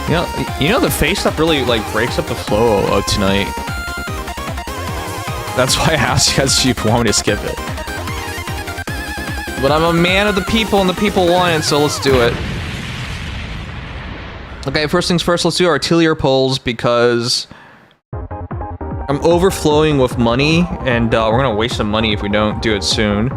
You know the face up really like breaks up the flow of tonight. That's why I asked you guys if you want me to skip it. But I'm a man of the people and the people want it, so let's do it. Okay, first things first, let's do our Atelier polls because I'm overflowing with money and we're gonna waste some money if we don't do it soon.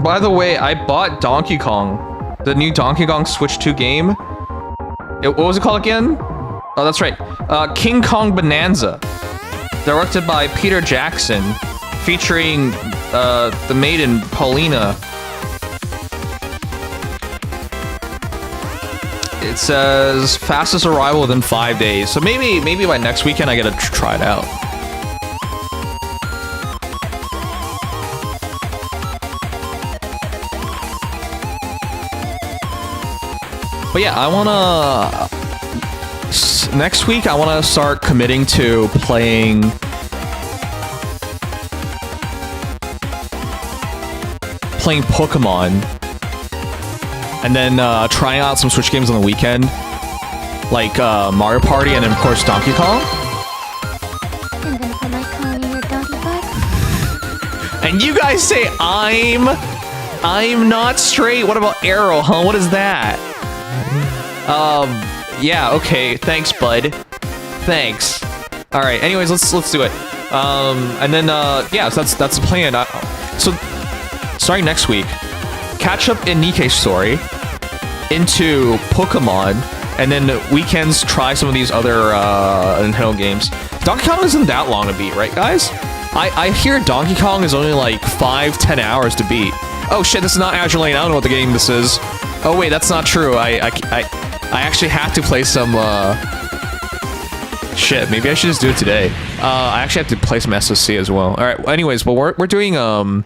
By the way, I bought Donkey Kong, the new Donkey Kong Switch 2 game. What was it called again? Oh, that's right. King Kong Bonanza. Directed by Peter Jackson. Featuring the maiden Paulina. It says fastest arrival within 5 days. So maybe by next weekend I gotta try it out. But yeah, I wanna... Next week, I wanna start committing to playing... Pokemon. And then trying out some Switch games on the weekend. Like Mario Party and then of course Donkey Kong. I'm gonna put my Kong in your doggy bag. And you guys say I'm not straight. What about Arrow, huh? What is that? Yeah, okay. Thanks, bud. Thanks. All right. Anyways, let's do it. And then yeah, so that's the plan. So starting next week, catch up in Nikkei's story into Pokemon, and then weekends try some of these other Nintendo games. Donkey Kong isn't that long to beat, right, guys? I hear Donkey Kong is only like 5-10 hours to beat. Oh shit, this is not Azur Lane. I don't know what the game this is. Oh wait, that's not true. I actually have to play some, shit, maybe I should just do it today. I actually have to play some SOC as well. Alright, anyways, well, we're doing, we're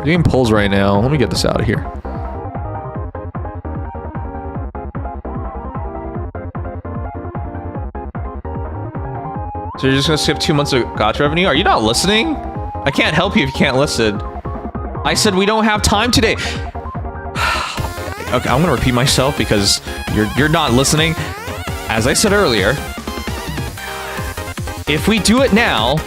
doing polls right now. Let me get this out of here. So you're just gonna skip 2 months of gacha revenue? Are you not listening? I can't help you if you can't listen. I said we don't have time today. Okay, I'm gonna repeat myself because you're not listening. As I said earlier, if we do it now,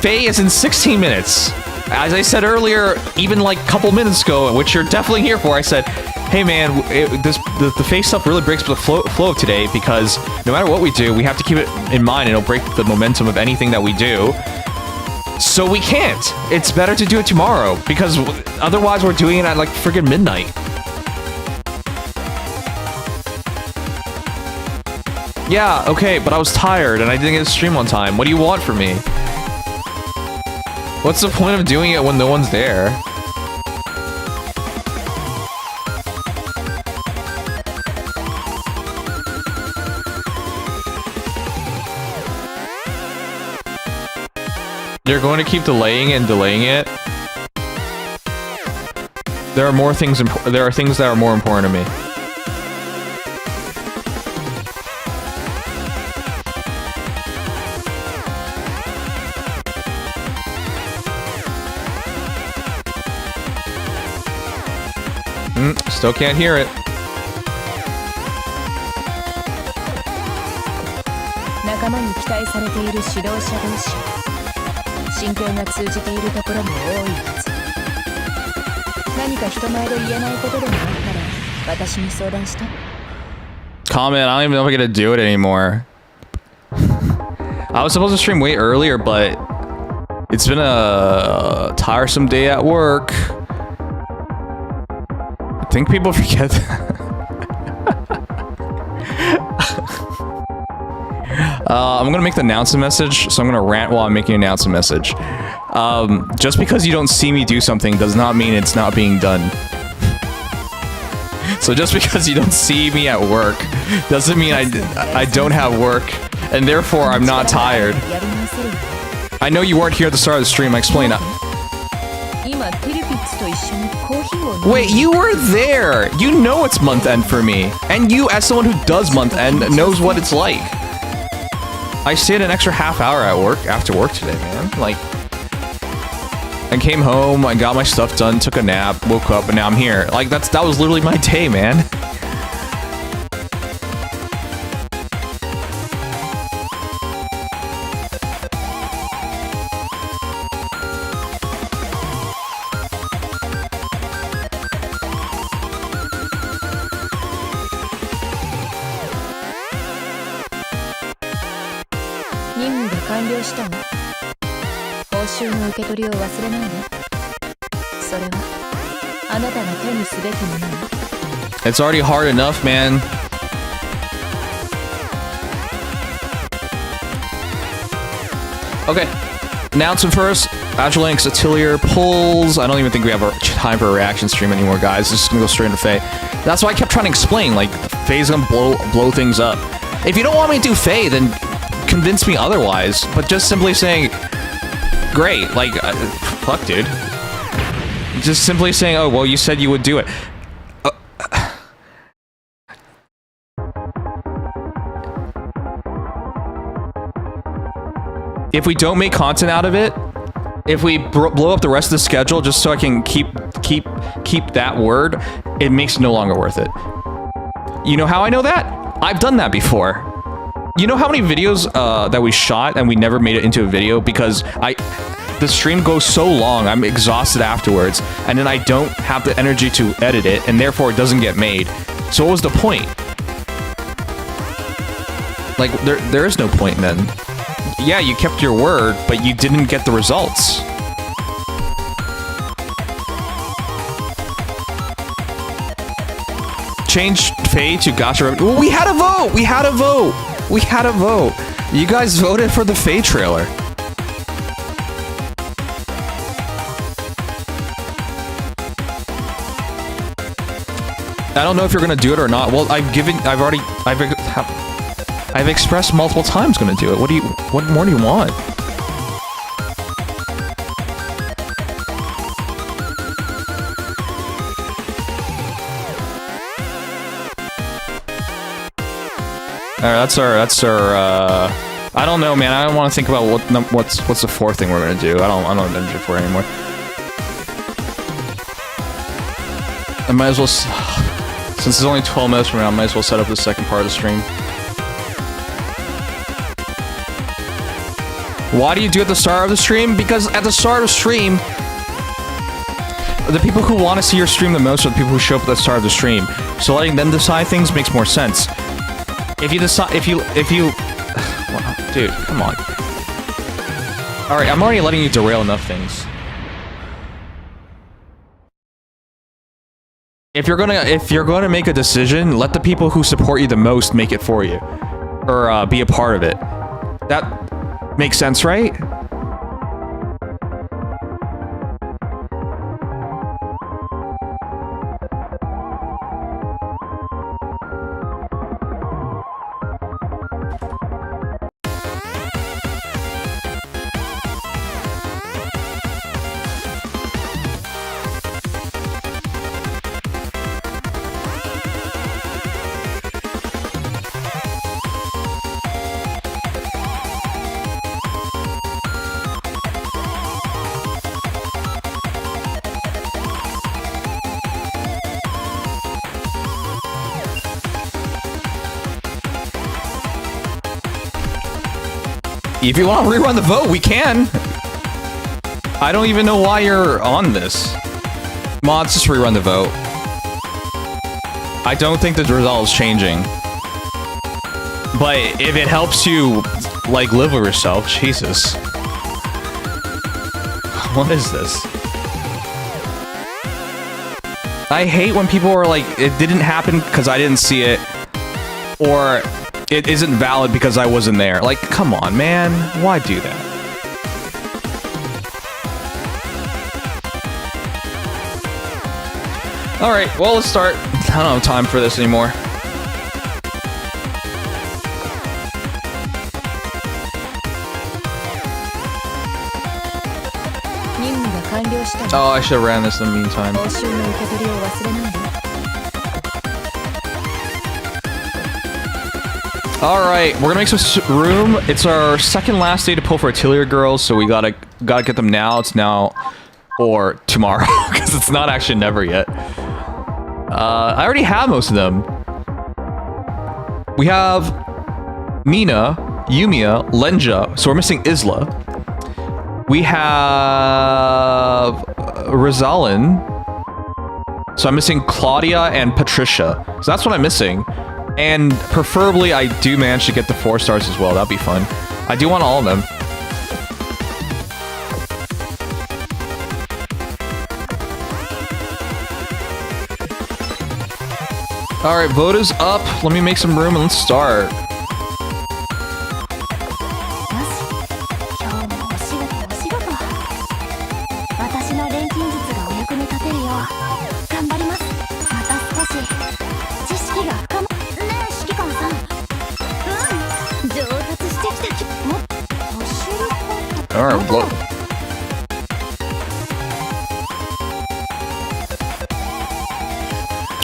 Faye is in 16 minutes. As I said earlier, even like a couple minutes ago, which you're definitely here for, I said, hey man, the Faye stuff really breaks the flow of today because no matter what we do, we have to keep it in mind and it'll break the momentum of anything that we do. So we can't. It's better to do it tomorrow because otherwise we're doing it at like friggin' midnight. Yeah, okay, but I was tired and I didn't get to stream on time. What do you want from me? What's the point of doing it when no one's there? You're going to keep delaying and delaying it? There are more things. There are things that are more important to me. Still can't hear it. Comment, I don't even know if I'm gonna do it anymore. I was supposed to stream way earlier, but it's been a tiresome day at work. I think people forget that. I'm gonna make the announcement message, so I'm gonna rant while I'm making an announcement message. Just because you don't see me do something does not mean it's not being done. So just because you don't see me at work doesn't mean I don't have work, and therefore I'm not tired. I know you weren't here at the start of the stream, I explained that. Wait, you were there! You know it's month end for me. And you, as someone who does month end, knows what it's like. I stayed an extra half hour at work after work today, man. Like, I came home, I got my stuff done, took a nap, woke up, and now I'm here. Like, that was literally my day, man. It's already hard enough, man. Okay, announcement first. Azur Lane's Atelier pulls. I don't even think we have time for a reaction stream anymore, guys. It's just gonna go straight into Faye. That's why I kept trying to explain, like, Faye's gonna blow things up. If you don't want me to do Faye, then convince me otherwise. But just simply saying, great, like, fuck, dude. Just simply saying, oh, well, you said you would do it. If we don't make content out of it, if we blow up the rest of the schedule just so I can keep that word, it makes it no longer worth it. You know how I know that? I've done that before. You know how many videos that we shot and we never made it into a video because the stream goes so long, I'm exhausted afterwards, and then I don't have the energy to edit it, and therefore it doesn't get made. So what was the point? Like, there is no point then. Yeah, you kept your word, but you didn't get the results. Change Faye to Gotcha. Well, we had a vote! We had a vote! We had a vote! You guys voted for the Faye trailer. I don't know if you're gonna do it or not. Well, I've expressed multiple times gonna do it. What more do you want? Alright, that's our, I don't know, man. I don't want to think about what's the fourth thing we're gonna do. I don't have energy for it anymore. I might as well, since it's only 12 minutes from now, I might as well set up the second part of the stream. Why do you do it at the start of the stream? Because at the start of the stream, the people who want to see your stream the most are the people who show up at the start of the stream. So letting them decide things makes more sense. If you decide, if you, well, dude, come on. All right, I'm already letting you derail enough things. If you're gonna make a decision, let the people who support you the most make it for you, or be a part of it. That makes sense, right? If you want to rerun the vote, we can. I don't even know why you're on this. Mods, just rerun the vote. I don't think the result is changing. But if it helps you, like, live with yourself, Jesus. What is this? I hate when people are like, it didn't happen because I didn't see it. Or it isn't valid because I wasn't there. Like, come on, man. Why do that? Alright, well, let's start. I don't have time for this anymore. Oh, I should have ran this in the meantime. Alright, we're gonna make some room. It's our second last day to pull for Atelier girls, so we gotta get them now. It's now or tomorrow, because it's not actually never yet. I already have most of them. We have Mina, Yumiya, Lenja, so we're missing Isla. We have Rizalin, so I'm missing Claudia and Patricia. So that's what I'm missing. And preferably, I do manage to get the 4 stars as well. That'd be fun. I do want all of them. Alright, vote is up. Let me make some room and let's start. Alright, blow.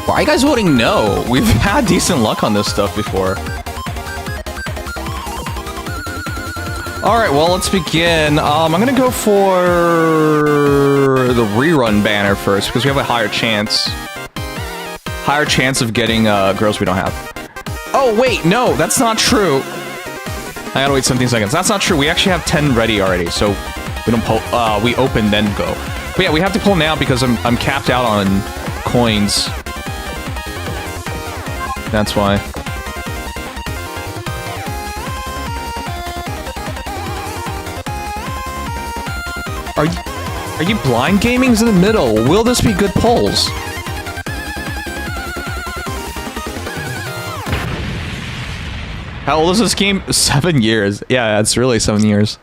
Why are you guys voting no? We've had decent luck on this stuff before. Alright, well, let's begin. I'm gonna go for the rerun banner first, because we have a higher chance. Higher chance of getting girls we don't have. Oh, wait, no, that's not true. I gotta wait 17 seconds. That's not true. We actually have 10 ready already, so we don't pull. We open then go. But yeah, we have to pull now because I'm capped out on coins. That's why. Are you blind gaming's in the middle? Will this be good polls? How old is this game? 7 years. Yeah, it's really 7 years.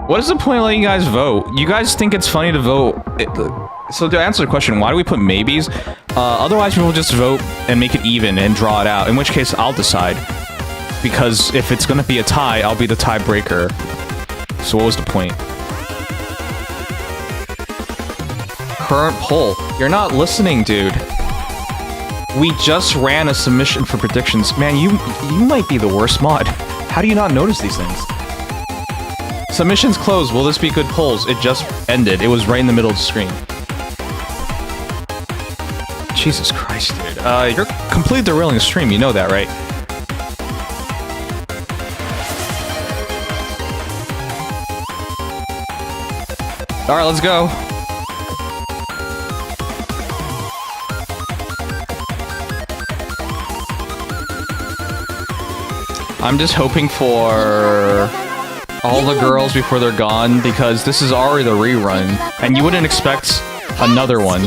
What is the point of letting you guys vote? You guys think it's funny to vote. So to answer the question, why do we put maybes? Otherwise people just vote and make it even and draw it out. In which case, I'll decide. Because if it's gonna be a tie, I'll be the tiebreaker. So what was the point? Current poll. You're not listening, dude. We just ran a submission for predictions. Man, you might be the worst mod. How do you not notice these things? Submissions closed. Will this be good polls? It just ended. It was right in the middle of the screen. Jesus Christ, dude. You're completely derailing the stream. You know that, right? Alright, let's go. I'm just hoping for all the girls before they're gone, because this is already the rerun, and you wouldn't expect another one.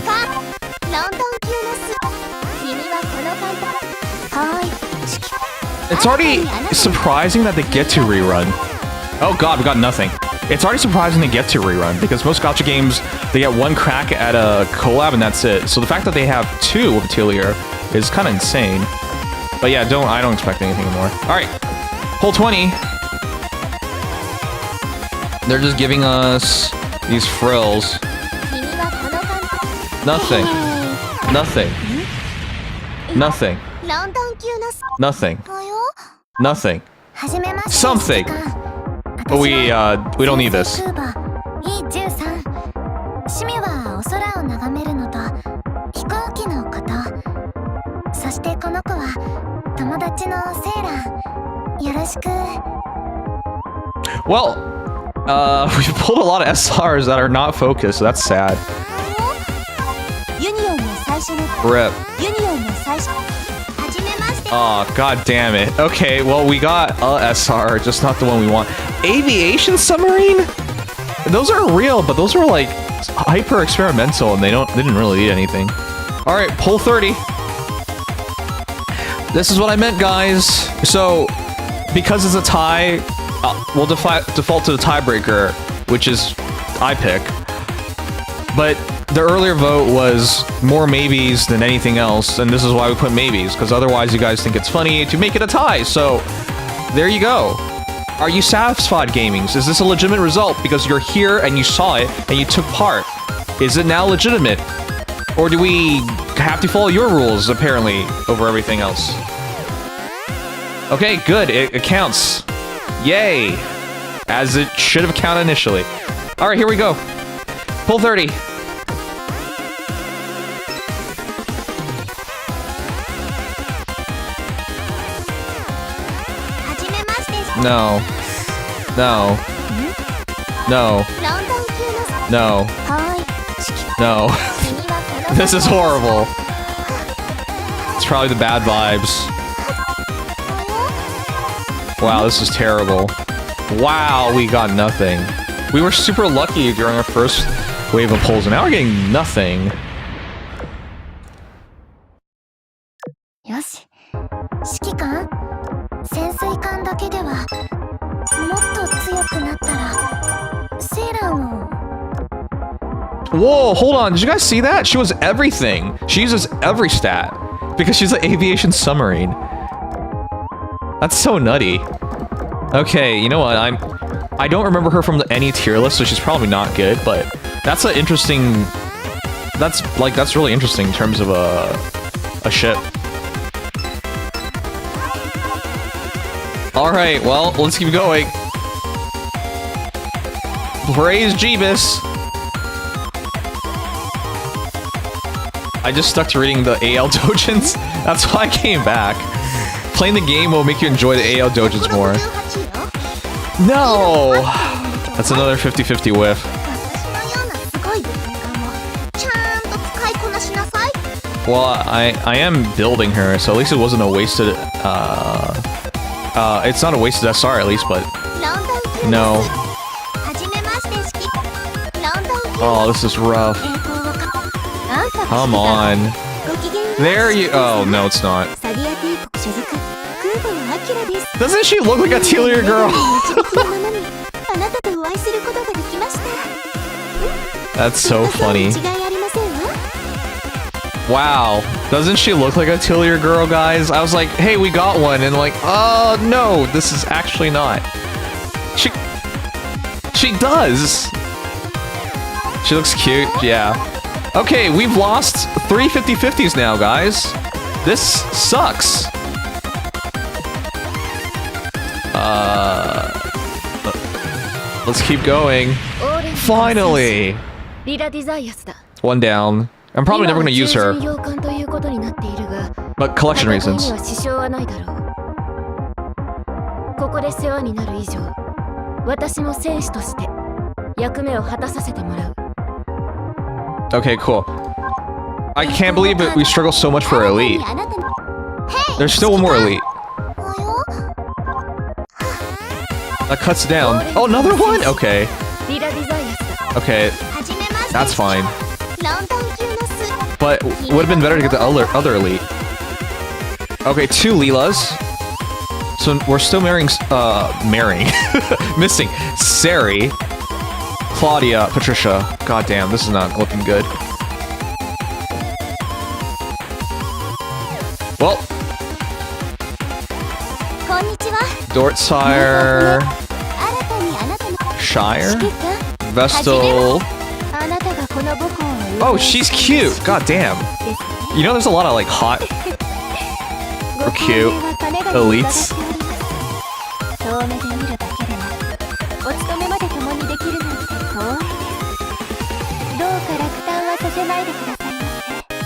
It's already surprising that they get to rerun. Oh god, we got nothing. It's already surprising they get to rerun, because most gacha games, they get one crack at a collab and that's it. So the fact that they have 2 of Atelier is kind of insane. But yeah, I don't expect anything more. Alright, poll 20. They're just giving us these frills. Nothing. Nothing. Nothing. Nothing. Nothing. Something. But we don't need this. Well, we pulled a lot of SRs that are not focused, so that's sad. Rip. Oh, god damn it. Okay, well, we got a SR, just not the one we want. Aviation submarine? Those are real, but those are like hyper experimental and they didn't really need anything. Alright, poll 30. This is what I meant, guys. So, because it's a tie, we'll default to the tiebreaker, which is I pick. But the earlier vote was more maybes than anything else, and this is why we put maybes, because otherwise you guys think it's funny to make it a tie, so there you go. Are you satisfied, gamings? Is this a legitimate result because you're here and you saw it and you took part? Is it now legitimate? Or do we have to follow your rules, apparently, over everything else? Okay, good. It counts. Yay! As it should have counted initially. Alright, here we go. Pull 30. No. No. No. No. No. This is horrible. It's probably the bad vibes. Wow, this is terrible. Wow, we got nothing. We were super lucky during our first wave of polls, and now we're getting nothing. よし、指揮官、潜水艦だけではもっと強くなったらセーラーを。 Whoa, hold on, did you guys see that? She was everything. She uses every stat because she's an aviation submarine. That's so nutty. Okay, you know what? I don't remember her from any tier list, so she's probably not good, but that's an interesting. That's really interesting in terms of a ship. All right, well, let's keep going. Praise Jeebus. I just stuck to reading the AL dojins. That's why I came back. Playing the game will make you enjoy the AL dojins more. No! That's another 50-50 whiff. Well, I am building her, so at least it wasn't a wasted, it's not a wasted SR at least, but... No. Oh, this is rough. Come on. There you- oh, no it's not. Doesn't she look like a Atelier girl? That's so funny. Wow. Doesn't she look like a Atelier girl, guys? I was like, hey, we got one, and like, oh, no, this is actually not. She does! She looks cute, yeah. Okay, we've lost 3 50-50s now, guys. This sucks. Let's keep going. Finally! One down. I'm probably never gonna use her. But collection reasons. Okay, cool. I can't believe it. We struggle so much for elite. There's still one more elite. That cuts down. Oh, another one? Okay. Okay. That's fine. But would have been better to get the other elite. Okay, 2 Leelas. So we're still missing Sari, Claudia, Patricia. God damn, this is not looking good. Well, Dortsire, Shire, Vestal. Oh, she's cute. God damn. You know, there's a lot of like hot or cute elites.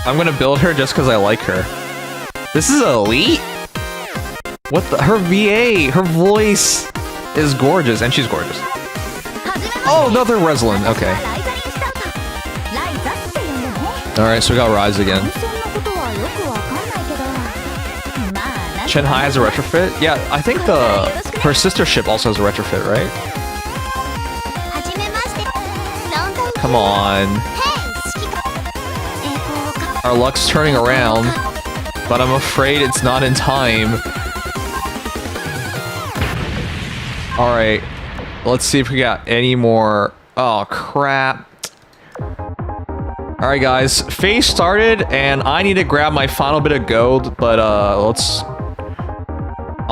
I'm gonna build her just because I like her. This is elite? What the? Her VA, her voice is gorgeous, and she's gorgeous. Oh, another Reslin. Okay. Alright, so we got Rise again. Chen Hai has a retrofit? Yeah, I think her sister ship also has a retrofit, right? Come on. Our luck's turning around, but I'm afraid it's not in time. Alright, let's see if we got any more. Oh, crap. Alright guys, phase started and I need to grab my final bit of gold, but I'll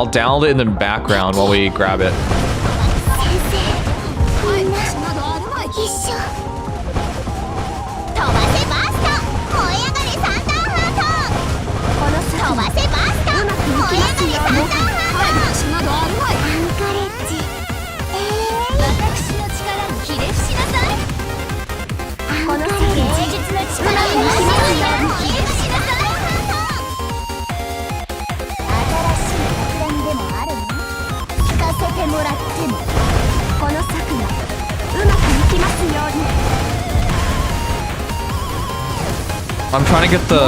download it in the background while we grab it. てもらってもこの策がうまくいきますように I'm trying to get the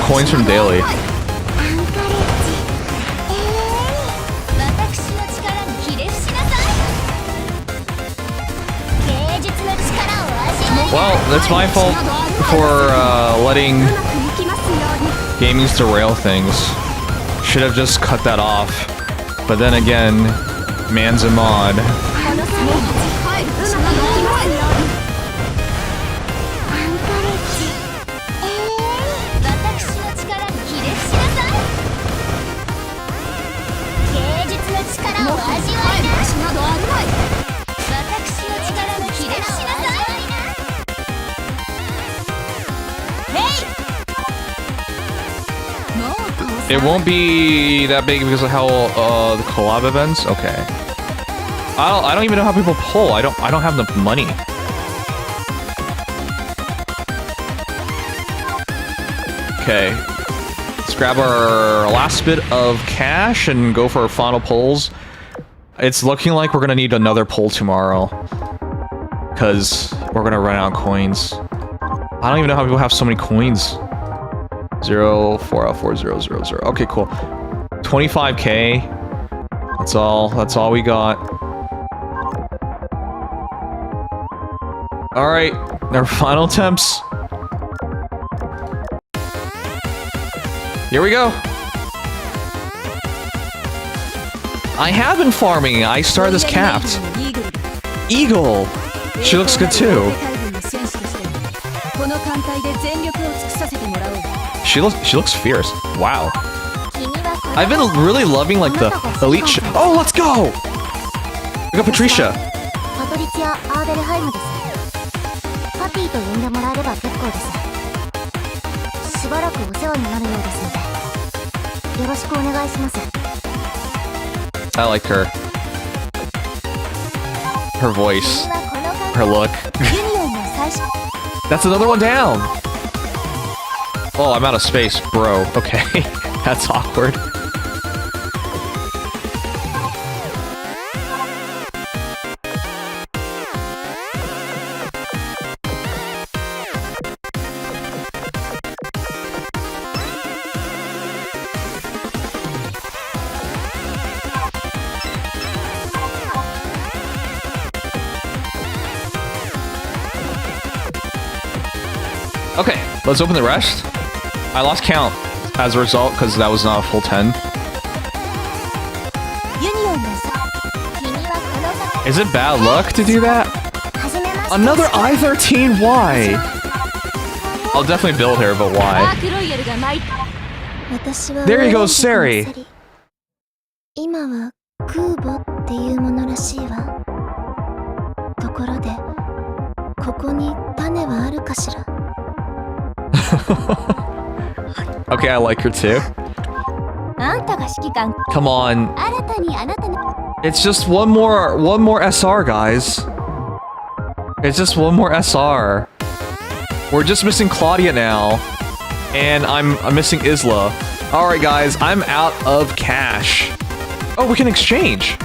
coins from daily. 私の力にひれ伏しなさい芸術の力を味わい Well, it's my fault for letting gamings derail things. Should have just cut that off. But then again, man's a mod. It won't be that big because of how the collab events. Okay. I don't even know how people pull. I don't have enough money. Okay. Let's grab our last bit of cash and go for our final pulls. It's looking like we're gonna need another pull tomorrow. Cause we're gonna run out of coins. I don't even know how people have so many coins. 0404000. Okay, cool. 25k. That's all we got. Alright, our final attempts. Here we go. I have been farming. I started this capped. Eagle. She looks good too. She looks fierce. Wow. I've been really loving like the elite oh, let's go! We got Patricia. I like her. Her voice. Her look. That's another one down! Oh, I'm out of space, bro. Okay. That's awkward. Okay, let's open the rest. I lost count as a result because that was not a full 10. Is it bad luck to do that? Another I-13, why? I'll definitely build her, but why? There you go, Sari. Okay, I like her too. Come on. It's just one more SR, guys. It's just one more SR. We're just missing Claudia now. And I'm missing Isla. Alright guys, I'm out of cash. Oh, we can exchange.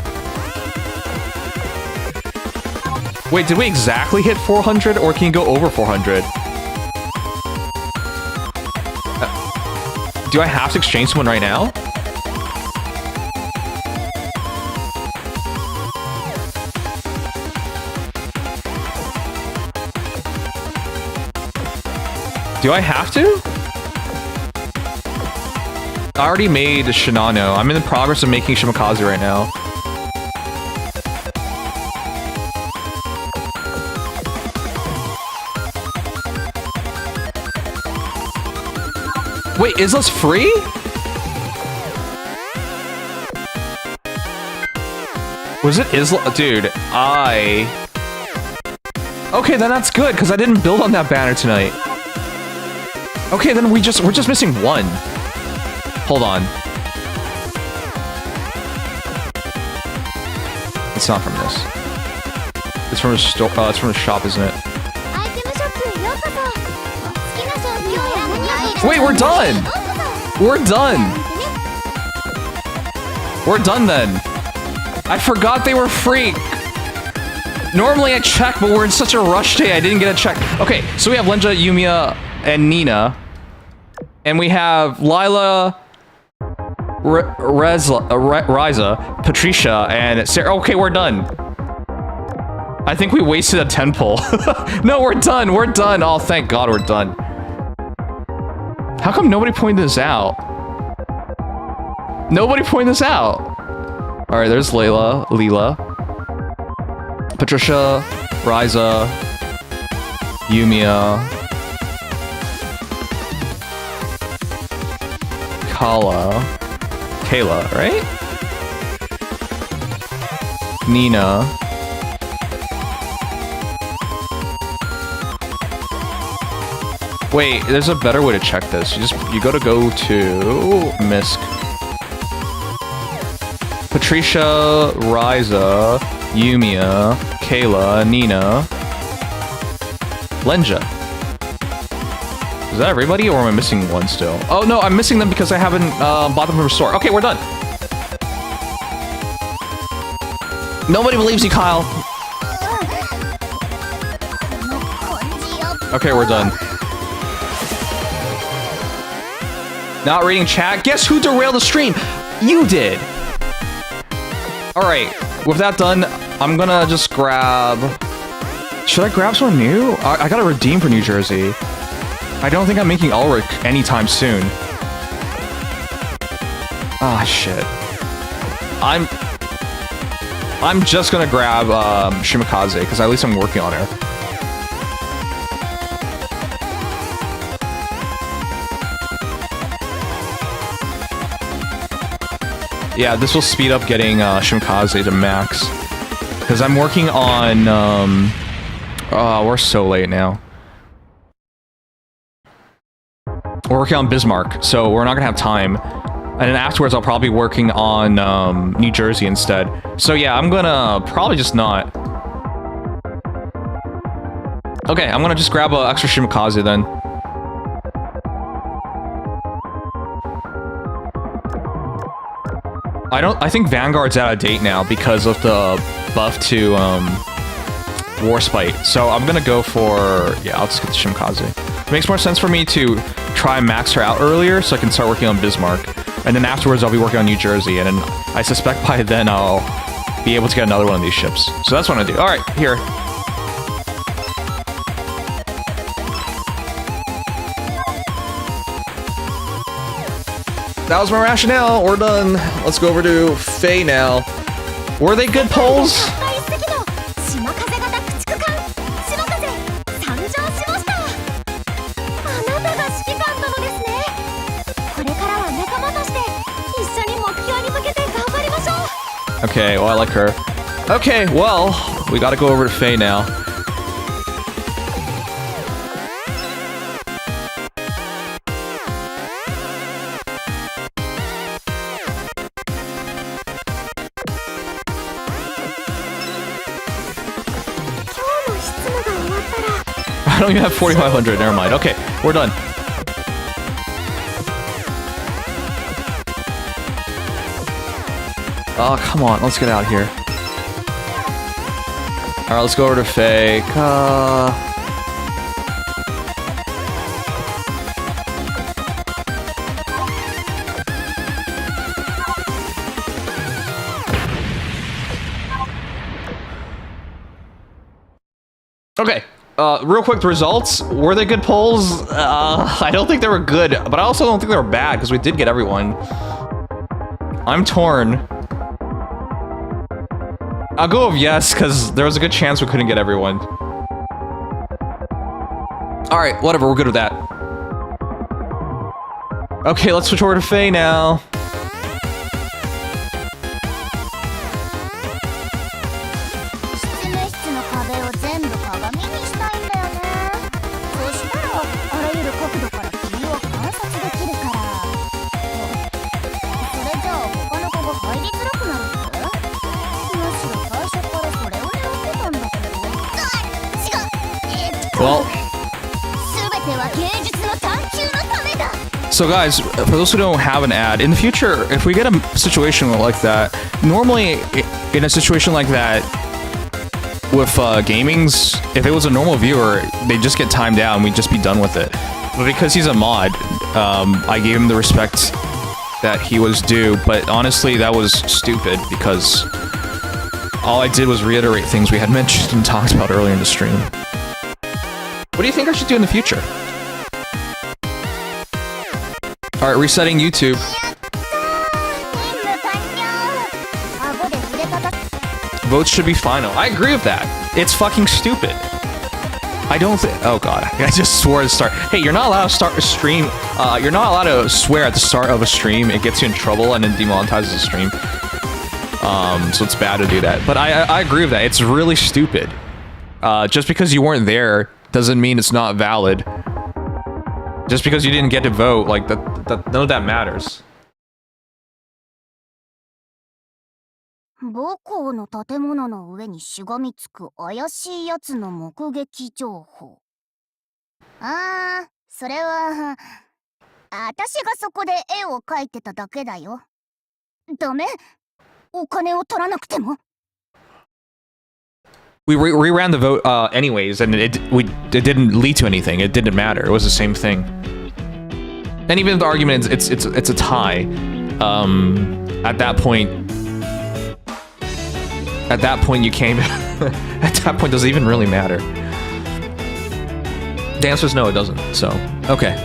Wait, did we exactly hit 400 or can you go over 400? Do I have to exchange someone right now? Do I have to? I already made Shinano. I'm in the progress of making Shimakaze right now. Wait, is this free? Was it Isla? Dude, okay, then that's good, because I didn't build on that banner tonight. Okay, then we're just missing one. Hold on. It's not from this. It's from a store. It's from a shop, isn't it? Wait, we're done. We're done. We're done then. I forgot they were free. Normally I check, but we're in such a rush today, I didn't get a check. Okay, so we have Lenja, Yumiya, and Nina. And we have Lila, Riza, Patricia, and Sarah. Okay, we're done. I think we wasted a 10 pull. No, we're done. We're done. Oh, thank God we're done. How come nobody pointed this out? Nobody pointed this out. All right, there's Leela, Patricia, Riza, Yumiya, Kayla, right? Nina. Wait, there's a better way to check this. You go to MISC. Patricia, Riza, Yumiya, Kayla, Nina, Lenja. Is that everybody, or am I missing one still? Oh no, I'm missing them because I haven't bought them from a store. Okay, we're done. Nobody believes you, Kyle. Okay, we're done. Not reading chat. Guess who derailed the stream? You did. All right, with that done, I'm gonna just grab... Should I grab someone new? I gotta redeem for New Jersey. I don't think I'm making Ulrich anytime soon. Ah, shit. I'm just gonna grab Shimakaze, because at least I'm working on her. Yeah, this will speed up getting Shimakaze to max. Because I'm working on... oh, we're so late now. We're working on Bismarck, so we're not gonna have time. And then afterwards, I'll probably be working on New Jersey instead. So yeah, I'm gonna probably just not. Okay, I'm gonna just grab an extra Shimakaze then. I think Vanguard's out of date now because of the buff to War Spite. So I'm gonna go for, yeah, I'll just get the Shimakaze. It makes more sense for me to try and max her out earlier so I can start working on Bismarck. And then afterwards I'll be working on New Jersey, and then I suspect by then I'll be able to get another one of these ships. So that's what I'm gonna do. Alright, here. That was my rationale. We're done. Let's go over to Faye now. Were they good polls? Okay, well, I like her. Okay, well, we gotta go over to Faye now. I don't even have 4,500, never mind. Okay, we're done. Oh, come on, let's get out here. Alright, let's go over to Faye. Okay, real quick, the results. Were they good polls? I don't think they were good, but I also don't think they were bad, because we did get everyone. I'm torn. I'll go with yes, because there was a good chance we couldn't get everyone. Alright, whatever, we're good with that. Okay, let's switch over to Faye now. Well, so guys, for those who don't have an ad, in the future, if we get a situation like that, normally in a situation like that with gamings, if it was a normal viewer, they'd just get timed out and we'd just be done with it. But because he's a mod, I gave him the respect that he was due, but honestly, that was stupid because all I did was reiterate things we had mentioned and talked about earlier in the stream. What do you think I should do in the future? Alright, resetting YouTube. Votes should be final. I agree with that. It's fucking stupid. I don't think. Oh god, I just swore to start. Hey, you're not allowed to start a stream. You're not allowed to swear at the start of a stream. It gets you in trouble and then demonetizes the stream. So it's bad to do that. But I agree with that. It's really stupid. Just because you weren't there doesn't mean it's not valid. Just because you didn't get to vote, like none of that matters. 母校の建物の上にしがみつく怪しいやつの目撃情報。ああ、それは私がそこで絵を描いてただけだよ。ダメ？お金を取らなくても。We reran the vote anyways, and it didn't lead to anything. It didn't matter. It was the same thing. And even if the argument is it's a tie, at that point you came. At that point, does it even really matter? The answer is no, it doesn't. So okay.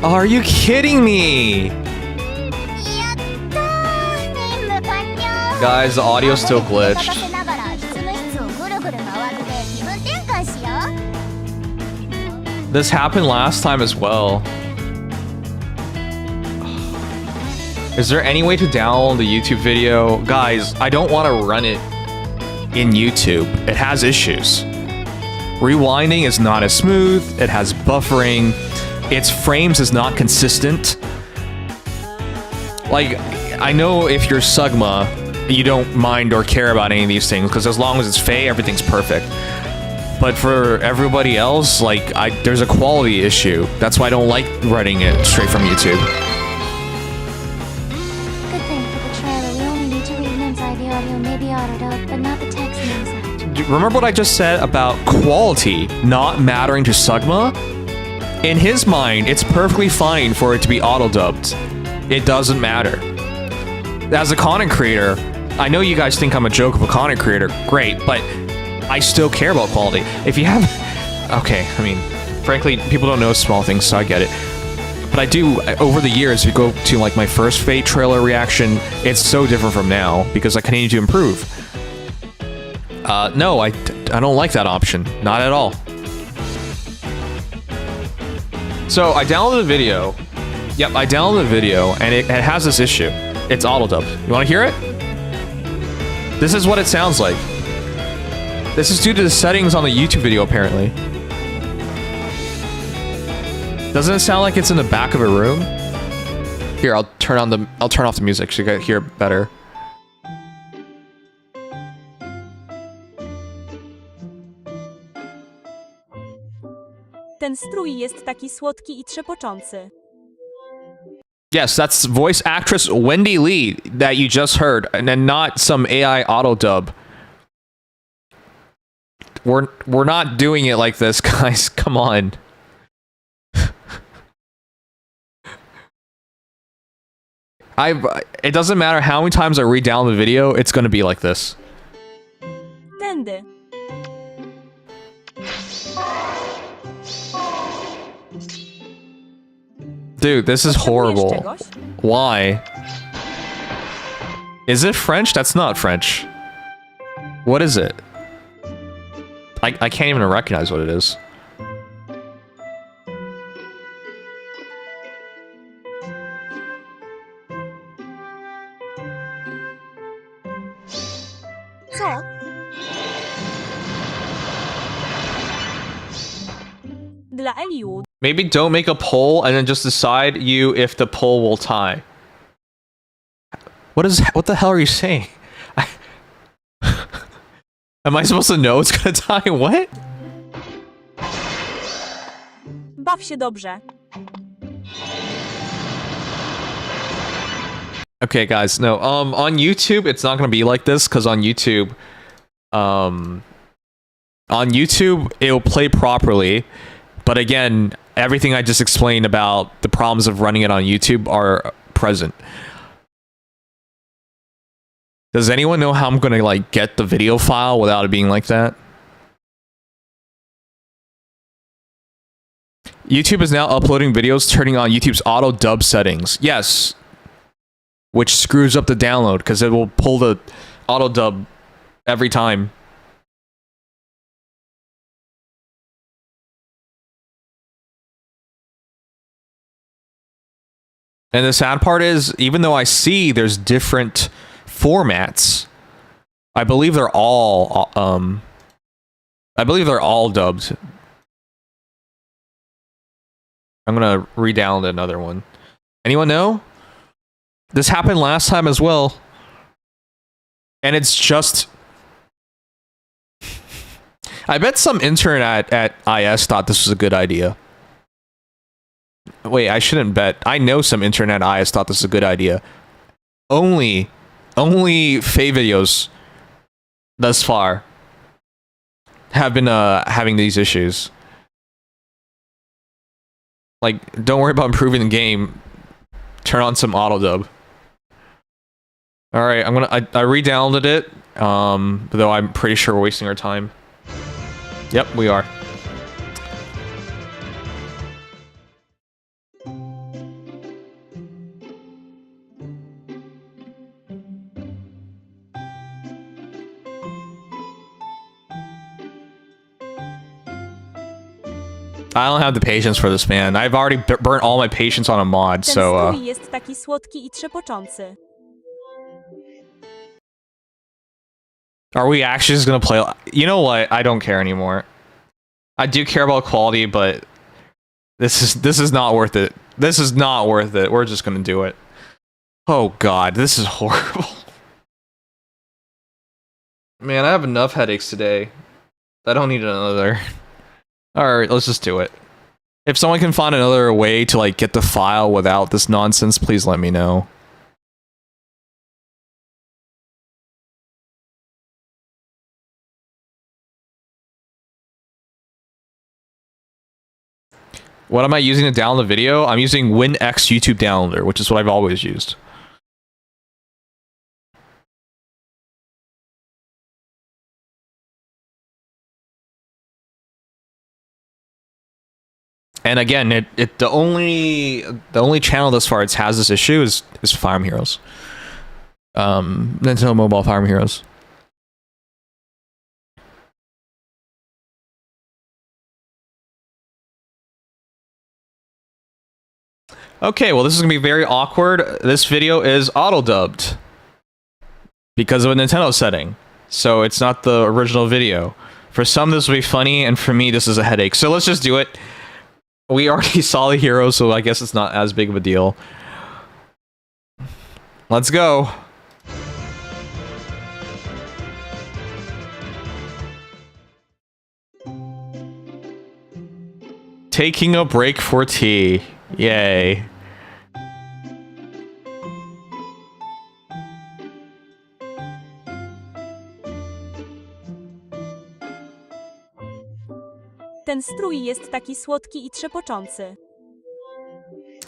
Are you kidding me? Guys, the audio's still glitched. This happened last time as well. Is there any way to download the YouTube video? Guys, I don't want to run it in YouTube. It has issues. Rewinding is not as smooth. It has buffering. Its frames is not consistent. Like, I know if you're Sugma, you don't mind or care about any of these things, because as long as it's Faye, everything's perfect. But for everybody else, like, there's a quality issue. That's why I don't like running it straight from YouTube. Good thing for the trailer, we only need to read inside the audio, maybe autoed, but not the text inside. Remember what I just said about quality not mattering to Sugma? In his mind, it's perfectly fine for it to be auto-dubbed. It doesn't matter. As a content creator, I know you guys think I'm a joke of a content creator. Great, but I still care about quality. If you have... Okay, I mean, frankly, people don't know small things, so I get it. But I do, over the years, if you go to like my first Fate trailer reaction, it's so different from now, because I continue to improve. No, I don't like that option. Not at all. So, I downloaded the video. Yep, I downloaded the video, and it has this issue. It's auto-dubbed. You want to hear it? This is what it sounds like. This is due to the settings on the YouTube video, apparently. Doesn't it sound like it's in the back of a room? Here, I'll turn off the music so you can hear it better. Ten strój jest taki słodki i trzepoczący. Yes, that's voice actress Wendy Lee that you just heard, and then not some AI auto dub. We're not doing it like this, guys. Come on. It doesn't matter how many times I read-download the video, it's gonna be like this. Tędy. Dude, this is horrible. Czegoś? Why? Is it French? That's not French. What is it? I can't even recognize what it is. Co? Dla Eliud. Maybe don't make a poll and then just decide you if the poll will tie. What the hell are you saying? Am I supposed to know it's gonna tie? What? Baw się dobrze. Okay, guys, no. On YouTube, it's not gonna be like this because on YouTube, it'll play properly. But again, everything I just explained about the problems of running it on YouTube are present. Does anyone know how I'm gonna like get the video file without it being like that? YouTube is now uploading videos, turning on YouTube's auto dub settings. Yes. Which screws up the download because it will pull the auto dub every time. And the sad part is, even though I see there's different formats, I believe they're all dubbed. I'm gonna re-download another one. Anyone know? This happened last time as well. And it's just... I bet some intern at IS thought this was a good idea. Wait, I shouldn't bet. I know some intern at IS thought this was a good idea. Only Faye videos thus far have been having these issues. Like, don't worry about improving the game. Turn on some auto dub. Alright, I re-downloaded it, though I'm pretty sure we're wasting our time. Yep, we are. I don't have the patience for this, man. I've already burnt all my patience on a mod, Ten so strój jest taki słodki i trzepoczący. are we actually just gonna play? You know what? I don't care anymore. I do care about quality, but this is not worth it. This is not worth it. We're just gonna do it. Oh god, this is horrible. Man, I have enough headaches today. I don't need another. Alright, let's just do it. If someone can find another way to like get the file without this nonsense, please let me know. What am I using to download the video? I'm using WinX YouTube Downloader, which is what I've always used. And again, the only channel thus far it has this issue is Fire Emblem Heroes. Nintendo Mobile Fire Emblem Heroes. Okay, well, this is gonna be very awkward. This video is auto-dubbed because of a Nintendo setting, so it's not the original video. For some, this will be funny, and for me, this is a headache. So let's just do it. We already saw the hero, so I guess it's not as big of a deal. Let's go. Taking a break for tea. Yay. Ten strój jest taki słodki i trzepoczący.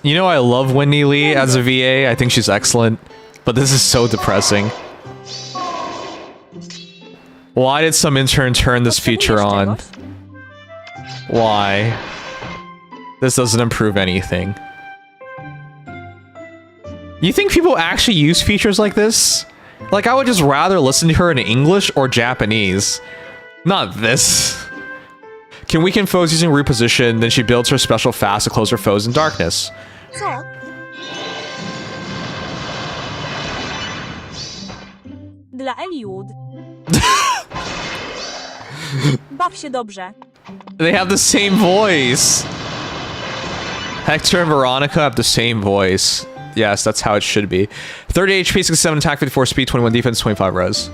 You know, I love Wendy Lee as a VA. I think she's excellent. But this is so depressing. Why did some intern turn this feature on? Why? This doesn't improve anything. You think people actually use features like this? Like, I would just rather listen to her in English or Japanese. Not this. Can weaken foes using reposition, then she builds her special fast to close her foes in darkness. Co? Dla Eliud. Baw się dobrze. They have the same voice. Hector and Veronica have the same voice. Yes, that's how it should be. 30 HP, 67 attack, 54 speed, 21 defense, 25 res.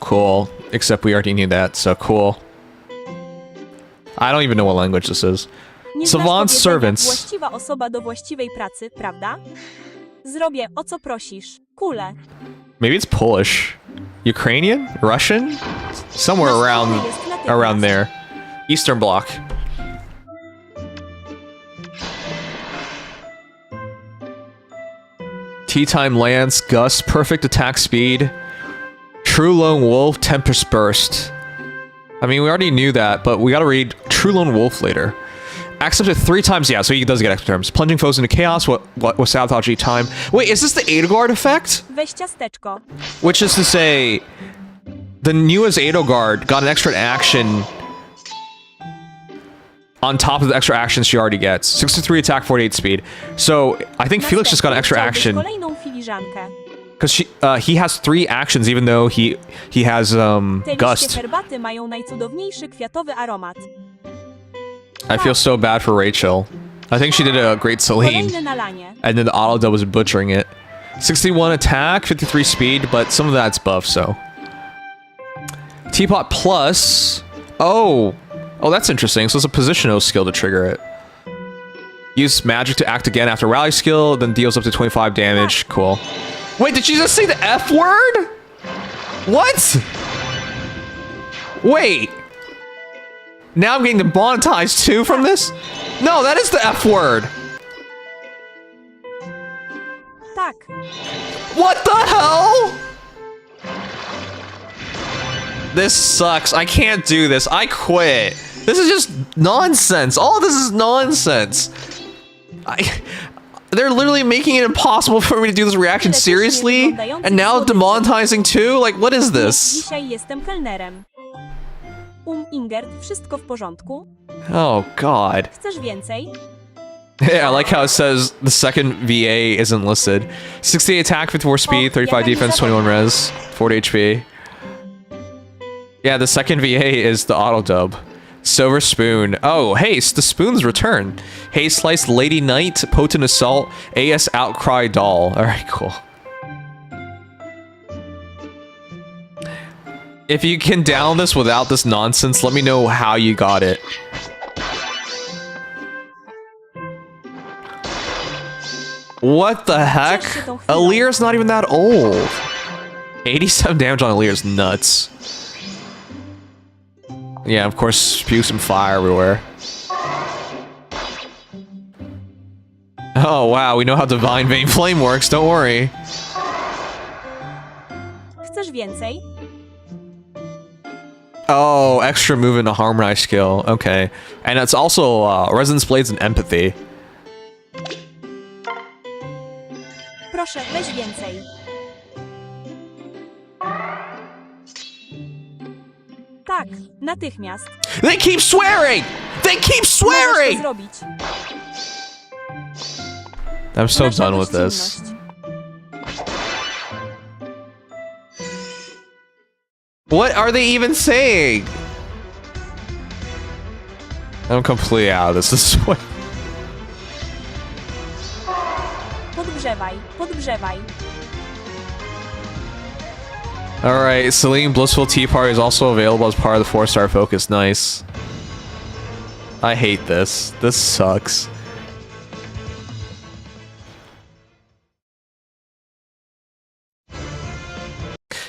Cool. Except we already knew that, so cool. I don't even know what language this is. Nie znasz Savant's powiedzenia, servants. Właściwa osoba do właściwej pracy, prawda? Zrobię, o co prosisz. Kule. Maybe it's Polish. Ukrainian? Russian? Somewhere around there. Eastern Bloc. Tea Time Lance, Gust, perfect attack speed. True Lone Wolf, Tempest Burst. I mean, we already knew that, but we gotta read True Lone Wolf later. Acts up to 3 times, yeah, so he does get extra terms. Plunging foes into chaos, what was sabotage each time. Wait, is this the Edelgard effect? Weź ciasteczko. Which is to say, the newest Edelgard got an extra action on top of the extra actions she already gets. 63 attack, 48 speed. So, I think Felix just got an extra Chciałbyś action. kolejną filiżankę. Because he has 3 actions, even though he has Te Gust. liście herbaty mają najcudowniejszy kwiatowy aromat. I feel so bad for Rachel. I think she did a great Celine. Kolejne nalanie. And then the auto dub was butchering it. 61 attack, 53 speed, but some of that's buff, so. Teapot plus. Oh, that's interesting. So it's a positional skill to trigger it. Use magic to act again after rally skill, then deals up to 25 damage. Cool. Wait, did she just say the F word? What? Wait. Now I'm getting demonetized too from this? No, that is the F word. Tak. What the hell? This sucks. I can't do this. I quit. This is just nonsense. All of this is nonsense. They're literally making it impossible for me to do this reaction seriously, and now demonetizing too? Like, what is this? Dzisiaj jestem kelnerem. Ingert, wszystko w porządku? Oh, God. Chcesz więcej? Yeah, I like how it says the second VA isn't listed. 68 attack, 54 speed, 35 defense, 21 res, 40 HP. Yeah, the second VA is the auto dub. Silver Spoon. Oh, Haste, the spoon's return. Haste Slice, Lady Knight, Potent Assault, AS Outcry Doll. Alright, cool. If you can down this without this nonsense, let me know how you got it. What the heck? Alir's not even that old. 87 damage on Alir is nuts. Yeah, of course, spew some fire everywhere. Oh, wow, we know how Divine Vein Flame works, don't worry. Chcesz więcej? Oh, extra move into Harmonize skill. Okay. And it's also Resonance Blades and Empathy. Proszę, weź więcej. Tak, natychmiast. They keep swearing! They keep Możesz swearing! to zrobić. I'm so Nasza done with this. gościnność. What are they even saying? I'm completely out of this. This is what... Podgrzewaj, podgrzewaj. Alright, Celine Blissful Tea Party is also available as part of the 4-star focus. Nice. I hate this. This sucks.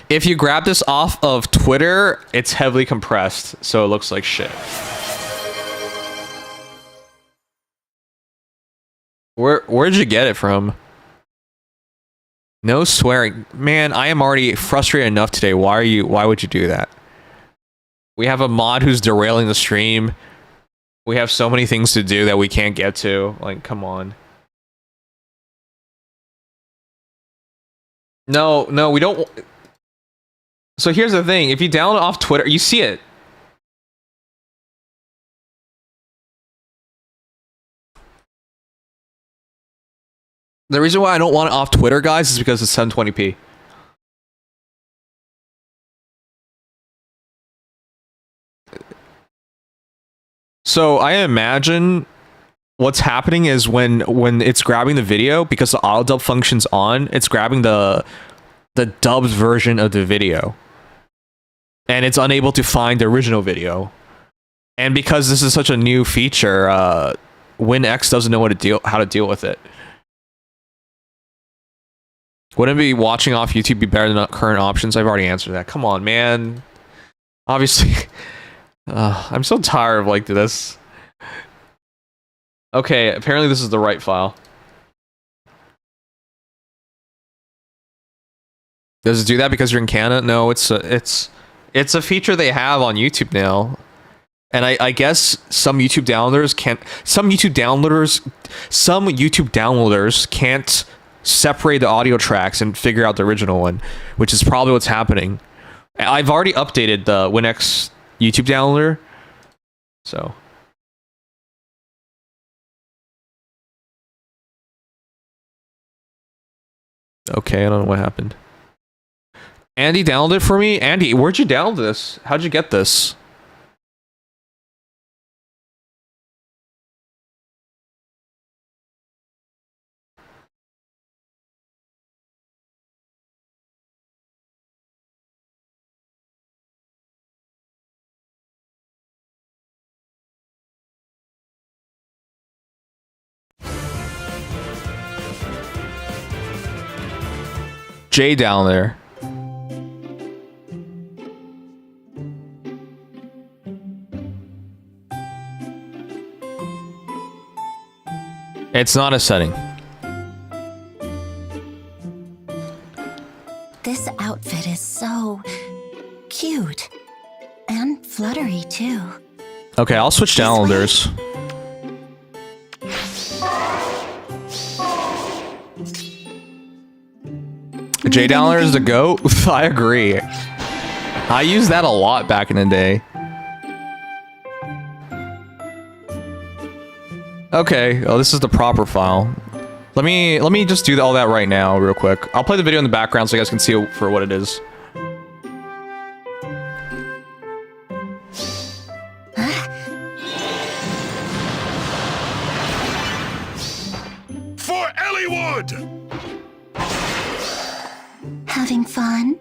If you grab this off of Twitter, it's heavily compressed, so it looks like shit. Where'd you get it from? No swearing. Man, I am already frustrated enough today. Why would you do that? We have a mod who's derailing the stream. We have so many things to do that we can't get to. Like, come on. No, we don't. So here's the thing. If you download it off Twitter, you see it. The reason why I don't want it off Twitter, guys, is because it's 720p. So I imagine what's happening is when it's grabbing the video, because the auto dub function's on, it's grabbing the dubbed version of the video. And it's unable to find the original video. And because this is such a new feature, WinX doesn't know how to deal with it. Wouldn't be watching off YouTube be better than current options? I've already answered that. Come on, man. Obviously, I'm so tired of like this. Okay, apparently this is the right file. Does it do that because you're in Canada? No, it's a feature they have on YouTube now. And I guess some YouTube downloaders can't separate the audio tracks and figure out the original one, which is probably what's happening. I've already updated the WinX YouTube downloader, so. Okay, I don't know what happened. Andy downloaded it for me? Andy, where'd you download this? How'd you get this? Jay down there. It's not a setting. This outfit is so cute. And fluttery, too. Okay, I'll switch downloaders. J downloader is the GOAT? I agree. I used that a lot back in the day. Okay, oh, this is the proper file. Let me just do all that right now, real quick. I'll play the video in the background so you guys can see it for what it is. For Elliewood! Having fun?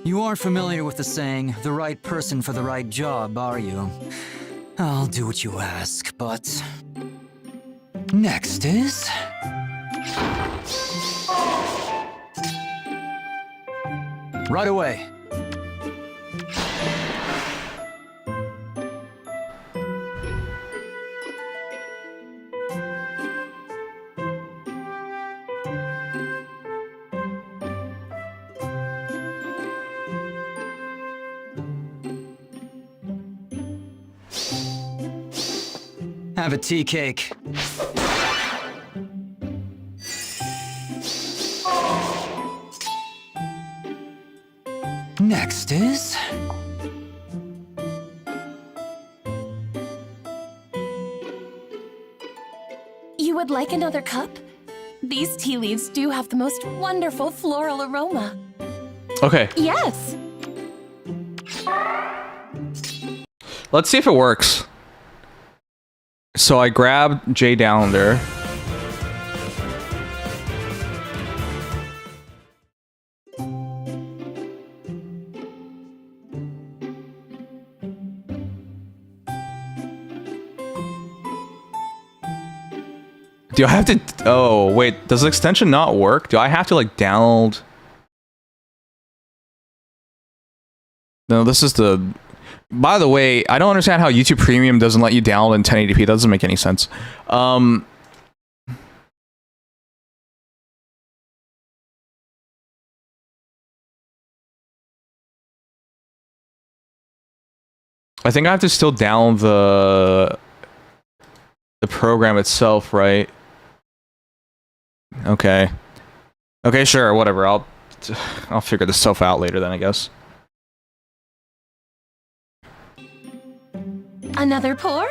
You aren't familiar with the saying, the right person for the right job, are you? I'll do what you ask, but... Next is... Right away. Have a tea cake. Next is... You would like another cup? These tea leaves do have the most wonderful floral aroma. Okay. Yes. Let's see if it works. So I grabbed J downloader. Do I have to... Oh, wait. Does the extension not work? Do I have to, like, download... No, this is the... By the way, I don't understand how YouTube Premium doesn't let you download in 1080p. That doesn't make any sense. I think I have to still download the program itself, right? Okay. Okay, sure, whatever. I'll figure this stuff out later then, I guess. Another pour?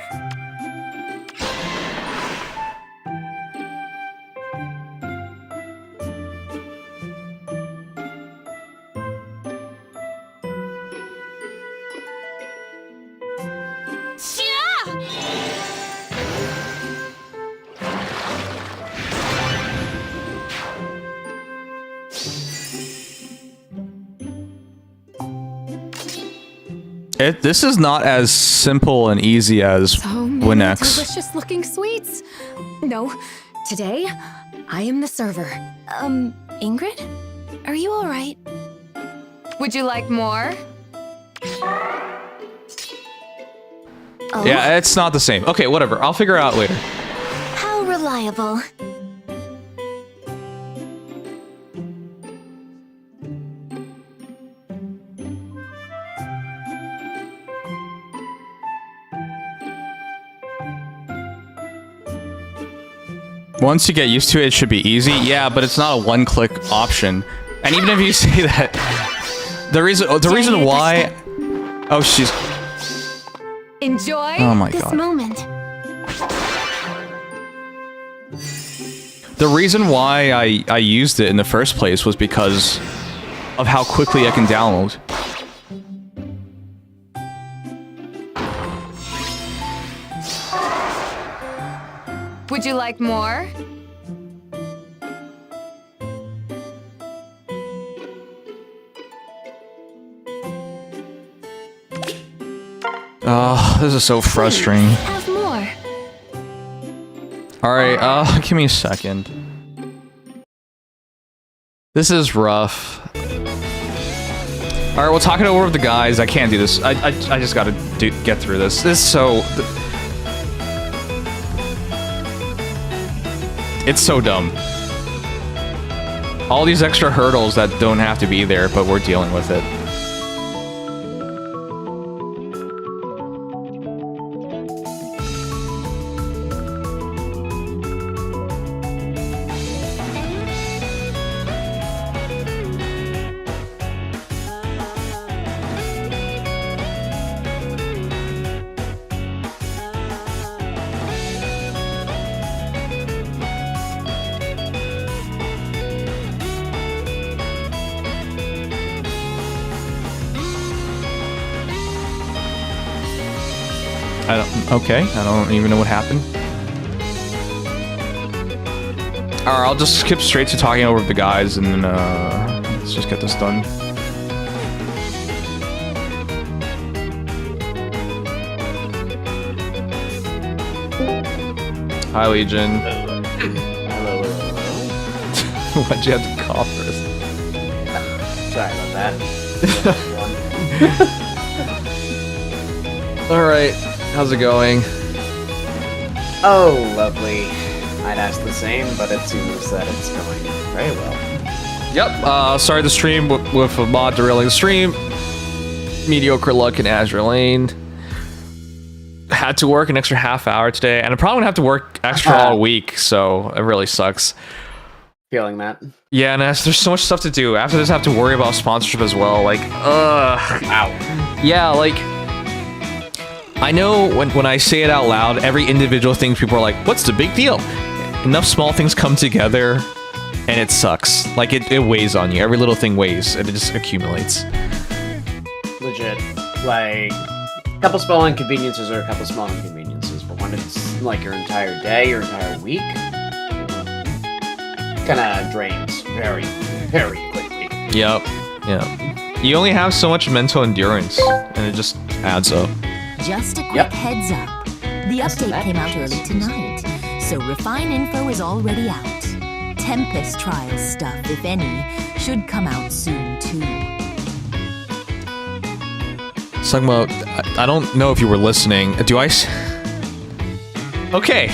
This is not as simple and easy as So many Winx. delicious looking sweets. No, today I am the server. Ingrid? Are you alright? Would you like more? Oh, Yeah, it's not the same. Okay, whatever. I'll figure it out later. how reliable. Once you get used to it, it should be easy. Yeah, but it's not a one-click option. And even if you say that, the reason why... Oh, she's... Enjoy Oh my this God. moment. The reason why I used it in the first place was because of how quickly I can download. Would you like more? Oh, this is so frustrating. Have more. Alright, give me a second. This is rough. Alright, we'll talk it over with the guys. I can't do this. I just gotta get through this. This is so... It's so dumb. All these extra hurdles that don't have to be there, but we're dealing with it. Okay, I don't even know what happened. Alright, I'll just skip straight to talking over with the guys and then, let's just get this done. Hi, Legion. Hello. Why'd you have to call first? Sorry about that. Alright, how's it going? Oh, lovely. I'd ask the same, but it seems that it's going very well. Yep, sorry the stream with a mod derailing the stream. Mediocre luck in Azur Lane. Had to work an extra half hour today, and I'm probably gonna have to work extra all week, so it really sucks. Feeling that. Yeah, and there's so much stuff to do. After this, I have to worry about sponsorship as well. Like, Wow. yeah, like, I know when I say it out loud, every individual thing, people are like, what's the big deal? Enough small things come together, and it sucks. Like, it weighs on you. Every little thing weighs, and it just accumulates. Legit. Like, a couple small inconveniences are a couple small inconveniences, but when it's like your entire day, your entire week, kinda drains very, very quickly. Yep, yeah. You only have so much mental endurance, and it just adds up. Just a quick Yep. heads up. The update came out early tonight, so refine info is already out. Tempest trials stuff, if any, should come out soon too. Sugma, I don't know if you were listening. Do I? Okay.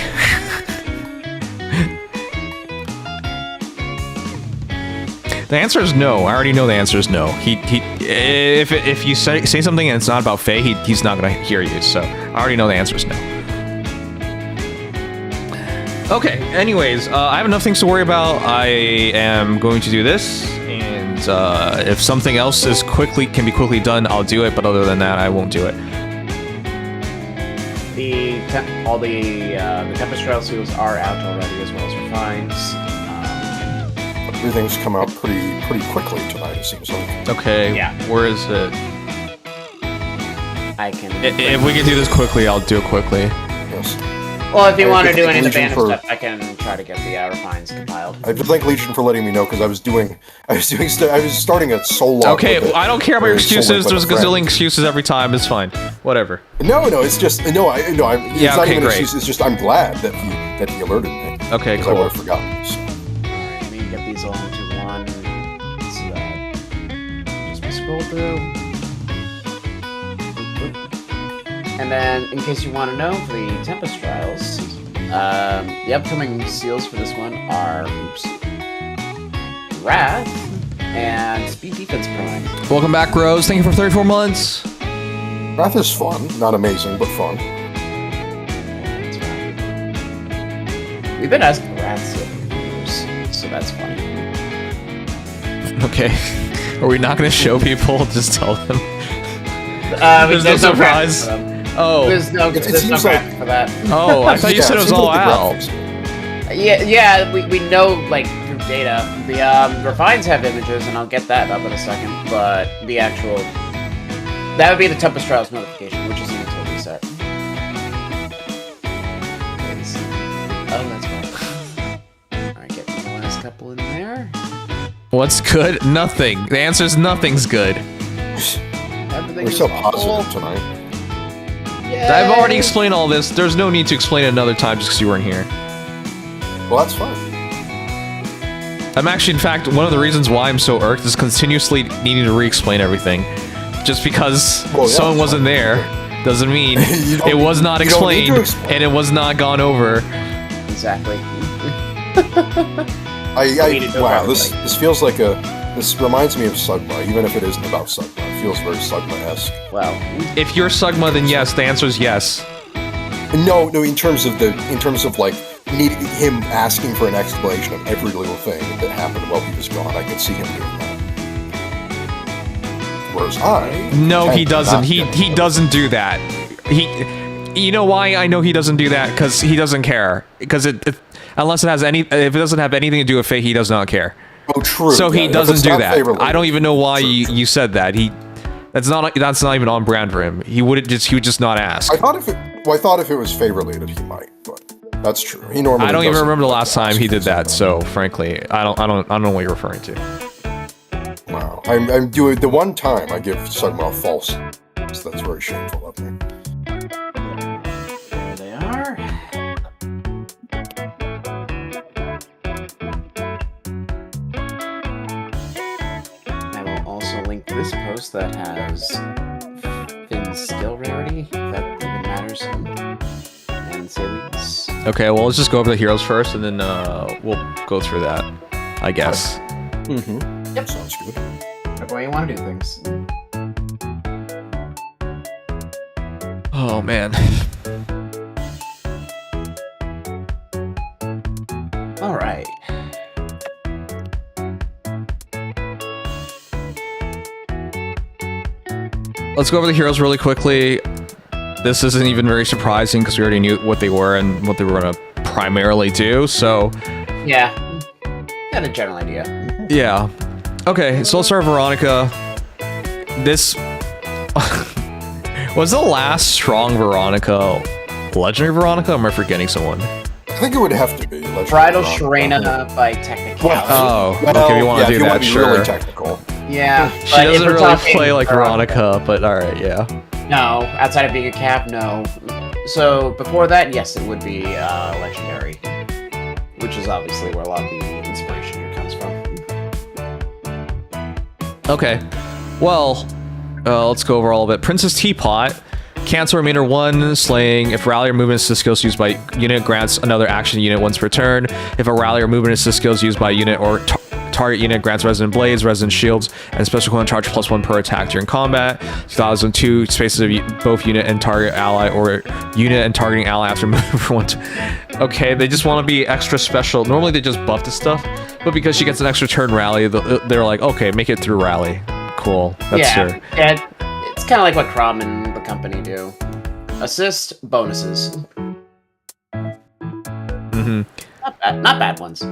The answer is no. I already know the answer is no. If you say something and it's not about Faye, he's not gonna hear you. So I already know the answer is no. Okay. Anyways, I have enough things to worry about. I am going to do this, and if something else can be quickly done, I'll do it. But other than that, I won't do it. The Tempest Trail seals are out already, as well as refines. Everything's come out pretty quickly tonight, it seems like. Okay. Yeah. Where is it? I can. If we can do this quickly, I'll do it quickly. Yes. Well, if you want to do any of the Legion banner for- stuff, I can try to get the refines compiled. I would thank Legion for letting me know because I was starting a solo. Okay, I don't care about your excuses. There's a gazillion friend. excuses every time. It's fine. Whatever. No, it's just it's Yeah, not okay, even an great. excuse. It's just I'm glad that he alerted me. Okay, 'cause cool. I would have forgotten. So. Alright, let me get these all into one. So that just scroll through. And then, in case you want to know, for the Tempest Trials, the upcoming seals for this one are Wrath and Speed Defense Prime. Welcome back, Rose. Thank you for 34 months. Wrath is fun, not amazing, but fun. That's right. We've been asking for Wrath seal for years, so that's funny. Okay. Are we not going to show people? Just tell them. There's no no surprise. graphics for them. Oh. There's no seems like- graphics for that. Oh, I thought you said it was seems all like the out. graphics. Yeah, we know, like, through data. The refines have images, and I'll get that up in a second, but the actual... That would be the Tempest Trials notification, which isn't until reset. Oh, that's right. Alright, get the last couple in there. What's good? Nothing. The answer is nothing's good. Everything We're is so awful. positive tonight. I've already explained all this. There's no need to explain it another time just because you weren't here. Well, that's fine. I'm actually, in fact, one of the reasons why I'm so irked is continuously needing to re-explain everything. Just because Well, yeah, someone that's wasn't there doesn't mean You don't- it was not you don't need explained to explain. and it was not gone over. Exactly. Wow, this feels like this reminds me of Sugma, even if it isn't about Sugma. It feels very Sugma-esque. Well, If you're Sugma, then yes, the answer is yes. No, in terms of like needing him asking for an explanation of every little thing that happened while he was gone, I could see him doing that. Whereas No, he tend doesn't. not He to. doesn't do that. You know why I know he doesn't do that? Because he doesn't care. Because if it doesn't have anything to do with fate, he does not care. Oh, true. So he yeah, if doesn't it's do not that. favorably- I don't even know why True. you said that. That's not even on brand for him. He would just not ask. I thought if it was favour-related, he might, but that's true. He normally. I don't even doesn't remember the last time he ask did for that. something. So frankly, I don't know what you're referring to. Wow, I'm doing the one time I give Sugma a false. So that's very shameful of me. there they are. I will also link this post that has Finn's skill rarity, if that even matters, and Sally's. Okay, well let's just go over the heroes first, and then we'll go through that, I guess. Mm-hmm. Yep. Sounds good. Whatever way you want to do things. Oh man. Alright. Let's go over the heroes really quickly. This isn't even very surprising because we already knew what they were and what they were going to primarily do, so... Yeah. Got a general idea. Yeah. Okay, so let's start with Veronica. This... was the last strong Veronica Legendary Veronica, or am I forgetting someone? I think it would have to be. Legendary Bridal Veronica. Shrena by technicality. Oh, Well, okay, you want yeah, to if do you that, want to be sure. really technical. Yeah. She but if doesn't we're really talking play like Veronica, but alright, yeah. No, outside of being a cap, no. So before that, yes, it would be legendary, which is obviously where a lot of the inspiration here comes from. Okay. Well, let's go over all of it. Princess Teapot. Cancel remainder 1, slaying. If rally or movement assist skills used by unit grants another action unit once per turn. If a rally or movement assist skills used by unit or target unit grants resonant blades, resonant shields, and special cooldown charge +1 per attack during combat. 2002 spaces of both unit and target ally, or unit and targeting ally after move for one. Okay, they just want to be extra special. Normally they just buff this stuff, but because she gets an extra turn rally, they're like, okay, make it through rally. Cool. That's her. Yeah, it's kind of like what Crom and the company do. Assist, bonuses. Not bad ones.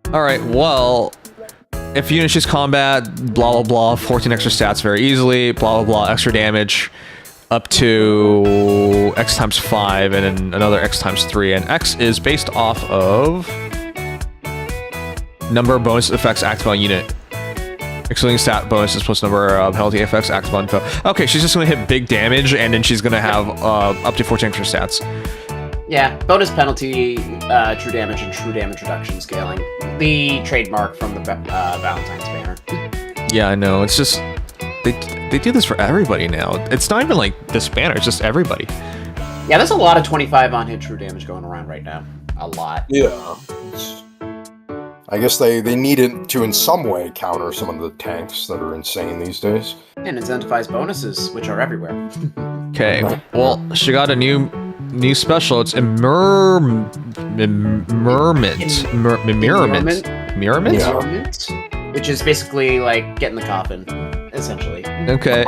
Alright, well, if unit choose combat, blah blah blah, 14 extra stats very easily, blah blah blah, extra damage up to X times 5, and then another X times 3, and X is based off of number of bonus effects active on unit. Excluding stat bonuses plus number of penalty effects active on foe. Okay, she's just gonna hit big damage, and then she's gonna have up to 14 extra stats. Yeah, bonus penalty, true damage, and true damage reduction scaling. The trademark from the Valentine's banner. Yeah, I know. It's just they do this for everybody now. It's not even like this banner; it's just everybody. Yeah, there's a lot of 25 on hit true damage going around right now. A lot. Yeah. I guess they needed to in some way counter some of the tanks that are insane these days. And incentivized bonuses, which are everywhere. Okay, well, she got a new special. It's Immurement. Which is basically like get in the coffin, essentially. Okay.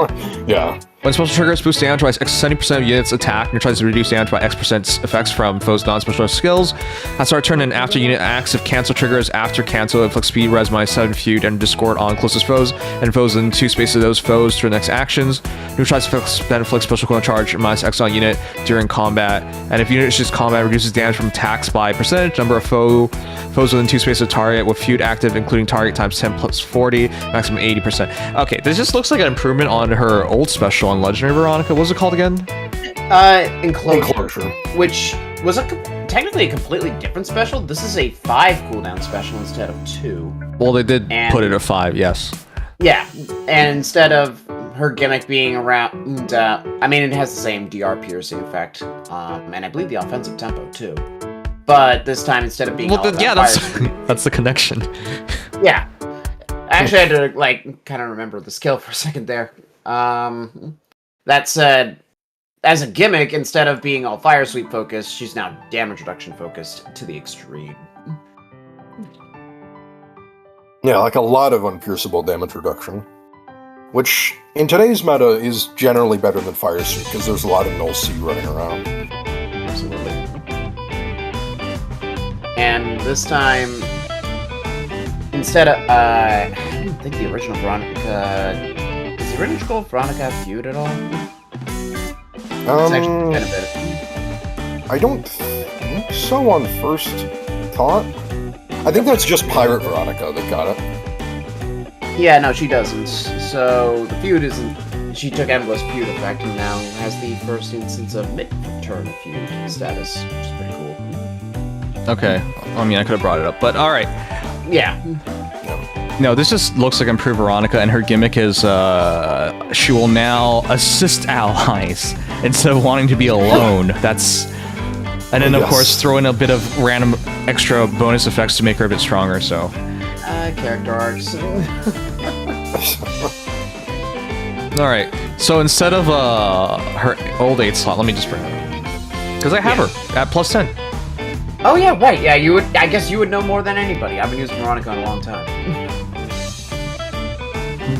Yeah. When special triggers boost damage by 70% of units attack and tries to reduce damage by X% effects from foes' non-special skills. At start turn and after unit acts, if cancel triggers after cancel, inflict speed, res minus 7 feud, and discord on closest foes, and foes in 2 spaces of those foes to the next actions. Neutralize effects that inflict special cooldown charge minus X on unit during combat. And if unit issues combat, reduces damage from attacks by percentage, number of foes within 2 spaces of target with feud active, including target times 10 plus 40, maximum 80%. Okay, this just looks like an improvement on her old special on Legendary Veronica. What was it called again? Enclosure. Which was technically a completely different special. This is a 5 cooldown special instead of 2. Well, they did put it at 5, yes. Yeah, and instead of her gimmick being around, I mean, it has the same DR piercing effect, and I believe the offensive tempo too. But this time, instead of being that's the connection. Yeah, I actually had to like kind of remember the skill for a second there. That said, as a gimmick, instead of being all fire sweep focused, she's now damage reduction focused to the extreme. Yeah, like a lot of unpierceable damage reduction. Which, in today's meta, is generally better than Fire Suit, because there's a lot of null C running around. Absolutely. And this time, instead of, I don't think the original Veronica... Does the original Veronica feud at all? It's actually kind of better. I don't think so on first thought. I think that's just Pirate Veronica that got it. Yeah, no, she doesn't. So, the feud isn't... She took Endless Feud effect and now has the first instance of mid-turn feud status, which is pretty cool. Okay. I mean, I could have brought it up, but alright. Yeah. No, this just looks like improved Veronica, and her gimmick is she will now assist allies instead of wanting to be alone. That's... And then, of course, throw in a bit of random extra bonus effects to make her a bit stronger, so... Character arcs. Alright, so instead of her old 8 slot, let me just bring her up. Because I have her at plus 10. Oh yeah, right, yeah, you would. I guess you would know more than anybody. I've been using Veronica in a long time.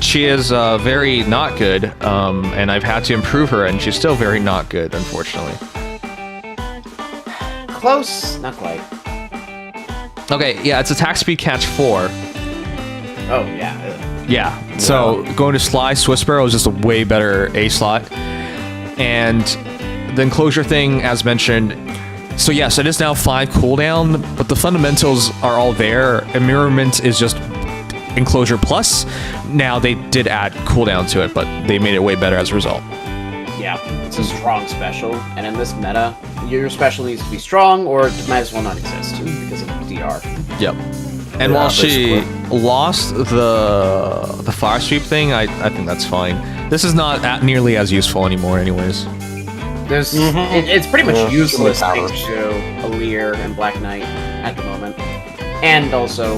She is very not good, and I've had to improve her, and she's still very not good, unfortunately. Close, not quite. Okay, yeah, it's attack speed catch 4. Oh, yeah. Yeah, so going to Sly Swiss Sparrow is just a way better A slot. And the enclosure thing, as mentioned, so yes, it is now 5 cooldown, but the fundamentals are all there. Immurement is just enclosure plus. Now they did add cooldown to it, but they made it way better as a result. Yeah, it's a strong special, and in this meta, your special needs to be strong, or it might as well not exist, because of DR. Yep. And while she lost the fire sweep thing, I think that's fine. This is not nearly as useful anymore anyways. There's it's pretty much useless thanks to Atelier and Black Knight at the moment. And also,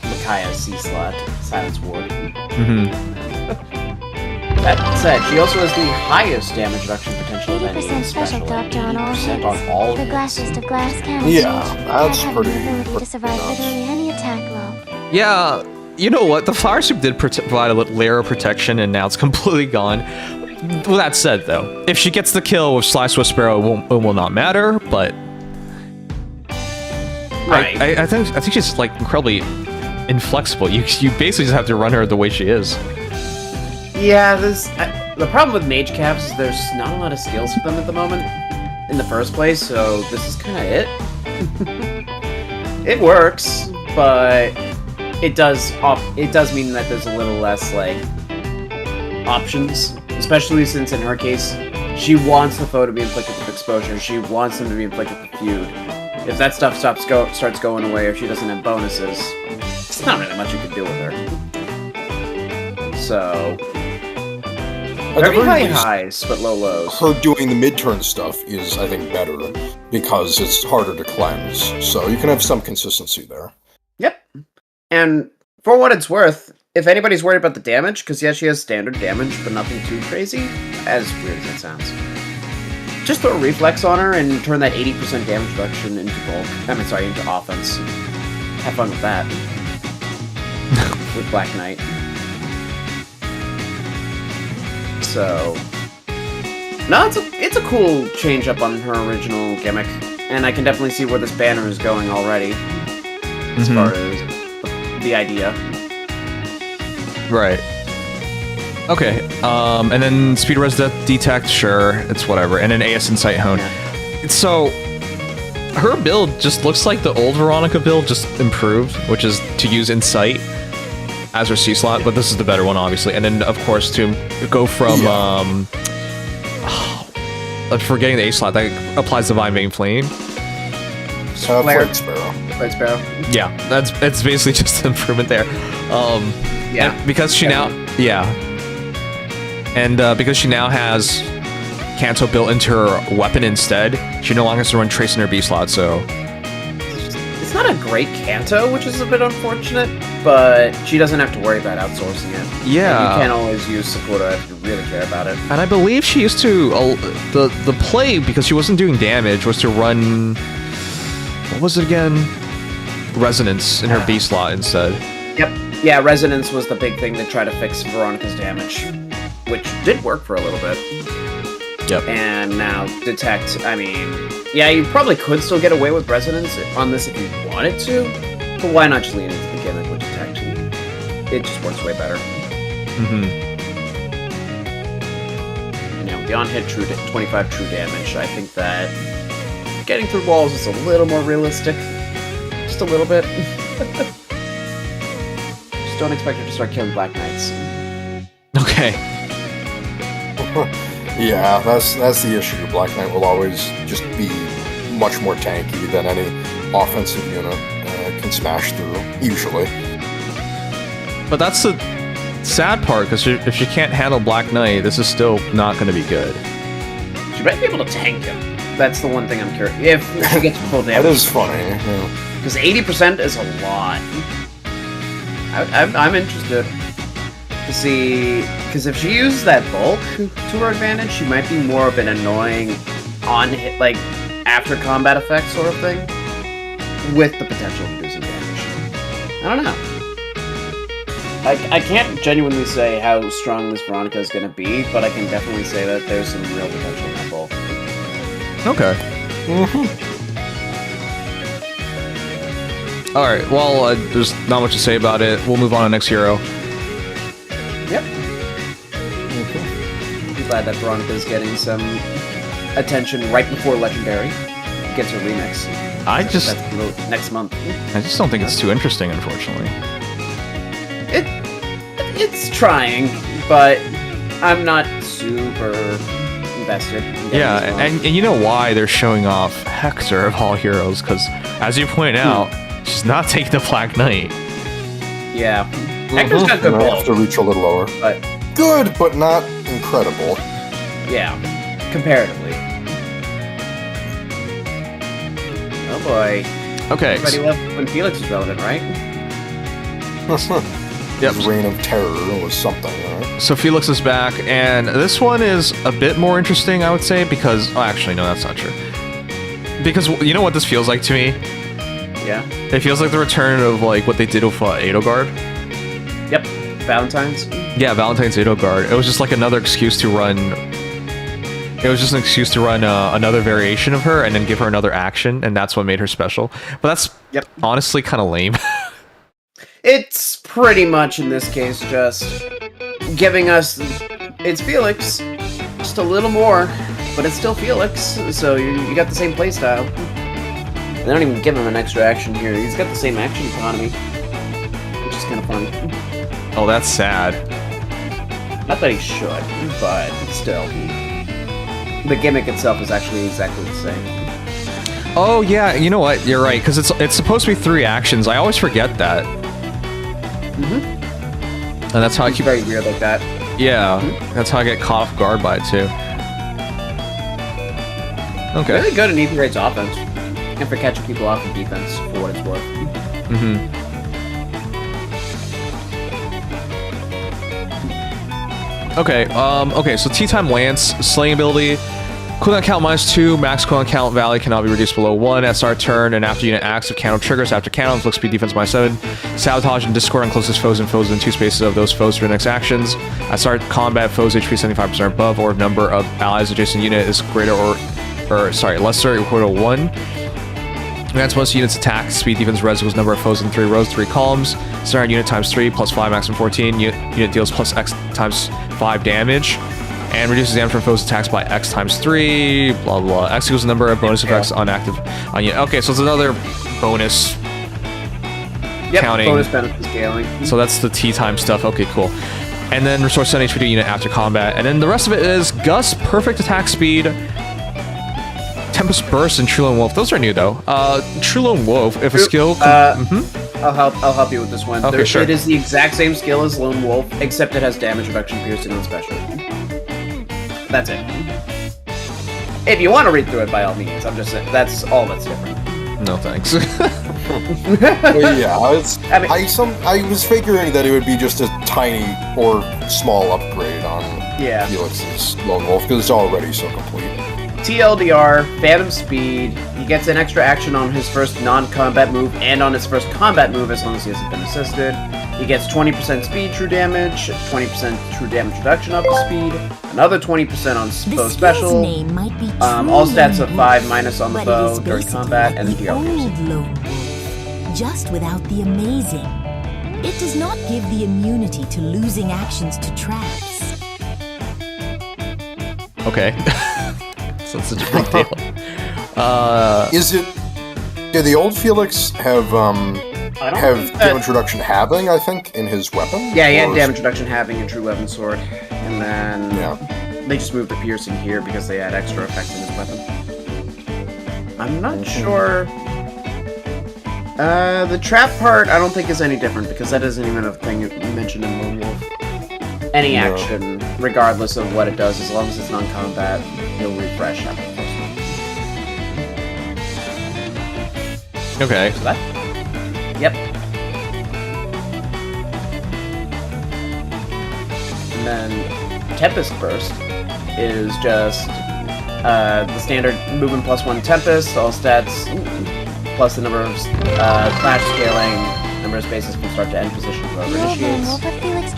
Micaiah's C-slot, Silence Ward. That said, she also has the highest damage reduction potential of any 80% special, Doctor, on all 80% hits. on all The hits. glasses to glass cannon. Yeah, that's have pretty- the ability to pretty survive nuts. literally any attack blow. Yeah, you know what? The fire soup did provide a layer of protection, and now it's completely gone. With that said, though, if she gets the kill with Sly Swift Sparrow, it will not matter. But Right. I think she's like incredibly inflexible. You basically just have to run her the way she is. Yeah, the problem with mage caps is there's not a lot of skills for them at the moment in the first place, so this is kind of it. It works, but it does mean that there's a little less like options, especially since in her case she wants the foe to be inflicted with exposure. She wants them to be inflicted with feud. If that stuff starts going away, or she doesn't have bonuses, it's not really much you can do with her. So. At the Very high least, highs, but low lows. her doing the mid-turn stuff is, I think, better because it's harder to cleanse. So you can have some consistency there. Yep. And for what it's worth, if anybody's worried about the damage, because yeah, she has standard damage, but nothing too crazy, as weird as that sounds, just throw a reflex on her and turn that 80% damage reduction into into offense. Have fun with that. With Black Knight. So, no, it's a cool change up on her original gimmick, and I can definitely see where this banner is going already, as far as the idea. Right. Okay. And then Speed Res Detect, sure, it's whatever, and then AS Insight Hone. Yeah. So, her build just looks like the old Veronica build, just improved, which is to use Insight as her C slot, but this is the better one, obviously. And then, of course, to go from I'm forgetting the A slot that applies Divine Vein Flame. Flare Sparrow. Red Sparrow. Yeah, it's basically just an improvement there. Yeah. and because she now because she now has Kanto built into her weapon instead, she no longer has to run Trace in her B slot. So It's not a great Kanto, which is a bit unfortunate, but she doesn't have to worry about outsourcing it. Yeah. And you can always use Sakura if you really care about it. And I believe she used to the play, because she wasn't doing damage, was to run, what was it again? Resonance in her B slot instead. Yep. Yeah, Resonance was the big thing to try to fix Veronica's damage, which did work for a little bit. Yep. And now Detect, I mean, yeah, you probably could still get away with Resonance on this if you wanted to, but why not just lean into the gimmick with Detect? It just works way better. You know, beyond hit 25 true damage, I think that getting through walls is a little more realistic. Just a little bit. Just don't expect her to start killing Black Knights. Okay. Yeah, that's the issue. Black Knight will always just be much more tanky than any offensive unit can smash through, usually. But that's the sad part, because if she can't handle Black Knight, this is still not going to be good. She might be able to tank him. That's the one thing I'm curious. If she gets full damage. That is funny. Because 80% is a lot. I'm interested to see, because if she uses that bulk to her advantage, she might be more of an annoying on-hit, like, after-combat effect sort of thing, with the potential to do some damage. I don't know. I can't genuinely say how strong this Veronica is going to be, but I can definitely say that there's some real potential in that bulk. Okay. Alright, well, there's not much to say about it. We'll move on to the next hero. Yep. I'm glad that Veronica's getting some attention right before Legendary gets her remix. That's next month. I just don't think it's too interesting, unfortunately. It's trying, but I'm not super invested. Yeah, and you know why they're showing off Hector of all heroes, because, as you point out, she's not taking the Black Knight. Yeah. Hector's got good I balls. have to reach a little lower. But good, but not incredible. yeah, comparatively. Oh boy. Okay. Everybody loved when Felix was relevant, right? Yep. His reign of terror was something, right? So Felix is back, and this one is a bit more interesting, I would say, because... Oh, actually, no, that's not true. Because, you know what this feels like to me? Yeah. It feels like the return of, like, what they did with Edelgard. Yep. Valentine's. Yeah, Valentine's Edelgard. It was just like another excuse to run... It was just an excuse to run another variation of her, and then give her another action, and that's what made her special. But that's honestly kind of lame. It's pretty much, in this case, just giving us... It's Felix, just a little more, but it's still Felix, so you got the same playstyle. They don't even give him an extra action here. He's got the same action economy, which is kind of funny. Oh, that's sad. Not that he should, but still. The gimmick itself is actually exactly the same. Oh, yeah, you know what? You're right, because it's supposed to be 3 actions. I always forget that. And that's how I keep... very weird like that. Yeah, that's how I get caught off guard by it, too. Okay. Really good in Ethan Raid's offense. And for catching people off in defense, for what it's worth. Okay, so T-Time Lance, Slaying ability, cooldown count -2, max cooldown count value cannot be reduced below 1 at start turn, and after unit acts of counter triggers after counter, inflict speed defense -7, sabotage and discord on closest foes and foes within 2 spaces of those foes for the next actions. At start combat, foes HP 75% above, or if number of allies adjacent unit is greater lesser or equal to 1. That's most units attack, speed defense res equals number of foes in 3 rows, 3 columns. Start unit times 3, plus 5, maximum 14. Unit deals plus X times 5 damage. And reduces damage from foes attacks by X times 3, blah blah. X equals the number of bonus effects on active on unit. Okay, so it's another bonus counting. Bonus benefit scaling. So that's the T-time stuff. Okay, cool. And then restore 7 HP to unit after combat. And then the rest of it is Gus, perfect attack speed, Tempest Burst, and True Lone Wolf. Those are new though. True Lone Wolf, if a skill... I'll help you with this one. Okay, sure. It is the exact same skill as Lone Wolf, except it has damage reduction, piercing, and special. That's it. If you want to read through it, by all means. I'm just saying, that's all that's different. No thanks. Well, yeah, I was figuring that it would be just a tiny or small upgrade on Felix's Lone Wolf, because it's already so complete. TLDR, Phantom Speed, he gets an extra action on his first non-combat move and on his first combat move as long as he hasn't been assisted. He gets 20% speed true damage, 20% true damage reduction off the speed, another 20% on foe special, all stats of 5 minus on the bow during combat, and the old Lone Wolf, just without the amazing. It does not give the immunity to losing actions to traps. Okay. So it's such a big deal. Did the old Felix have damage reduction halving, I think, in his weapon? Yeah, he had damage reduction halving in True Weapon Sword. And then they just moved the piercing here because they had extra effects in his weapon. I'm not sure. The trap part I don't think is any different because that isn't even a thing you mentioned in Lone Wolf. Any action, regardless of what it does, as long as it's non-combat, he'll refresh after the first one. Okay. So that? Yep. And then Tempest Burst is just the standard movement +1 Tempest, all stats, plus the number of clash scaling, number of spaces from start to end position whoever initiates.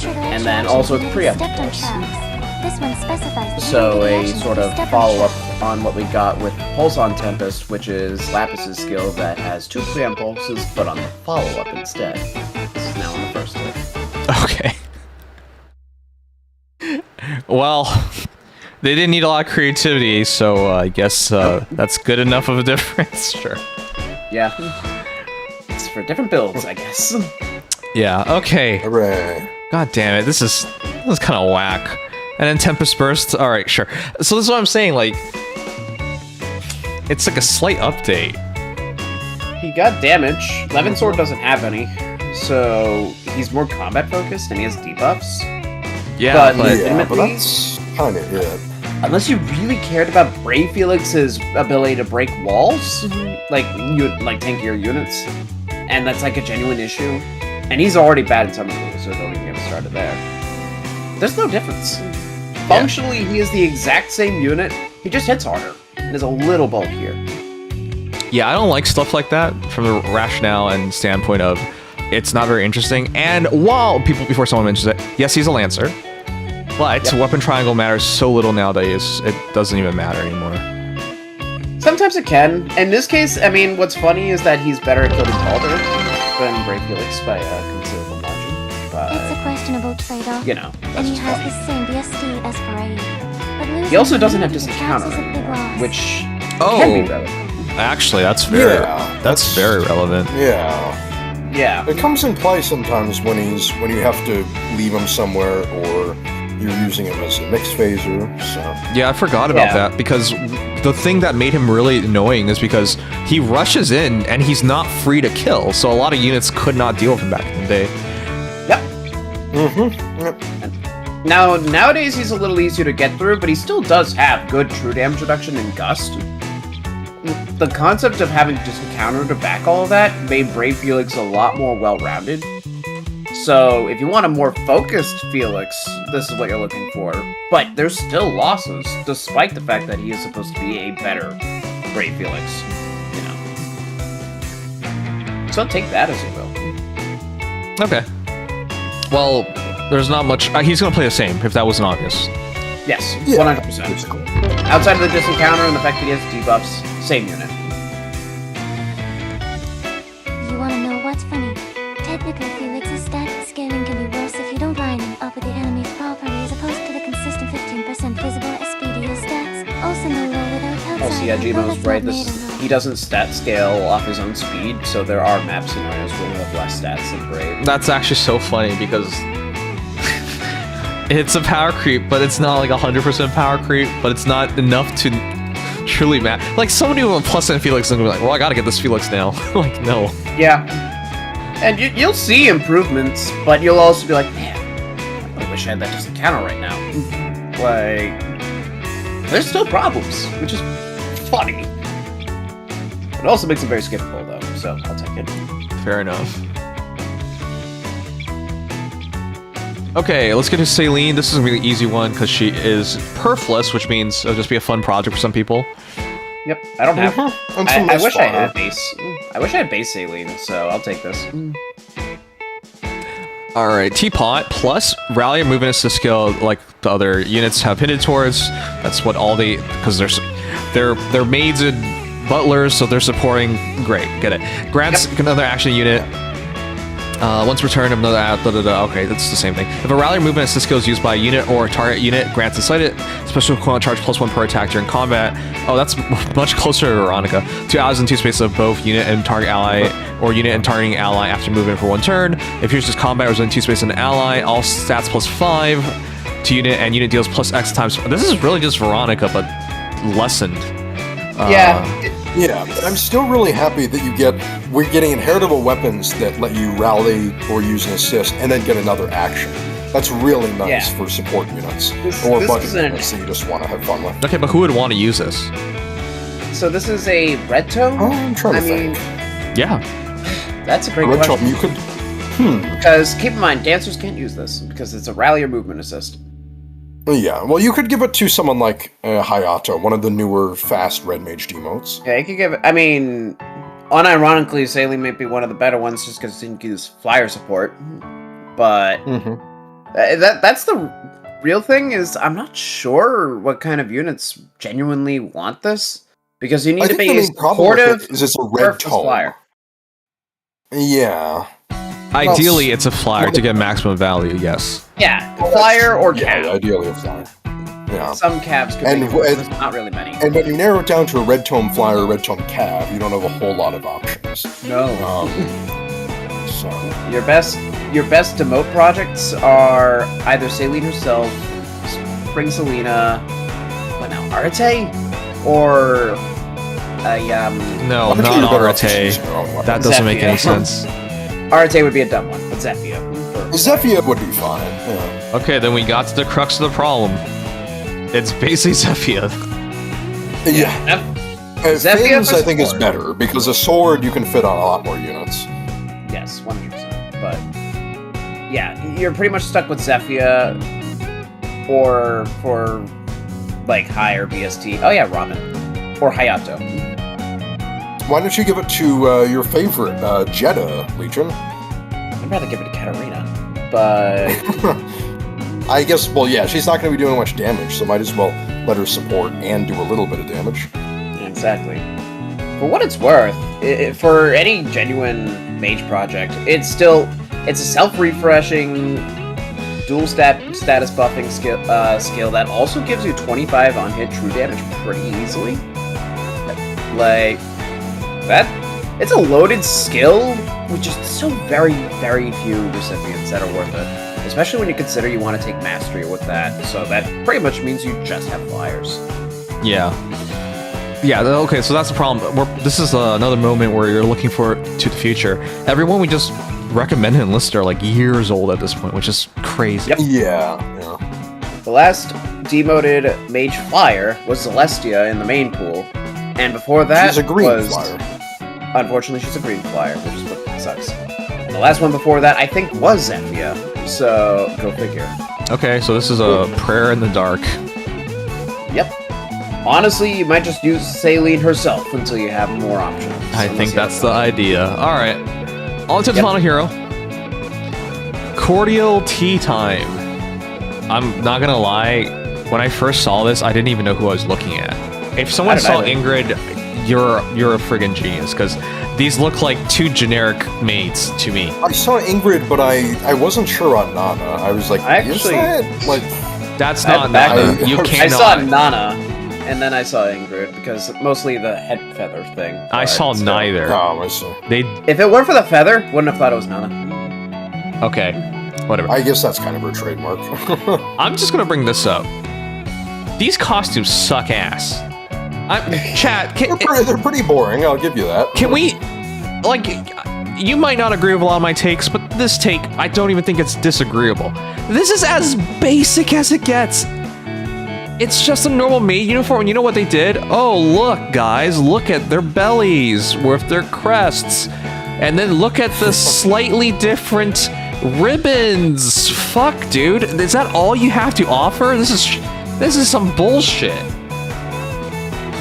And then also the preempt, of course. So a sort of follow-up on what we got with Pulse on Tempest, which is Lapis' skill that has 2 preempt pulses, but on the follow-up instead. This is now on the first hit. Okay. Well, they didn't need a lot of creativity, so I guess that's good enough of a difference. Sure. Yeah. It's for different builds, I guess. Yeah, okay. Hooray. God damn it, this is kind of whack. And then Tempest Burst, alright, sure. So this is what I'm saying, like... It's like a slight update. He got damage. Levin Sword doesn't have any. So, he's more combat focused and he has debuffs. Yeah, but that's kind of it. unless you really cared about Brave Felix's ability to break walls, like tankier units, and that's like a genuine issue, and he's already bad in some of those, so don't even get me started there. There's no difference. Functionally, he is the exact same unit, he just hits harder, and is a little bulkier. Yeah, I don't like stuff like that from the rationale and standpoint of it's not very interesting. And while before someone mentions it, yes, he's a Lancer, but weapon triangle matters so little nowadays, it doesn't even matter anymore. Sometimes it can. In this case, I mean, what's funny is that he's better at killing Calder than Brave Felix by a considerable margin. But, It's a questionable trade-off. you know, And that's he just has funny. the same BSD as Parade. He also doesn't have disencounter anymore, which can be relevant. Actually, that's very that's very relevant. Yeah. Yeah. It comes in play sometimes when you have to leave him somewhere or you're using him as a mixed phaser, so... Yeah, I forgot about that, because the thing that made him really annoying is because he rushes in and he's not free to kill, so a lot of units could not deal with him back in the day. Yep. Now, nowadays he's a little easier to get through, but he still does have good true damage reduction and Gust. The concept of having disencounter to back all of that made Brave Felix a lot more well-rounded. So, if you want a more focused Felix, this is what you're looking for. But there's still losses, despite the fact that he is supposed to be a better Brave Felix, you know. So take that as you will. Okay. Well, there's not much... he's gonna play the same, if that wasn't obvious. Yes, Yeah. 100%. Outside of the disencounter and the fact that he has debuffs, same unit. You wanna know what's funny? Technically, Felix's stat scaling can be worse if you don't line him up with the enemy's property as opposed to the consistent 15% visible SPD stats. Also no low without outside. Also, yeah, Gmo's right. He doesn't stat scale off his own speed, so there are map scenarios where we have less stats than Brave. That's actually so funny, because... it's a power creep, but it's not like 100% power creep, but it's not enough to truly matter. Like, somebody with a plus in Felix is gonna be like, well, I gotta get this Felix now. Like, no. Yeah. And you'll see improvements, but you'll also be like, man, I wish I had that disencounter right now. Like, there's still problems, which is funny. It also makes it very skippable, though, so I'll take it. Fair enough. Okay, let's get to Celine. This is a really easy one because she is perfless, which means it'll just be a fun project for some people. Yep, I don't have. I wish I had base. I wish I had base saline, so I'll take this. All right, Teapot plus rally movement assist skill, like the other units have hinted towards. That's what all the because they're maids and butlers, so they're supporting. Great, get it. Grants another action unit. Once returned, another okay, that's the same thing. If a rally movement assist skill is used by a unit or a target unit, grants inside it special equivalent charge +1 per attack during combat. Oh, that's much closer to Veronica. 2 allies in 2 spaces of both unit and target ally, or unit and targeting ally after movement for 1 turn. If yours is combat or is in 2 spaces an ally, all stats +5 to unit, and unit deals +X times. This is really just Veronica, but lessened. Yeah, but I'm still really happy that we're getting inheritable weapons that let you rally or use an assist and then get another action. That's really nice for support units. Or budget units that you just want to have fun with. Okay, but who would want to use this? So this is a red tone? Oh, I'm trying to think. Yeah. That's a great red question. tone, you could... Because keep in mind, dancers can't use this, because it's a rally or movement assist. Yeah, well, you could give it to someone like Hayato, one of the newer fast red mage emotes. Yeah, you could give it... I mean, unironically, Saline may be one of the better ones just because it didn't use flyer support. But that's the real thing is I'm not sure what kind of units genuinely want this. Because you need to be supportive is it's a red tone. Flyer. Yeah. Ideally, it's a flyer to get maximum value, yes. Yeah, flyer or cab. Yeah, ideally a flyer. Yeah. Some cabs could be, there's not really many. And when you narrow it down to a red tone flyer or red tone cab, you don't have a whole lot of options. No. So your best demote projects are either Saline herself, Spring Selena, what now, Arate? Or no, not Arate. That doesn't make any sense. Arate would be a dumb one, but Zephyr. Zephyr would be fine. Yeah. Okay, then we got to the crux of the problem. It's basically Zephyr. Yeah. Zephyr Fins, for I think, is support. better, because a sword you can fit on a lot more units. Yes, 100%. But yeah, you're pretty much stuck with Zephyr or for like higher BST. Oh yeah, Ramen. Or Hayato. Why don't you give it to your favorite, Jeddah, Legion? I'd rather give it to Katarina. But I guess, well, yeah, she's not going to be doing much damage, so might as well let her support and do a little bit of damage. exactly. For what it's worth, for any genuine mage project, it's a self-refreshing dual status buffing skill that also gives you 25 on hit true damage pretty easily. Like that, it's a loaded skill with just so very, very few recipients that are worth it. Especially when you consider you want to take mastery with that, so that pretty much means you just have flyers. Yeah. Yeah, okay, so that's the problem. This is another moment where you're looking forward to the future. Everyone we just recommended and listed are like years old at this point, which is crazy. Yep. Yeah. The last demoted mage flyer was Celestia in the main pool, and before that She's a green was... flyer. Unfortunately, she's a green flyer, which is what sucks. And the last one before that, I think, was Zephyr, so go figure. Okay, so this is a prayer in the dark. Yep. Honestly, you might just use Saline herself until you have more options. I think that's the idea. Alright, on to the final hero. Cordial Tea Time. I'm not gonna lie, when I first saw this, I didn't even know who I was looking at. If someone saw Ingrid, you're a friggin' genius, because these look like two generic mates to me. I saw Ingrid, but I wasn't sure on Nana. I was like, is that? Like, that's not Nana. You cannot. I saw Nana, and then I saw Ingrid, because mostly the head feather thing. I saw neither. Oh, I see. If it weren't for the feather, wouldn't have thought it was Nana. Okay, whatever. I guess that's kind of her trademark. I'm just gonna bring this up. These costumes suck ass. Chat, they're pretty boring, I'll give you that. Can we, like, you might not agree with a lot of my takes, but this take, I don't even think it's disagreeable. This is as basic as it gets. It's just a normal maid uniform, and you know what they did? Oh, look, guys, look at their bellies with their crests. And then look at the slightly different ribbons. Fuck, dude. Is that all you have to offer? This is some bullshit.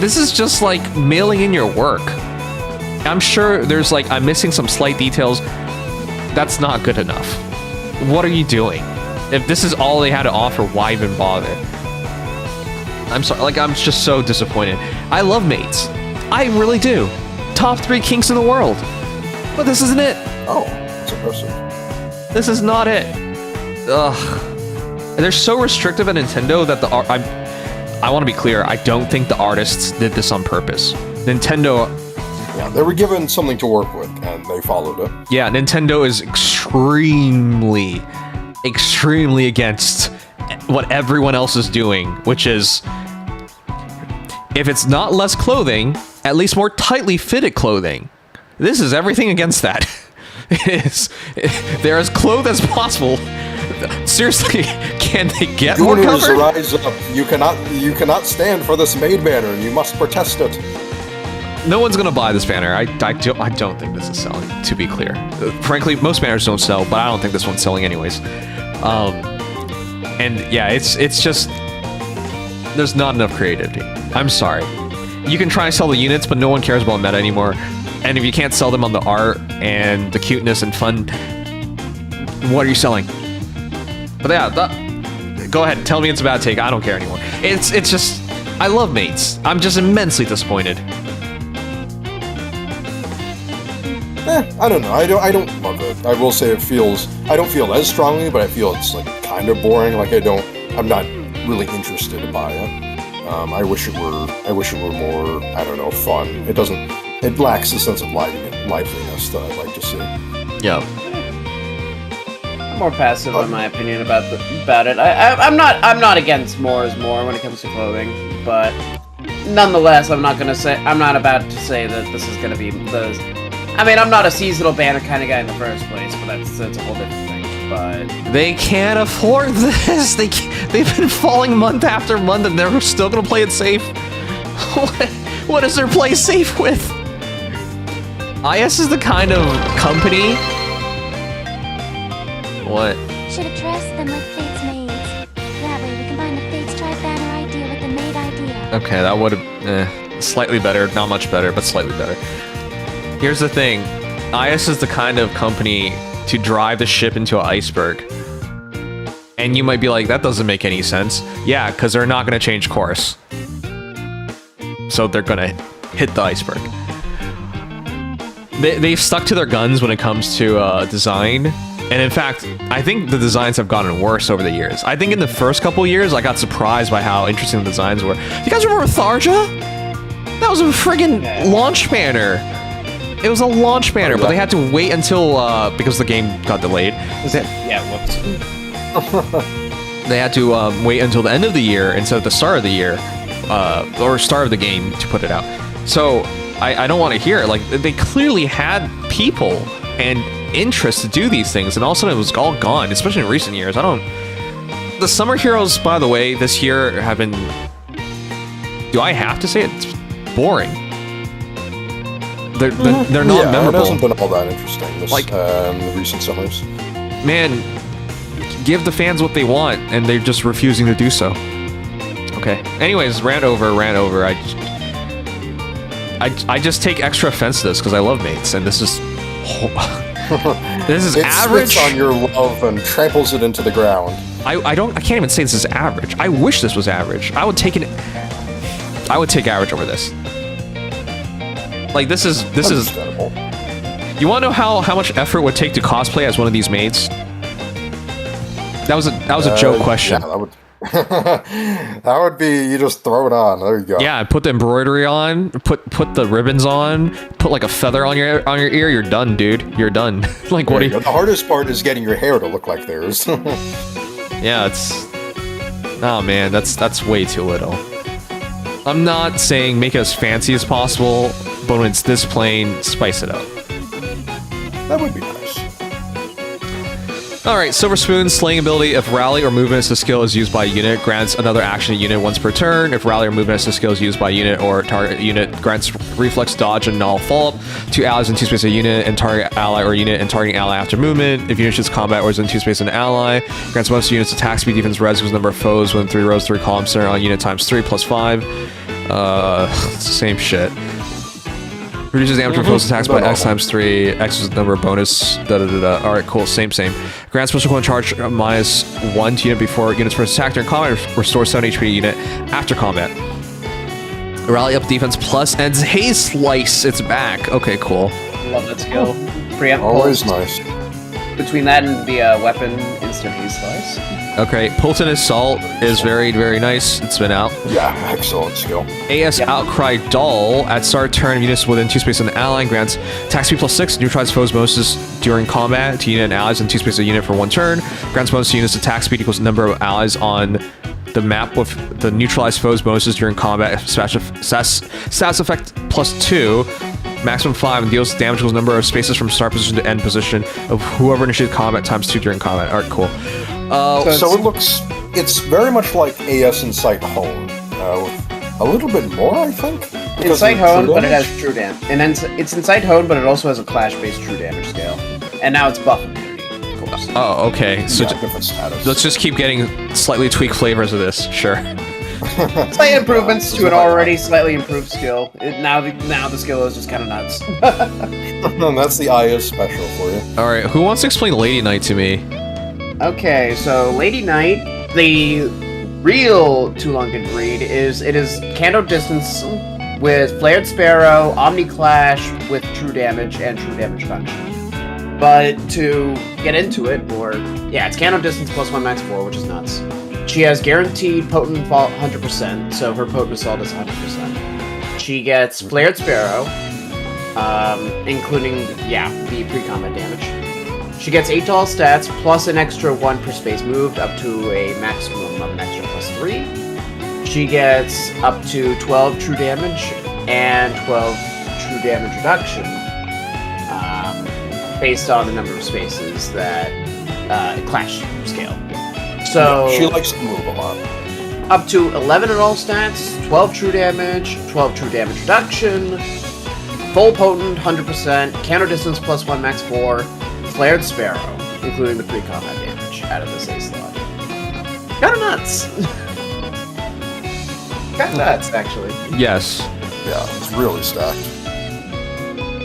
This is just like mailing in your work. I'm sure there's like, I'm missing some slight details. That's not good enough. What are you doing? If this is all they had to offer, why even bother? I'm sorry, like, I'm just so disappointed. I love mates. I really do. Top 3 kinks in the world. But this isn't it. Oh, that's impressive. This is not it. Ugh. They're so restrictive at Nintendo that I want to be clear, I don't think the artists did this on purpose. Nintendo... Yeah, they were given something to work with, and they followed it. Yeah, Nintendo is extremely against what everyone else is doing, which is... if it's not less clothing, at least more tightly fitted clothing. This is everything against that. They're as clothed as possible. Seriously, can they get more Juniors, cover? rise up. You cannot stand for this maid banner. You must protest it. No one's gonna buy this banner. I don't think this is selling, to be clear. Frankly, most banners don't sell, but I don't think this one's selling anyways. And yeah, it's just... there's not enough creativity. I'm sorry. You can try and sell the units, but no one cares about meta anymore. And if you can't sell them on the art and the cuteness and fun, what are you selling? But yeah, go ahead, tell me it's a bad take. I don't care anymore. It's just... I love mates. I'm just immensely disappointed. I don't know. I don't love it. I will say it feels... I don't feel as strongly, but I feel it's like kind of boring. Like I'm not really interested by it. I wish it were more, I don't know, fun. It lacks the sense of liveliness that I'd like to see. Yeah. I'm more passive in my opinion about it. I'm not against more is more when it comes to clothing, but nonetheless, I'm not about to say that this is gonna be the... I mean, I'm not a seasonal banner kind of guy in the first place, but that's a whole different thing. but they can't afford this. They've been falling month after month, and they're still gonna play it safe. What is their play safe with? IS is the kind of company. What? Should have dressed them like Fate's maids. That way we combine the Fate's tri-banner idea with the maid idea. Okay, that would have slightly better, not much better, but slightly better. Here's the thing, IS is the kind of company to drive the ship into an iceberg. And you might be like, that doesn't make any sense. Yeah, because they're not going to change course. So they're going to hit the iceberg. They've stuck to their guns when it comes to design. And in fact, I think the designs have gotten worse over the years. I think in the first couple years, I got surprised by how interesting the designs were. You guys remember Tharja? That was a friggin' launch banner. It was a launch banner, but they had to wait until, because the game got delayed. Yeah, whoops. They had to wait until the end of the year instead of the start of the year, or start of the game to put it out. So I don't want to hear it. Like, they clearly had people and interest to do these things, and all of a sudden it was all gone, especially in recent years. The Summer Heroes, by the way, this year have been... Do I have to say it? It's boring. They're not memorable. It hasn't been all that interesting this, Like, in recent summers. Man, give the fans what they want, and they're just refusing to do so. Okay. Anyways, rant over. I just take extra offense to this because I love mates, and this is this is average. It spits on your love and tramples it into the ground. I can't even say this is average. I wish this was average. I would take average over this. Like, this is. You want to know how much effort it would take to cosplay as one of these maids? That was a joke question. Yeah, that would. That would be, you just throw it on. There you go. Yeah, put the embroidery on, put the ribbons on, put like a feather on your ear. You're done, dude. You're done. Like, what? The hardest part is getting your hair to look like theirs. Yeah, it's. Oh man, that's way too little. I'm not saying make it as fancy as possible, but when it's this plain, spice it up. That would be nice. Alright, Silver Spoon's slaying ability. If rally or movement assist skill is used by a unit, grants another action to unit once per turn. If rally or movement assist skill is used by a unit or target unit, grants reflex, dodge, and null follow-up to allies in 2 space a unit and target ally or unit and targeting ally after movement. If unit shoots combat or is in 2 space an ally, grants bonus to units attack speed, defense, res, equals number of foes within 3 rows, 3 columns, center on unit times 3 plus 5. Same shit. Reduces damage from foes attacks by X times 3. X is the number of bonus. Alright, cool. Same. Grants special coin charge -1 to unit before unit's first attack during combat. Restores 7 HP to unit after combat. Rally up defense plus ends haste slice. It's back. Okay, cool. Love that skill. Preempt Always pulse. nice. Between that and the weapon instant haste slice. Okay, Potent Assault is very, very nice. It's been out. Yeah, excellent skill. AS Outcry Dull. At start turn, units within 2 space of an ally grants attack speed plus 6, neutralize foes bonuses during combat to unit and allies in 2 space of a unit for 1 turn. Grants bonus to units attack speed equals the number of allies on the map with the neutralized foes bonuses during combat. Stats effect plus 2. Maximum 5 and deals damage equals number of spaces from start position to end position of whoever initiated combat times 2 during combat. Alright, cool. So it's very much like AS Insight Hone, with a little bit more, I think. Insight Hone, but it has true damage. And then it's Insight Hone, but it also has a clash-based true damage scale. And now it's buff immunity, of course. Oh, okay. So Yeah, different status. let's just keep getting slightly tweaked flavors of this. Sure. Slight improvements to an already slightly improved skill. Now the skill is just kind of nuts. That's the IS special for you. Alright, who wants to explain Lady Knight to me? Okay, so Lady Knight, the real Tulungan breed is Kanto Distance with Flared Sparrow, Omni Clash with true damage and true damage reduction. But to get into it, it's Kanto Distance plus 1 max 4, which is nuts. She has guaranteed potent vault 100%, so her potent assault is 100%. She gets Flared Sparrow, including, the pre-combat damage. She gets 8 to all stats, plus an extra 1 per space moved, up to a maximum of an extra plus 3. She gets up to 12 true damage, and 12 true damage reduction, based on the number of spaces that Clash scale. So Yeah, she likes to move a lot. up to 11 at all stats, 12 true damage, 12 true damage reduction, full potent 100%, counter distance +1 max 4, flared sparrow, including the pre-combat damage out of this A slot. Kinda nuts. Kinda nuts, actually. Yes. Yeah, it's really stacked.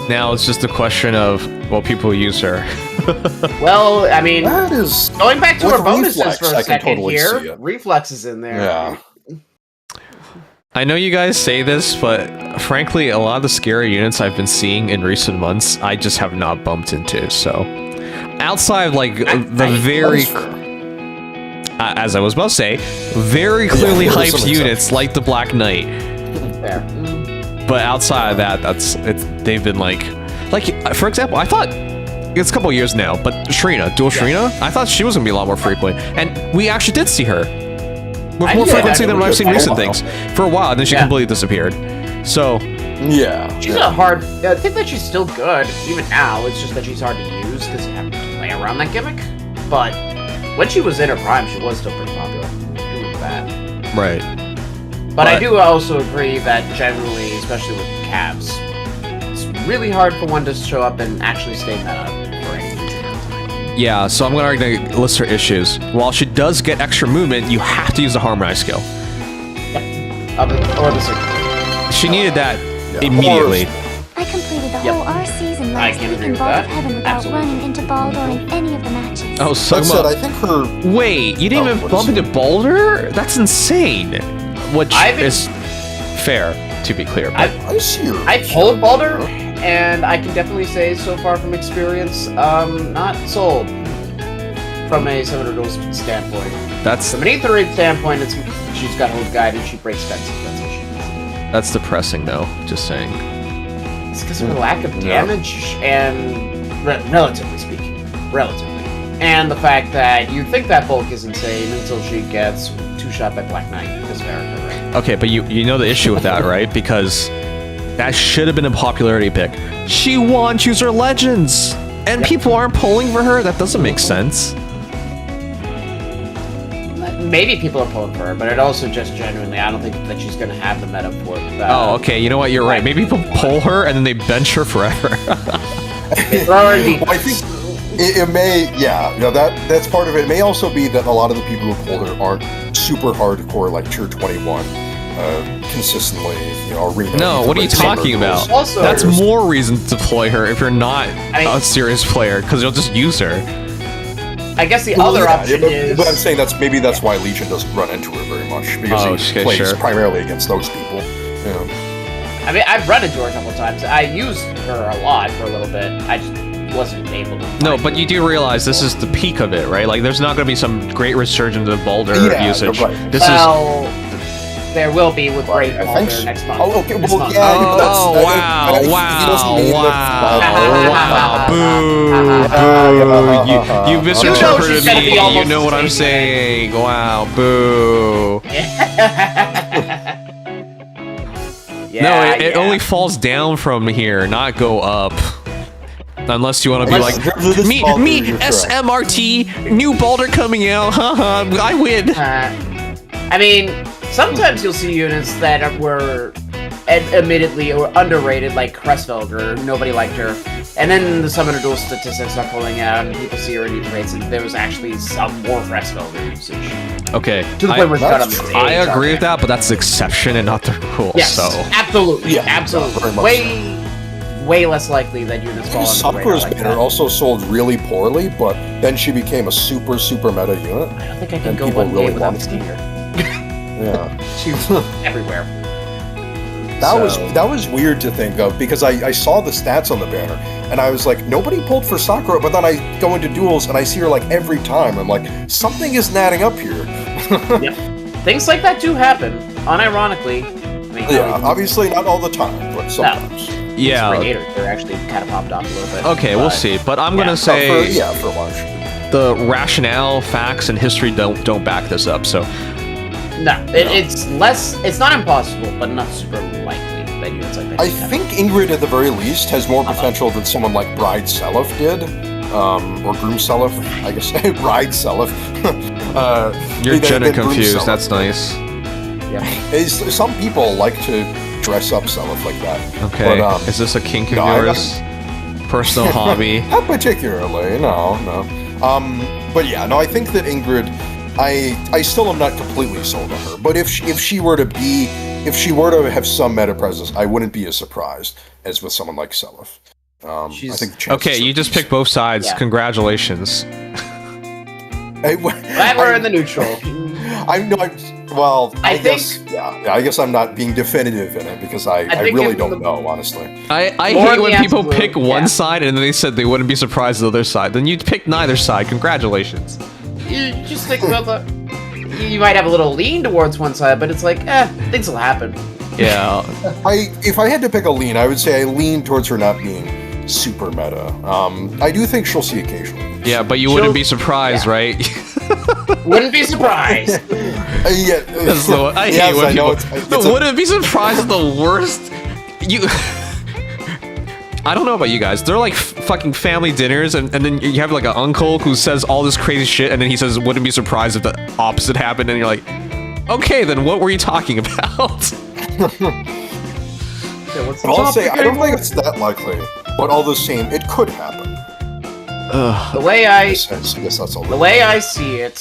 Now it's just a question of, well, people use her. Well, I mean, That is going back to with our bonuses reflex, for I a can second totally see here, it. reflex is in there. Yeah. I know you guys say this, but frankly, a lot of the scary units I've been seeing in recent months, I just have not bumped into, so... Outside of, like, the very... as I was about to say, very clearly there's hyped some units like the Black Knight. There. But outside of that, they've been like, for example, I thought it's a couple years now, but Shrina, Dual Shrina, I thought she was gonna be a lot more frequent, and we actually did see her with more frequency than what I've seen in recent things for a while, and then she completely disappeared. So Yeah. She's a hard... I think that she's still good, even now. It's just that she's hard to use because you have to play around that gimmick. But when she was in her prime, she was still pretty popular. Doing that. right, But I do also agree that generally, especially with Cavs, it's really hard for one to show up and actually stay meta for any reason at a time. yeah. So I'm gonna list her issues. While she does get extra movement, you have to use the Harmonize skill. Or the signature. She needed that immediately. I completed the Yep. whole R season I last can week agree in with Vault that. of Heaven without Absolutely. running into Baldur in any of the matches. Oh, so That said, I think her. wait, you didn't Oh, even what bump is into Boulder? That's insane. Which I've been- is fair, to be clear. But I see her. I pulled Baldur, and I can definitely say so far from experience, not sold from a 700 duels standpoint. that's From an Aetherade standpoint, she's got hold guide and she breaks fences. That's what she does. that's depressing, though. Just saying. It's because of her lack of damage and, relatively speaking, and the fact that you think that bulk is insane until she gets two-shot by Black Knight this character, right? Okay, but you know the issue with that, right? Because that should have been a popularity pick. She won User Legends, and people aren't pulling for her. That doesn't make sense. Maybe people are pulling for her, but it also just genuinely, I don't think that she's going to have the meta for it. Oh, okay. You know what? You're right. Maybe people pull her and then they bench her forever. Well, I think it may, that's part of it. It may also be that a lot of the people who pulled her aren't super hardcore, like Tier 21, consistently, arena. No, what are you talking about? Also- That's more reason to deploy her if you're not a serious player, because you'll just use her. I guess the other option is... But I'm saying that's why Legion doesn't run into her very much, because he okay, plays sure. primarily against those people. Yeah. I mean, I've run into her a couple of times. I used her a lot for a little bit. I just wasn't able to. No, but you do realize this is the peak of it, right? Like, there's not going to be some great resurgence of Boulder usage. Right. This there will be with Great I Boulder think so. next month. Oh, okay. This Well, month. yeah. Boo! You misinterpreted said it'd be me. You almost know what the I'm same saying. Wow, boo. No, it only falls down from here, not go up. Unless you want to be like, me, SMRT, new Boulder coming out, haha, I win. I mean, sometimes you'll see units that were admittedly or underrated, like Crestfelder. Nobody liked her. And then the Summoner Duel statistics are pulling out, and people see her in rates, and there was actually some more Crestfelder usage. Okay, To the point where it's got on the stage. I agree with that, but that's the exception and not the rule. Yes, So absolutely, Yeah, absolutely. very much Way less likely that units fall on the radar Sakura's like banner that. also sold really poorly, but then she became a super meta unit. I don't think I can and go people one really day without want seeing her. Yeah. She's everywhere. That was weird to think of, because I saw the stats on the banner and I was like, nobody pulled for Sakura, but then I go into duels and I see her like every time. I'm like, something isn't adding up here. Yep. Things like that do happen, unironically. I mean, obviously not all the time, but sometimes. yeah. They're actually kind of popped off a little bit. Okay, we'll see. But I'm gonna say For lunch. the rationale, facts, and history don't back this up. So No, it's less. It's not impossible, but not super likely that units like that. I think Ingrid, at the very least, has more potential than someone like Bride Selef did. or groom Seliph, I guess, bride Seliph. You're gender groom confused. Seliph. That's nice. Some people like to dress up Seliph like that. Okay. But, is this a kink of no, I yours? Personal hobby? Not particularly. No. But yeah, no. I think that Ingrid, I still am not completely sold on her. But if she were to have some meta presence, I wouldn't be as surprised as with someone like Seliph. I think the chances Okay, you are just decent. picked both sides. Yeah. Congratulations. Glad we're in the neutral. I guess I'm not being definitive in it because I think really if don't the- know, honestly. I More hate of when the people absolute, pick one yeah. side and then they said they wouldn't be surprised at the other side. Then you picked neither side. Congratulations. You just think about you might have a little lean towards one side, but it's like, things will happen. Yeah. If I had to pick a lean, I would say I lean towards her not being super meta. I do think she'll see occasionally. Yeah, but you wouldn't be surprised, right? Wouldn't be surprised. Yeah, That's the one- I hate yes, when I know people. it's Wouldn't be surprised at the worst. You. I don't know about you guys. They're like fucking family dinners, and then you have like an uncle who says all this crazy shit, and then he says, "Wouldn't be surprised if the opposite happened," and you're like, "Okay, then what were you talking about?" I'll say I don't think it's that likely, but all the same, it could happen. The way I guess that's all. The way I see it,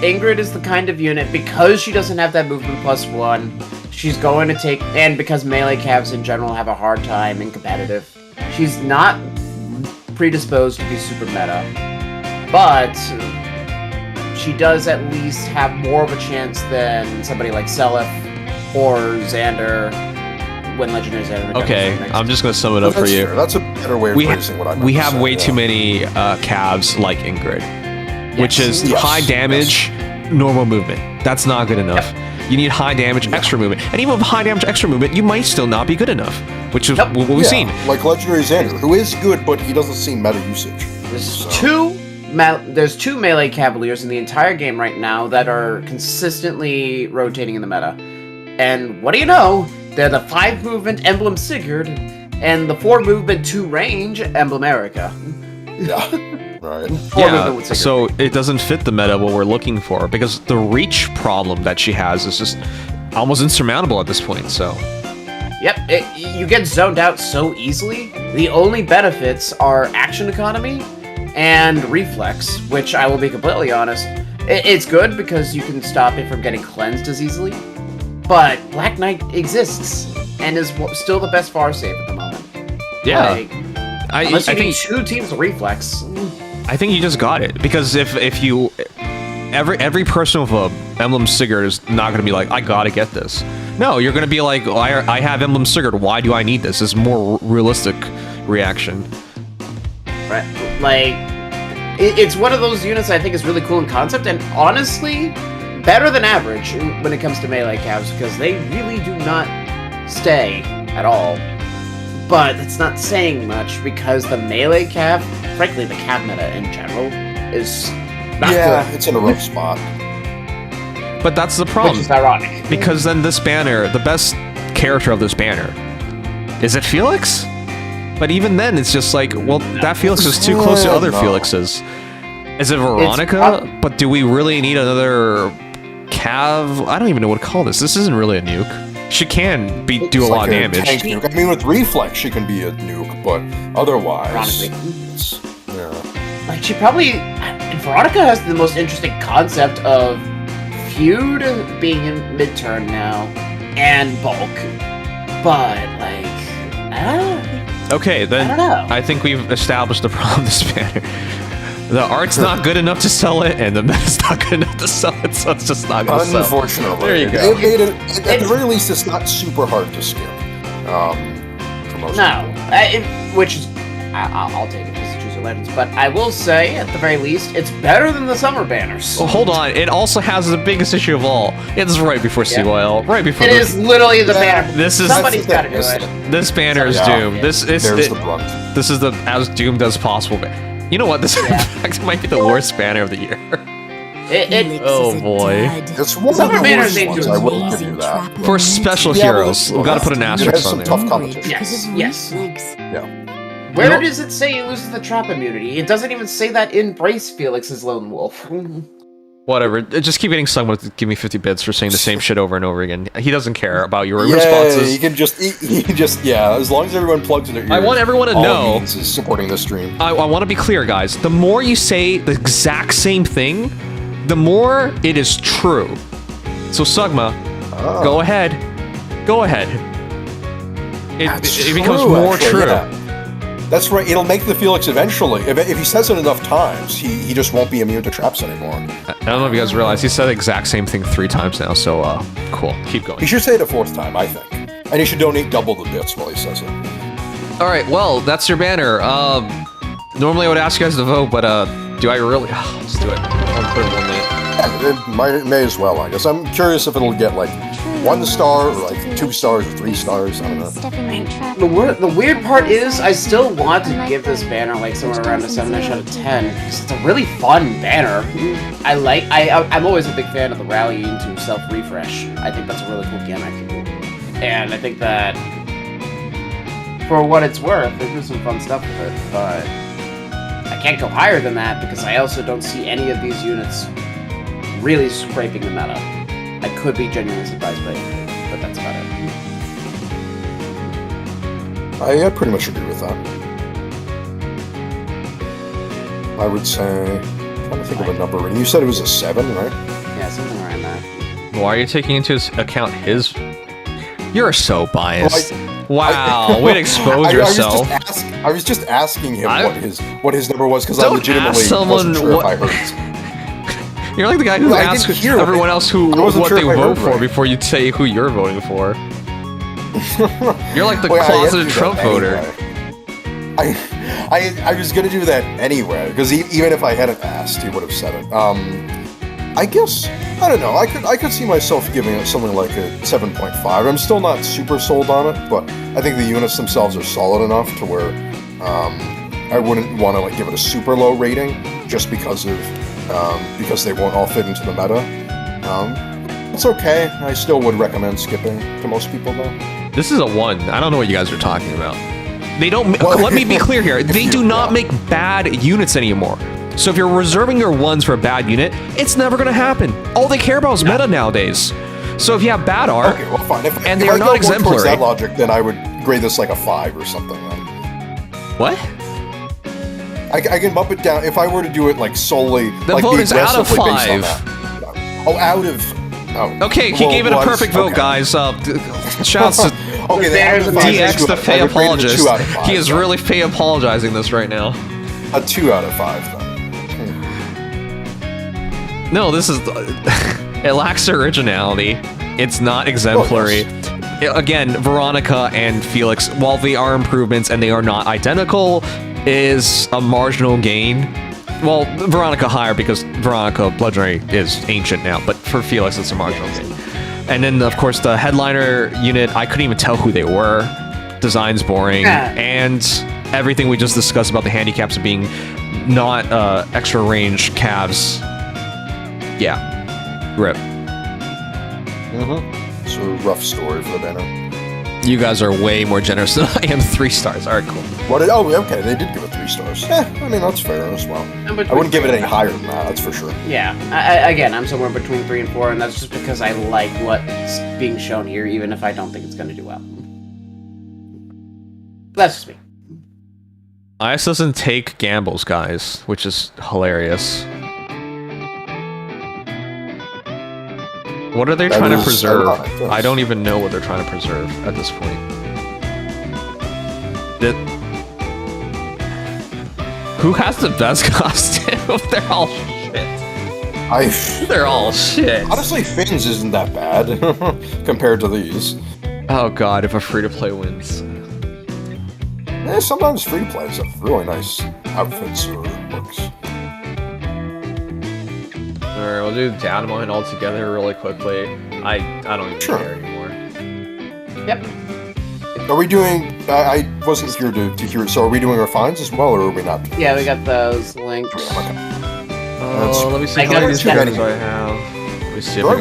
Ingrid is the kind of unit, because she doesn't have that movement +1, she's going to take, and because melee cavs in general have a hard time in competitive, she's not predisposed to be super meta, but she does at least have more of a chance than somebody like Seliph or Xander when Legendary Xander. Okay, I'm just gonna sum it up for That's you. fair. That's a better way of phrasing what I meant We to have say, way yeah. too many calves like Ingrid, which is Yes. high damage, normal movement. That's not good enough. You need high damage, extra movement, and even with high damage, extra movement, you might still not be good enough, which is what we've seen. Like Legendary Xander, who is good, but he doesn't see meta usage. There's two melee cavaliers in the entire game right now that are consistently rotating in the meta. And what do you know? They're the 5 movement Emblem Sigurd and the 4 movement 2 range Emblem Erica. Yeah, right. 4 movement with Sigurd. So it doesn't fit the meta what we're looking for, because the reach problem that she has is just almost insurmountable at this point, so... Yep, you get zoned out so easily. The only benefits are action economy and reflex, which I will be completely honest, it's good because you can stop it from getting cleansed as easily. But Black Knight exists and is still the best far save at the moment. Yeah. Like, unless you need 2 teams of reflex. I think you just got it, because if you... Every person with a Emblem Sigurd is not going to be like, I gotta get this. No, you're going to be like, I have Emblem Sigurd, why do I need this? It's a more realistic reaction. Right. Like, it's one of those units I think is really cool in concept, and honestly, better than average when it comes to melee calves, because they really do not stay at all. But it's not saying much, because the melee cav, frankly, the cav meta in general, is not good. It's in a rough spot. But that's the problem. Which is ironic. Because then this banner, the best character of this banner, is it Felix? But even then, it's just like, well, that Felix is too close to other No. Felixes. Is it Veronica? But do we really need another Cav? I don't even know what to call this. This isn't really a nuke. She can do a It's lot like of a damage. tank nuke. I mean, with reflex, she can be a nuke, but otherwise, Ironically. it's, yeah. Like, she probably... Veronica has the most interesting concept of feud being in mid-turn now, and bulk. But, like... Okay, then I don't know. I think we've established the problem with this banner. The art's not good enough to sell it, and the meta's not good enough to sell it, so it's just not gonna sell. Unfortunately. There you go. It made it, at the very least, it's not super hard to skip. For most No. people. Which is... I'll take it as a Choose Your Legends, but I will say, at the very least, it's better than the summer banners. Well, hold on. It also has the biggest issue of all. It's right before CYL. Right before It is literally the banner. This is Somebody's that's got the to do thing, it. This banner is Yeah. doomed. This is There's the brunt. This is the as doomed as possible. You know what? This in fact might be the worst banner of the year. Oh boy. It's one of Summer the banners worst ain't ones, doing I will give you that. For special Yeah, heroes, well, we gotta put an it has asterisk some on tough there. competition. Yes, yes. Yeah. Where does it say he loses the trap immunity? It doesn't even say that in Brace Felix's Lone Wolf. Whatever. Just keep getting someone to give me 50 bits for saying the same shit over and over again. He doesn't care about your responses. You can just, yeah, as long as everyone plugs in their ears. I want everyone to know. All it means is supporting this stream. I want to be clear, guys. The more you say the exact same thing, the more it is true. So, Sugma, go ahead. Go ahead. It becomes more true. Yeah. That's right. It'll make the Felix eventually. If he says it enough times, he just won't be immune to traps anymore. I don't know if you guys realize he said the exact same thing 3 times now. So cool. Keep going. He should say it a 4th time, I think, and he should donate double the bits while he says it. All right. Well, that's your banner. Normally I would ask you guys to vote, but do I really? Let's do it. I'll put it 1 minute. Yeah, it may as well, I guess. I'm curious if it'll get like 1 star or like 2 stars or 3 stars. I don't know. The weird part is, I still want to give this banner like somewhere around a 7-ish out of 10 because it's a really fun banner. I'm always a big fan of the rallying to self-refresh. I think that's a really cool gimmick, and I think that for what it's worth, there's some fun stuff with it. But I can't go higher than that because I also don't see any of these units really scraping the meta. I could be genuinely surprised by it, but that's about it. I pretty much agree with that. I would say, I'm trying to think of a number. And you said it was a 7, right? Yeah, something around that. Why are you taking into account his? You're so biased. Wow, way to expose yourself. I was just asking him what his number was because I legitimately wasn't sure if I heard. You're like the guy who asks everyone else what they vote for before you say who you're voting for. You're like the closeted Trump voter. I was gonna do that anyway because even if I hadn't asked, he would have said it. I guess I don't know. I could see myself giving it something like a 7.5. I'm still not super sold on it, but I think the units themselves are solid enough to where I wouldn't want to like give it a super low rating just because they won't all fit into the meta. It's okay. I still would recommend skipping to most people though. This is a 1. I don't know what you guys are talking about. They don't. Let me be clear here. They do not make bad units anymore. So if you're reserving your 1s for a bad unit, it's never going to happen. All they care about is meta nowadays. So if you have bad art, okay, well, fine. And they are not exemplary. If I go towards that logic, then I would grade this like a 5 or something. Then. What? I can bump it down if I were to do it like solely. The like, vote is out of 5. Oh, out of. Oh. Okay, he gave it a perfect vote, guys. Shouts to DX, the Faye apologist. He is really Faye apologizing this right now. A 2 out of 5, though. No, this is... it lacks originality. It's not exemplary. Again, Veronica and Felix, while they are improvements and they are not identical, is a marginal gain. Well, Veronica higher because Veronica Bludgeonery is ancient now, but for Felix it's a marginal gain. And then, of course, the headliner unit, I couldn't even tell who they were. Design's boring. And everything we just discussed about the handicaps of being not extra range calves. Yeah. RIP. It's a rough story for the banner. You guys are way more generous than I am. 3 stars. Alright, cool. Okay, they did give it 3 stars. I mean, that's fair as well. I wouldn't give it any higher than that, that's for sure. Yeah, again, I'm somewhere between 3 and 4, and that's just because I like what's being shown here, even if I don't think it's going to do well. That's just me. IS doesn't take gambles, guys, which is hilarious. What are they trying to preserve? I don't even know what they're trying to preserve at this point. Who has the best costume? They're all shit. They're all shit. Honestly, Finn's isn't that bad compared to these. Oh god, if a free-to-play wins. Sometimes free-to-plays have really nice outfits or looks. Alright, we'll do Dadamon all together really quickly. I don't even care anymore. Yep. Are we doing... I wasn't here to hear it, so are we doing our finds as well, or are we not? Yeah, we got those links. Okay. Let me see how many characters I have. Let me see there aren't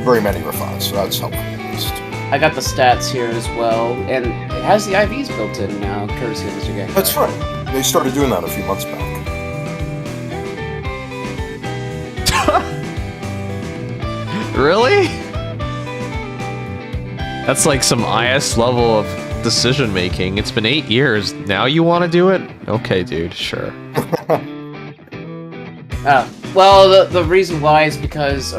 very many refines, so that's helpful at least. I got the stats here as well, and it has the IVs built in now, courtesy of Mr. Gecko. That's right. They started doing that a few months back. Really? That's like some IS level of decision making. It's been 8 years. Now you want to do it? Okay, dude. Sure. Well, the reason why is because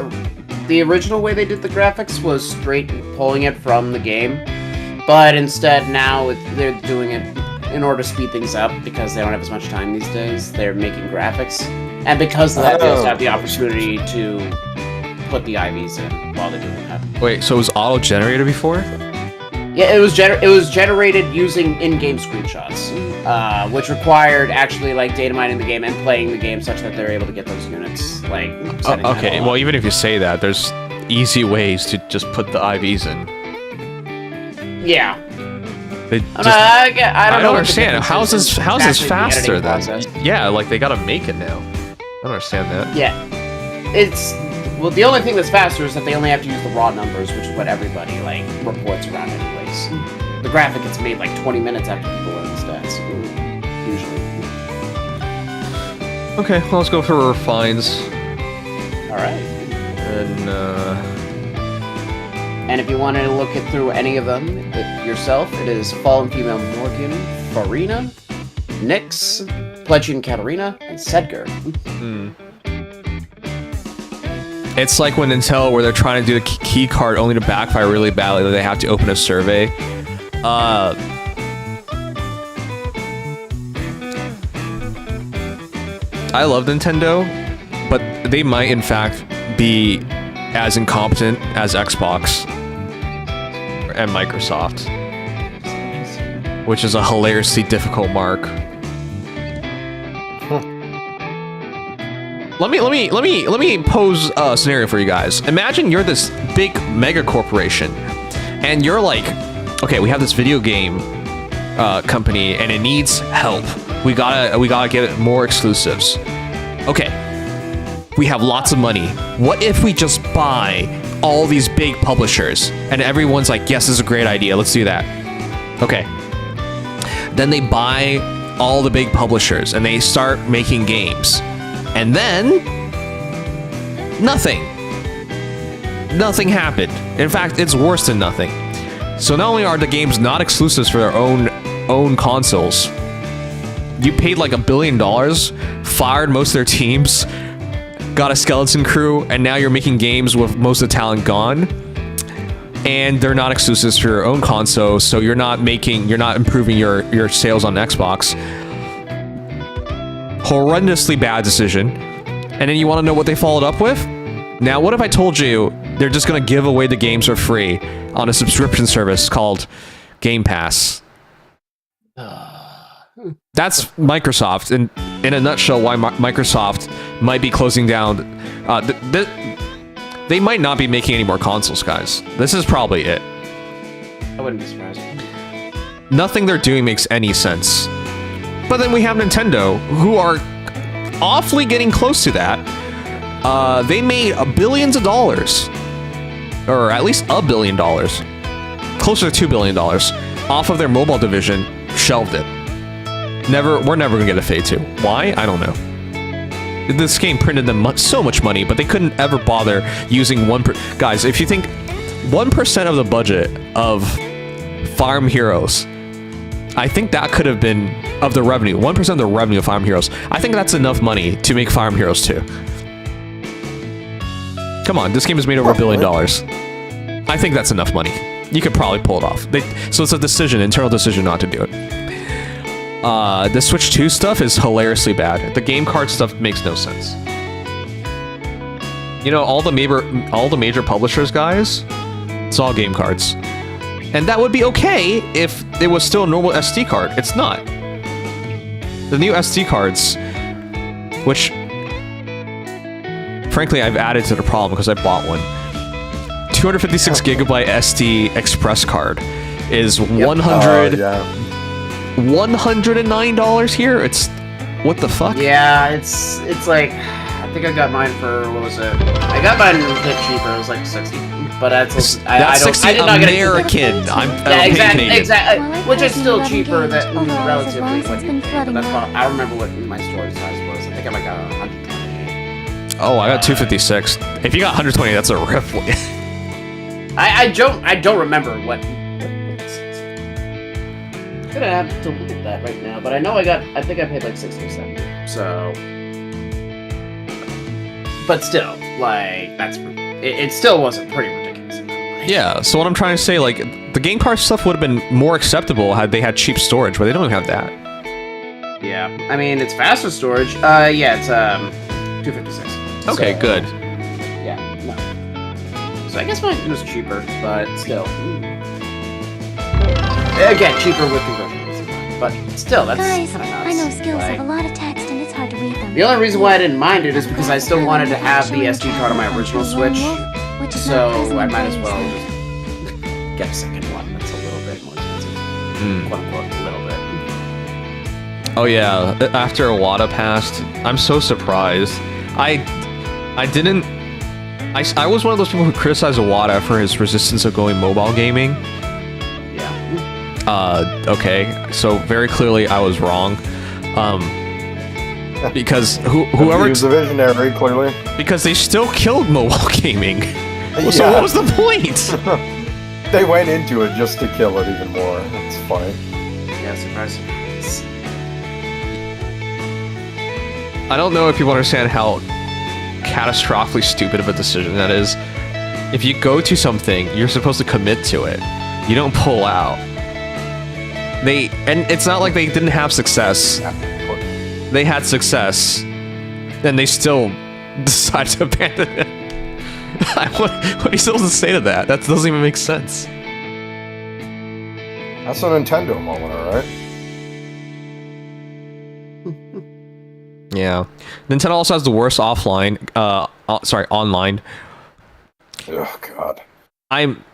the original way they did the graphics was straight pulling it from the game, but instead now they're doing it in order to speed things up because they don't have as much time these days. They're making graphics, and because of that, they also have the opportunity to put the IVs in while they're doing that. Wait, so it was auto-generated before? Yeah, it was generated using in-game screenshots, which required actually like data mining the game and playing the game such that they're able to get those units. Like, okay. Well, even if you say that, there's easy ways to just put the IVs in. Yeah. They just, I don't understand. How's this faster then? Process. Yeah, like they gotta make it now. I don't understand that. Yeah, well, the only thing that's faster is that they only have to use the raw numbers, which is what everybody like reports around anyways. The graphic gets made like 20 minutes after people learn the stats, usually. Okay, well, let's go for refines. All right. And if you want to look through any of them yourself, it is Fallen Female Morgan, Farina, Nyx, Pledgian Katarina, and Sedgar. It's like when Intel, where they're trying to do the key card only to backfire really badly, they have to open a survey. I love Nintendo, but they might in fact be as incompetent as Xbox and Microsoft, which is a hilariously difficult mark. Let me pose a scenario for you guys. Imagine you're this big mega corporation, and you're like, okay, we have this video game company, and it needs help. We gotta get more exclusives. Okay, we have lots of money. What if we just buy all these big publishers? And everyone's like, yes, this is a great idea. Let's do that. Okay. Then they buy all the big publishers, and they start making games. And then, nothing. Nothing happened. In fact, it's worse than nothing. So not only are the games not exclusives for their own consoles, you paid like $1 billion, fired most of their teams, got a skeleton crew, and now you're making games with most of the talent gone. And they're not exclusives for your own console, so you're not improving your sales on Xbox. Horrendously bad decision. And then you want to know what they followed up with? Now, what if I told you they're just going to give away the games for free on a subscription service called Game Pass? That's Microsoft, and in a nutshell, why Microsoft might be closing down. They might not be making any more consoles, guys. This is probably it. I wouldn't be surprised. Nothing they're doing makes any sense. But then we have Nintendo, who are awfully getting close to that. They made billions of dollars, or at least $1 billion, closer to $2 billion, off of their mobile division. Shelved it. We're never gonna get a Fate 2. Why? I don't know. This game printed them so much money, but they couldn't ever bother using guys, if you think 1% of the budget of Farm Heroes, I think that could have been of the revenue. 1% of the revenue of Farm Heroes. I think that's enough money to make Farm Heroes 2. Come on, this game has made over $1 billion. I think that's enough money. You could probably pull it off. So it's a decision, internal decision not to do it. The Switch 2 stuff is hilariously bad. The game card stuff makes no sense. You know, all the major publishers, guys, it's all game cards. And that would be okay if it was still a normal SD card. It's not. The new SD cards, which, frankly, I've added to the problem because I bought one. 256 gigabyte SD Express card is $109 here. It's what the fuck? Yeah, it's like I think I got mine for, what was it? I got mine a bit cheaper. It was like 60. But that's I don't. 60 I did not get American. I Yeah, don't pay exactly. Canadian. Exactly. Which is still cheaper than relatively what you pay. But that's what, I remember what my storage size was. I think I might got 128. Oh, I got 256. If you got 120, that's a rip. I don't remember what gonna have to look at that right now, but I know I think I paid like 60 or 70. So, but still, like it still wasn't pretty ridiculous. Yeah. So what I'm trying to say, like, the game card stuff would have been more acceptable had they had cheap storage, but they don't have that. Yeah, I mean it's faster storage. Yeah, it's 256. Okay, So, good. Yeah, no. So I guess mine was cheaper, but still. Again, cheaper with conversion, but still, that's Guys, kind of nuts. I know skills Like, have a lot of text and it's hard to read them. the only reason why I didn't mind it is because I still wanted to have the SD card on my original Switch, so I might as well just get a second one that's a little bit more expensive. Quote unquote, a little bit. Oh yeah. After Iwata passed, I'm so surprised. I was one of those people who criticized Iwata for his resistance of going mobile gaming. Okay, so very clearly I was wrong. Because whoever... He was a visionary, clearly. Because they still killed mobile gaming. So what was the point? They went into it just to kill it even more. It's funny. Yeah, surprise. I don't know if people understand how catastrophically stupid of a decision that is. If you go to something, you're supposed to commit to it. You don't pull out. And it's not like they didn't have success. They had success, and they still decided to abandon it. What are you supposed to say to that? That doesn't even make sense. That's a Nintendo moment, alright? Yeah. Nintendo also has the worst online. Online. Oh, God.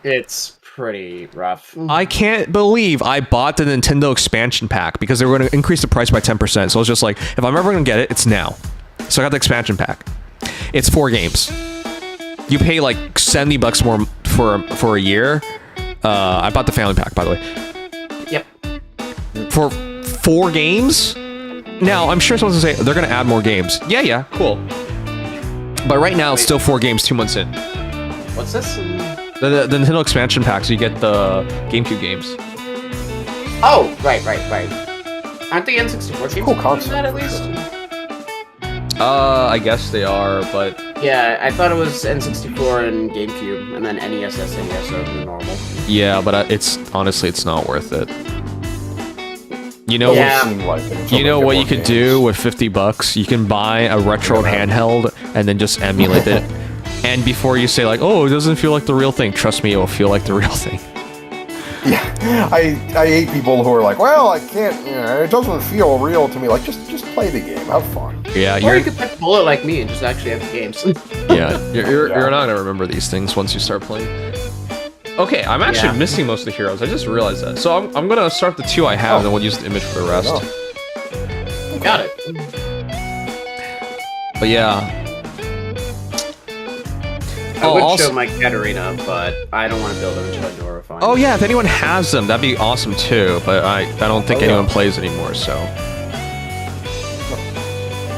It's pretty rough. I can't believe I bought the Nintendo expansion pack because they were going to increase the price by 10%. So I was just like, if I'm ever going to get it, it's now. So I got the expansion pack. It's 4 games. You pay like $70 more for a year. I bought the family pack, by the way. Yep. For 4 games? Now, I'm sure someone's going to say, they're going to add more games. Yeah, cool. But right now, it's still 4 games 2 months in. What's this? The Nintendo expansion pack, so you get the GameCube games. Oh, right. Aren't the N64 games Cool concept. that at least? I guess they are, but... Yeah, I thought it was N64 and GameCube, and then NES, SNES are the normal. Yeah, but honestly, it's not worth it. You know, what you could do with $50? You can buy a retro handheld and then just emulate it. And before you say like, oh, it doesn't feel like the real thing, trust me, it will feel like the real thing. Yeah, I hate people who are like, well, I can't, it doesn't feel real to me. Like, just play the game, have fun. Yeah, or you could pick bullet like me and just actually have the games. Yeah, you're not gonna remember these things once you start playing. Okay, I'm actually missing most of the heroes. I just realized that. So I'm gonna start the 2 I have, and then we'll use the image for the rest. Got it. But yeah. I would show my Katarina, but I don't want to build them until I do a refine. Oh yeah, if anyone has them, that'd be awesome too. But I don't think anyone plays anymore, so.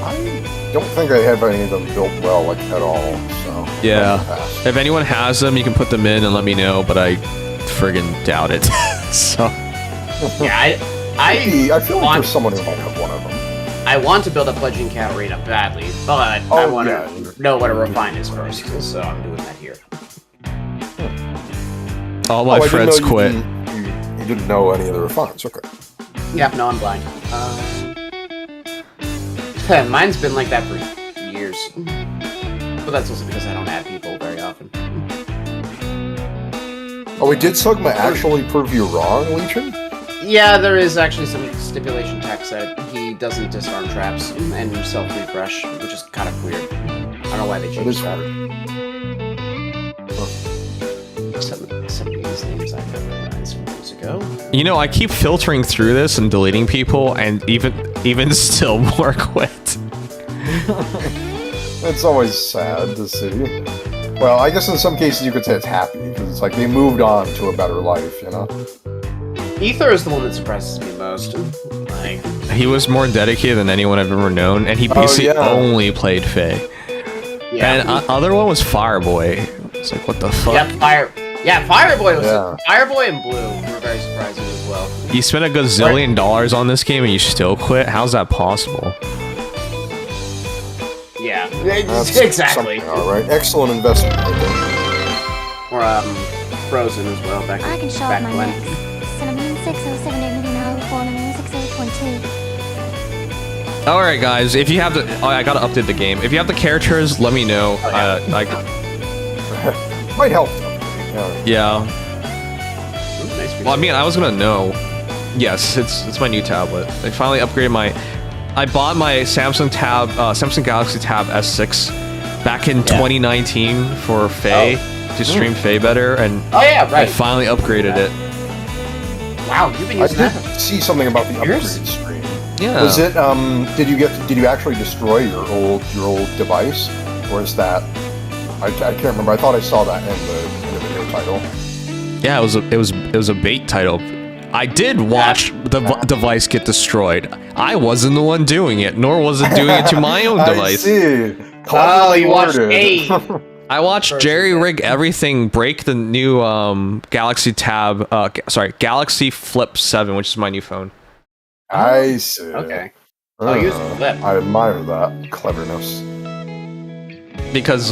I don't think I have any of them built well, like, at all, so... Yeah. If anyone has them, you can put them in and let me know, but I friggin' doubt it. So... Yeah, I feel like there's someone who might have one of them. I want to build a Pledging Katarina badly, but I want to know what a refine is first, so I'm doing that here. All my friends quit. You didn't know any of the refines, okay. Yeah, no, I'm blind. Mine's been like that for years. But that's also because I don't add people very often. Oh, wait, did Sugma actually prove you wrong, Legion? Yeah, there is actually some stipulation text that he doesn't disarm traps and self-refresh, which is kind of weird. I don't know why they changed that. Some of these names I recognized from years ago. You know, I keep filtering through this and deleting people, and even still more quit. It's always sad to see. Well, I guess in some cases you could say it's happy, because it's like they moved on to a better life, you know? Ether is the one that surprises me most. Like, He was more dedicated than anyone I've ever known, and he basically only played Faye. yeah. And other one was Fireboy. It's like, what the fuck? Fireboy was Fireboy and Blue were very surprising as well. You spent a gazillion dollars on this game and you still quit? How's that possible? Yeah, That's exactly. Alright, excellent investment, I think. Or Frozen as well back I can show back up my when. next. 7,607,800,468.2. Alright guys, if you have the... Oh, I gotta update the game. If you have the characters, let me know. Might help. Yeah. Ooh, nice Well, I mean, I was gonna know. Yes, it's my new tablet. They finally upgraded my... I bought my Samsung Galaxy Tab S6 back in 2019 for Faye, to stream Faye better, and I finally upgraded it. Wow, you've been I using did that. see something about the upgrade screen. Yeah. Was it, did you actually destroy your old device? Or is that... I can't remember. I thought I saw that in the video title. Yeah, it was a bait title. I did watch the device get destroyed. I wasn't the one doing it, nor was it doing it to my own device. I see. Oh, you watched worded. I watched Jerry rig everything break the new Galaxy Tab, Galaxy Flip 7, which is my new phone. I see. Okay. Oh, use Flip. I admire that cleverness. Because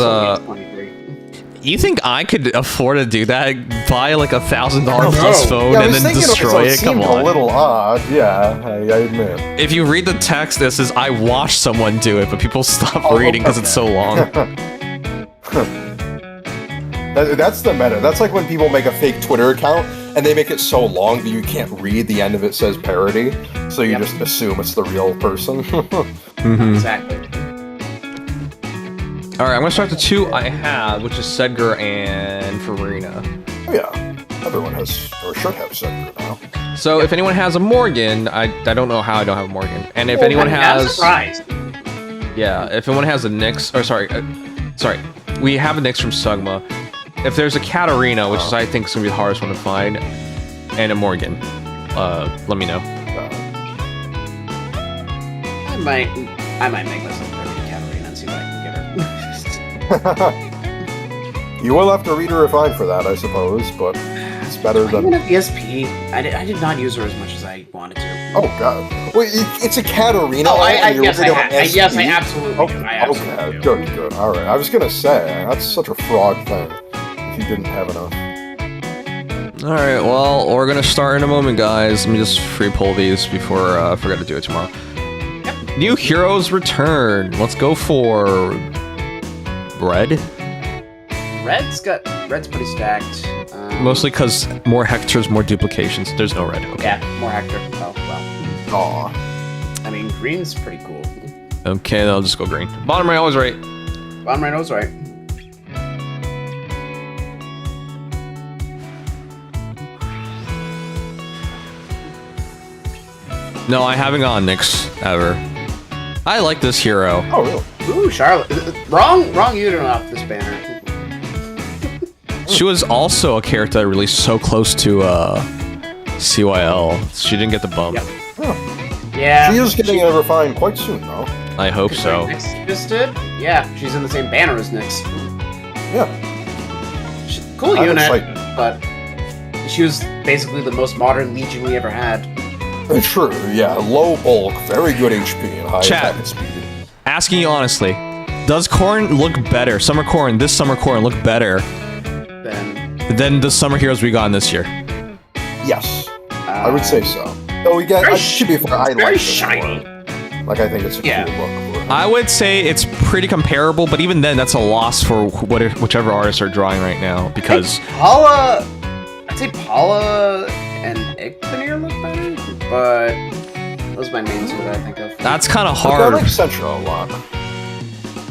you think I could afford to do that? Buy like $1,000 plus phone and then destroy it? Come on. A little odd, yeah. I admit. If you read the text, this is I watched someone do it, but people stop reading because it's so long. That's the meta. That's like when people make a fake Twitter account and they make it so long that you can't read the end of it says parody, so you just assume it's the real person. Exactly. Alright, I'm gonna start the two I have, which is Sedgar and Farina. Oh, yeah. Everyone has, or should have Sedgar now. So if anyone has a Morgan, I don't know how I don't have a Morgan. And if anyone has... I'm surprised. Yeah, if anyone has a Nyx, or sorry, we have a Nyx from Sugma. If there's a Katarina, which is I think is gonna be the hardest one to find, and a Morgan, let me know. I might make myself a Katarina and see what I can get her. You will have to read her refine for that, I suppose, but it's better than... Even a VSP, I did not use her as much as I wanted to. Oh, God. Wait, it's a Katarina? Oh, yes, I absolutely okay, do. I absolutely do. Good. Alright, I was gonna say, that's such a fraud thing, if you didn't have enough. Alright, well, we're gonna start in a moment, guys. Let me just free pull these before I forget to do it tomorrow. Yep. New heroes return. Let's go for... Red? Red's pretty stacked. Mostly because more Hectors, more duplications. There's no red. Okay. Yeah, more Hector. Oh, well. Aw. I mean, green's pretty cool. Okay, then I'll just go green. Bottom right, always right. Bottom right, always right. No, I haven't gone Nyx ever. I like this hero. Oh, really? Ooh, Charlotte. Wrong unit off this banner. She was also a character that released so close to CYL. She didn't get the bump. Yep. Oh. Yeah. She is getting a refine quite soon, though. I hope so. Nyx just did? Yeah, she's in the same banner as Nyx. Yeah. Cool I'm unit, excited. but she was basically the most modern Legion we ever had. True, yeah. Low bulk, very good HP, and high attack and speed. Asking you honestly, does Corrin look better? This summer Corrin look better than the summer heroes we got this year? Yes, I would say so. Though we get, to be fair, I like very this shiny. more. Like, I think it's a cool look. I would say it's pretty comparable, but even then, that's a loss for whichever artists are drawing right now, because... I'd say Paula and Ichthonir look better, but those are my main two that I think of. That's kind of But I hard. like Sentra a lot.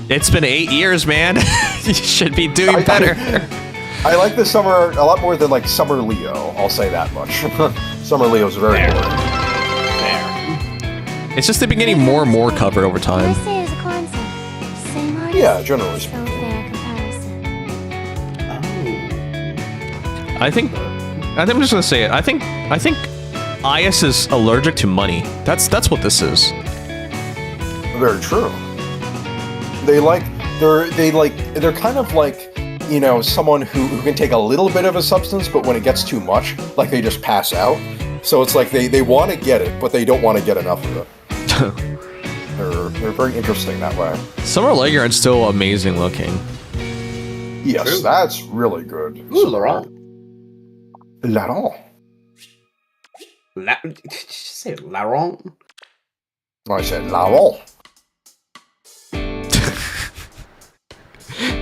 It's been 8 years, man. You should be doing better. I like this summer a lot more than, like, Summer Leo, I'll say that much. Summer Leo's very good. It's just they've been getting more and more covered over time. Yeah, generally So speaking. fair comparison. I think I'm just gonna say it. I think Ias is allergic to money. That's what this is. Very true. They're kind of like, you know, someone who can take a little bit of a substance, but when it gets too much, like they just pass out. So it's like they want to get it, but they don't want to get enough of it. They're very interesting that way. Summer Leggern's still amazing looking. Yes, True. that's really good. Ooh, Laurent. Laurent. Did you say Laurent? I said Laurent.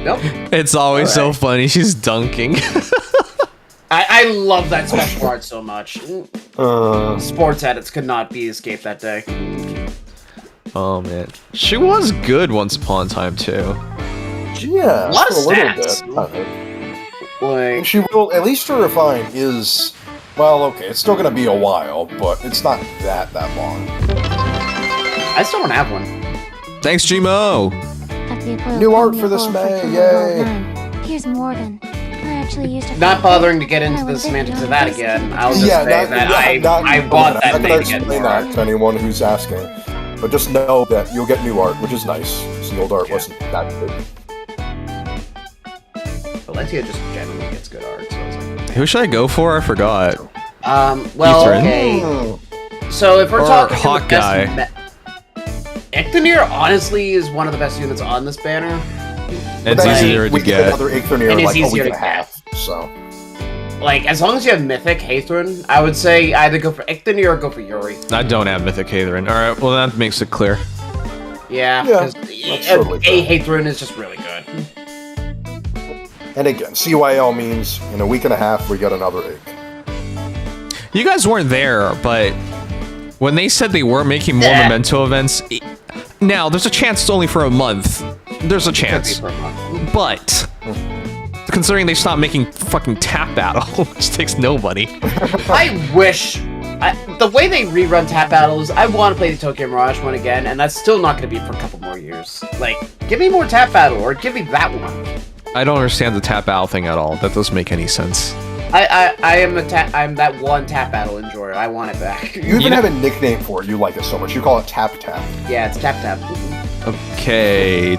Nope. It's always so Alright. funny. She's dunking. I love that special art so much. Sports edits could not be escaped that day. Oh man, she was good once upon a time too. Yeah, A lot of for a little stats. bit. Like, And she will, at least her Refine is, well, okay, it's still going to be a while, but it's not that long. I still don't have one. Thanks, Gmo. New art for this May, yay! Here's Morgan. I actually used to Not bothering to get into the semantics of that again. I'll just say that I bought that I'm May not to get explain more that art. to anyone who's asking, but just know that you'll get new art, which is nice. 'Cause the old art wasn't that good. Valencia just generally gets good art, so I was like, Who should I go for? I forgot. well, Ethan. okay. Hmm. So if we're Or talking Hawk the best Guy. Ectonir honestly is one of the best units on this banner. It's But then easier to we get get. another Ichthonir And in it's like a easier week and to a half, so. Like, as long as you have Mythic Hathorn, I would say either go for Ectonir or go for Yuri. I don't have Mythic Hathorn. Alright, well that makes it clear. Yeah, Yeah, because that's totally fair. Hathorn is just really good. And again, CYL means in a week and a half we get another egg. You guys weren't there, but when they said they were making more memento events, now there's a chance it's only for a month. There's a chance, but considering they stopped making fucking tap battle, which takes no money. I wish... the way they rerun Tap Battles, I want to play the Tokyo Mirage one again, and that's still not going to be for a couple more years. Like, give me more Tap Battle, or give me that one. I don't understand the tap battle thing at all. That doesn't make any sense. I'm that one Tap Battle enjoyer. I want it back. You even have a nickname for it, you like it so much. You call it Tap Tap. Yeah, it's Tap Tap. Okay.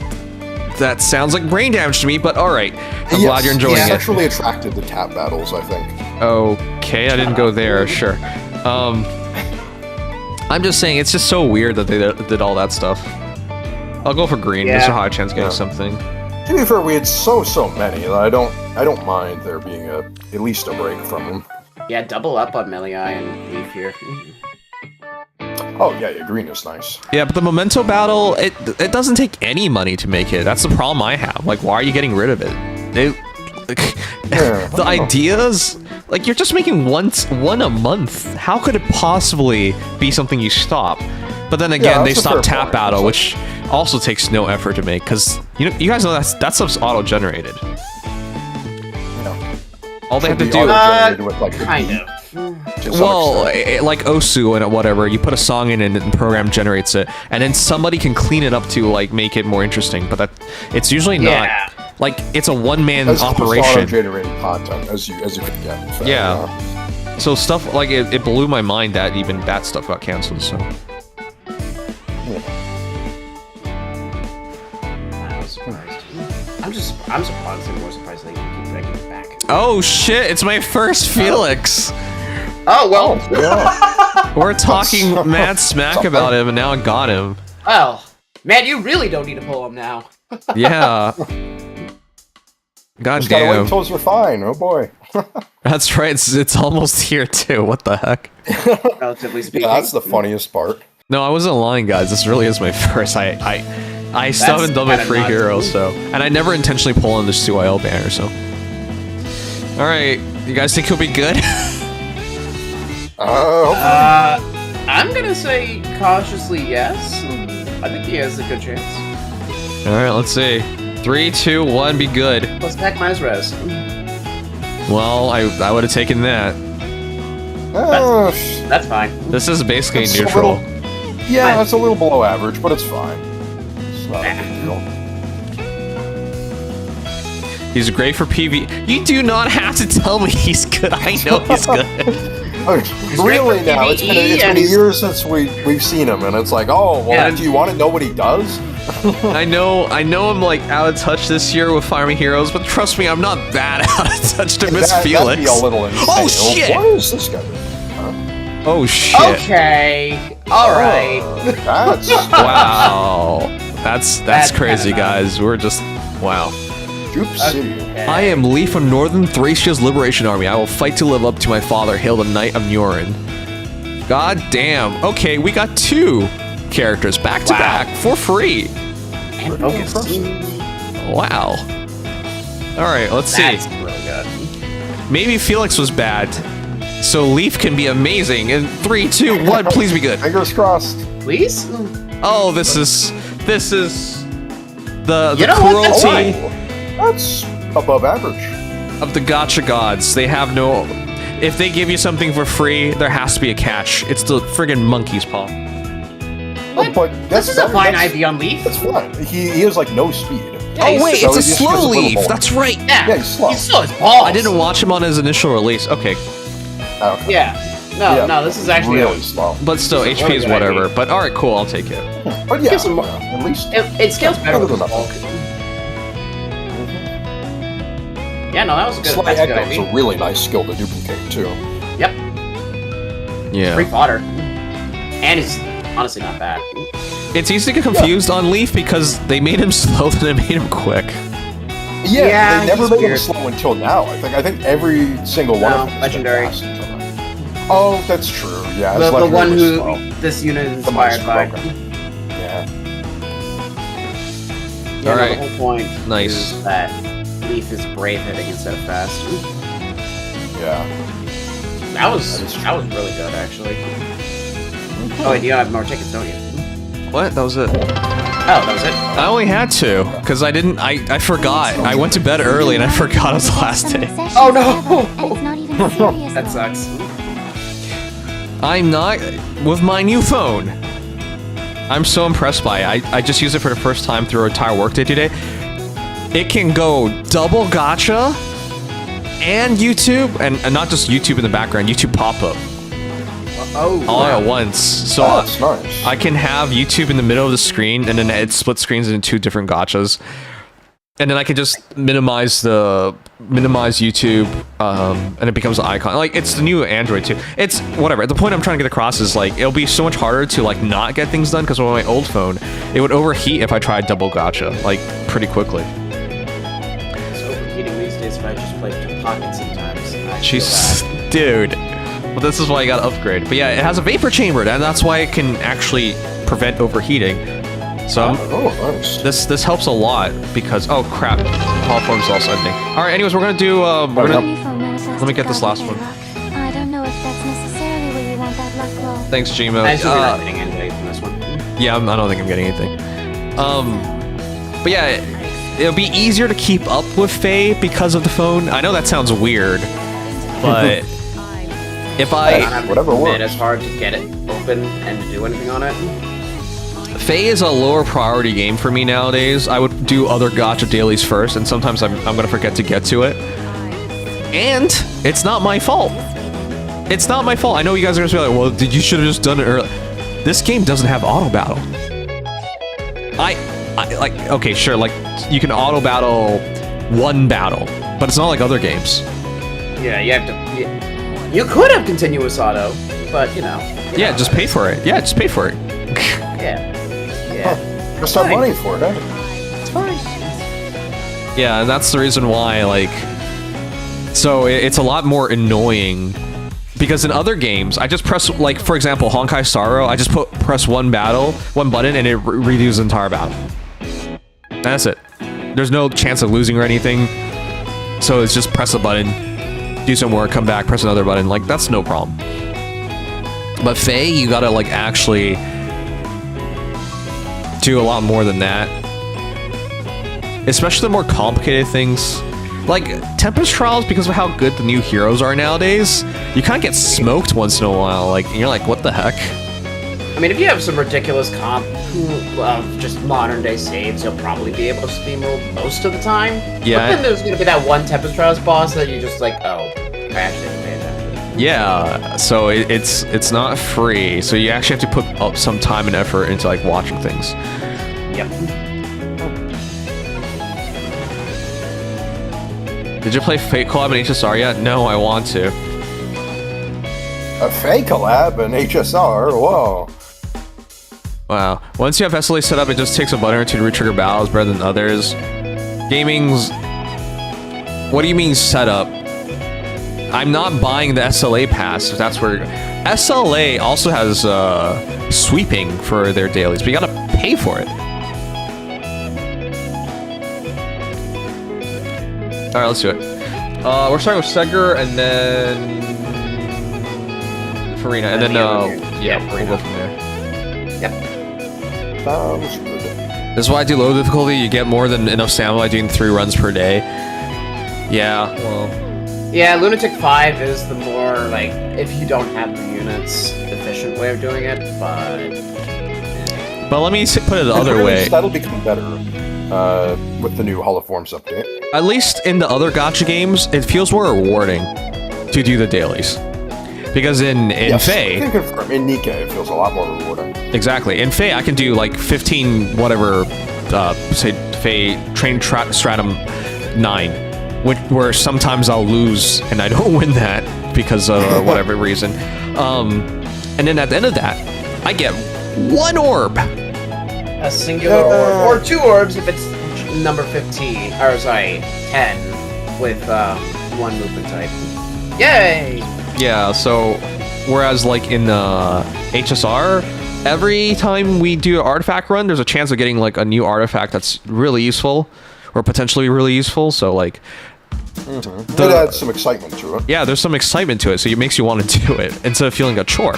That sounds like brain damage to me, but alright. I'm glad you're enjoying he's it. sexually attracted to tap battles, I think. Okay, I didn't go there, sure. I'm just saying, it's just so weird that they did all that stuff. I'll go for green. There's a high chance getting something. To be fair, we had so many that I don't mind there being at least a break from them. Yeah, double up on Melee and Leaf here. Oh yeah, green is nice. Yeah, but the memento battle, it doesn't take any money to make it. That's the problem I have. Like, why are you getting rid of it? The ideas, like, you're just making one a month. How could it possibly be something you stop? But then again, they stopped tap battle, which also takes no effort to make, because you guys know that stuff's auto-generated. All they have to do, kind of. well, like Osu and whatever, you put a song in and the program generates it, and then somebody can clean it up to like make it more interesting. But it's usually not. Like, it's a one-man operation. Generated content as you can get. In fact, Yeah. So stuff like it blew my mind that even that stuff got canceled. So. I'm surprised I'm more surprised they can keep bringing it back. Oh shit! It's my first Felix. Oh well. We're talking mad smack about him, and now I got him. Well, man, you really don't need to pull him now. Yeah. God Just gotta wait damn. until it's refined. Oh boy. That's right. It's almost here too. What the heck? Relatively speaking. Yeah, that's the funniest part. No, I wasn't lying, guys. This really is my first. I still haven't done my free hero, so, and I never intentionally pull on the CYL banner, so. All right, you guys think he'll be good? I'm gonna say cautiously yes. I think he has a good chance. All right, let's see. 3, 2, 1, be good. Plus attack minus res. Well, I would have taken that. That's fine. This is basically It's neutral. Yeah, it's a little below average, but it's fine. It's not a big deal. He's great for PV. You do not have to tell me he's good. I know he's good. Really now? It's been a year since we've seen him, and it's like, oh, well, do you want to know what he does? I know I'm like out of touch this year with Fire Emblem Heroes, but trust me, I'm not that out of touch to Miss Felix. That'd be a little insane. Oh shit! What is this guy doing? Oh shit! Okay, all right. That's wow. That's crazy, guys. We're just wow. Oopsie. I am Lee from Northern Thracia's Liberation Army. I will fight to live up to my father, hail the Knight of Nurin. God damn. Okay, we got 2 characters back to back for free. And focus. Wow. Alright, let's see. That's really good. Maybe Felix was bad, so Leaf can be amazing. In 3, 2, 1, please be good. Fingers crossed. Please? Oh, this is the cruelty That's above average. of the gacha gods. They have no... If they give you something for free, there has to be a catch. It's the friggin' monkey's paw. Oh, but This is a fine IV on Leaf. That's fine. He has like no speed. Oh wait, so it's a he just slow gets a little Leaf. more. That's right. Yeah, he's slow. He's slow as balls. I didn't watch him on his initial release. Okay, Okay. Yeah. No, this is actually really slow. but still, This is HP really is good whatever. idea. But all right, cool. I'll take it. But yeah, Gives him more- at least It scales better with Better the than bulk. Yeah, no, that was a good. Sly That's a good Echo is a IV. really nice skill to duplicate too. Yep. Yeah. Free fodder. And he's honestly not bad. It's easy to get confused on Leaf because they made him slow, then they made him quick. Yeah, they never he's made him weird. slow until now. I think every single one No, of them. has been legendary. fast until now. Oh, that's true. Yeah, his The legendary one was who slow. this unit is The inspired by. monster Yeah. Yeah, no, Alright. the whole point Nice. is that Leaf is brave hitting instead of fast. Yeah. That was really good actually. Oh wait, you have more tickets, don't you? What? That was it. Oh, that was it? I only had 2 because I didn't. I forgot. I went to bed early and I forgot it was the last day. Oh no! That That sucks. I'm not with my new phone. I'm so impressed by it. I just used it for the first time through our entire workday today. It can go double gacha and YouTube, and not just YouTube in the background, YouTube pop-up Oh, all wow. at once. So Oh, that's nice. I can have YouTube in the middle of the screen, and then it split screens into 2 different gachas. And then I can just minimize YouTube, and it becomes an icon. Like, it's the new Android too. It's whatever. The point I'm trying to get across is like it'll be so much harder to like not get things done because with my old phone, it would overheat if I tried double gacha like pretty quickly. It's overheating these days if I just play with pocket sometimes. I feel Jesus, bad. dude. Well, this is why you gotta upgrade. But yeah, it has a vapor chamber, and that's why it can actually prevent overheating. So Oh, nice. this helps a lot because oh crap, Hall Form's also ending. All right, anyways, we're gonna do let me get this last one. I don't know if that's necessarily where you want that luck roll. Thanks, Gmo. I assume you're not getting anything from this one. Yeah, I don't think I'm getting anything. But yeah, it'll be easier to keep up with Faye because of the phone. I know that sounds weird, but if Whatever works. It's hard to get it open and to do anything on it. Faye is a lower priority game for me nowadays. I would do other gacha dailies first, and sometimes I'm gonna forget to get to it. And it's not my fault. It's not my fault. I know you guys are gonna be like, well, you should have just done it early. This game doesn't have auto battle. I like, okay, sure, like you can auto battle one battle, but it's not like other games. Yeah, you have to. You could have continuous auto, but you know. Yeah, just pay for it. Yeah, just pay for it. Yeah. Just have money for it, eh? It's fine. Yeah, and that's the reason why, like, so it's a lot more annoying because in other games, I just press, like, for example, Honkai Star Rail, I just press one button, and it redos the entire battle. And that's it. There's no chance of losing or anything, so it's just press a button, do some work, come back, press another button, like, that's no problem. But Faye, you gotta, like, actually do a lot more than that. Especially the more complicated things. Like, Tempest Trials, because of how good the new heroes are nowadays, you kind of get smoked once in a while, like, and you're like, what the heck? I mean, if you have some ridiculous comp of just modern day saves, you'll probably be able to steamroll most of the time. Yeah. But then there's gonna be that one Tempest Trials boss that you just like, oh, I actually have to pay attention. Yeah, so it's not free, so you actually have to put up some time and effort into like watching things. Yep. Did you play Fate Collab in HSR yet? No, I want to. A Fate collab in HSR? Whoa. Wow. Once you have SLA set up, it just takes a button or two to retrigger battles better than others. Gaming's... What do you mean set up? I'm not buying the SLA pass, if that's where... SLA also has sweeping for their dailies, but you gotta pay for it. Alright, let's do it. We're starting with Seger, and then... Farina, and then, yeah, we'll go from there. Yep. Sounds good. This is why I do low difficulty, you get more than enough stamina by doing 3 runs per day. Yeah, well... Yeah, Lunatic 5 is the more, like, if you don't have the units, efficient way of doing it, but... But let me put it the other way. That'll become better with the new Hall of Forms update. At least in the other gacha games, it feels more rewarding to do the dailies. Because in Yes, Fae... I can confirm. In Nikkei, it feels a lot more rewarding. Exactly. In Fae, I can do like 15 whatever, say, Fae Train Stratum 9. Where sometimes I'll lose and I don't win that because of whatever reason. And then at the end of that, I get 1 orb. A singular orb, or 2 orbs if it's number 15, or sorry, 10, with 1 movement type. Yay! Yeah, so whereas like in HSR, every time we do an artifact run, there's a chance of getting like a new artifact that's really useful or potentially really useful. So like, It adds some excitement to it. yeah, there's some excitement to it, so it makes you want to do it instead of feeling a chore,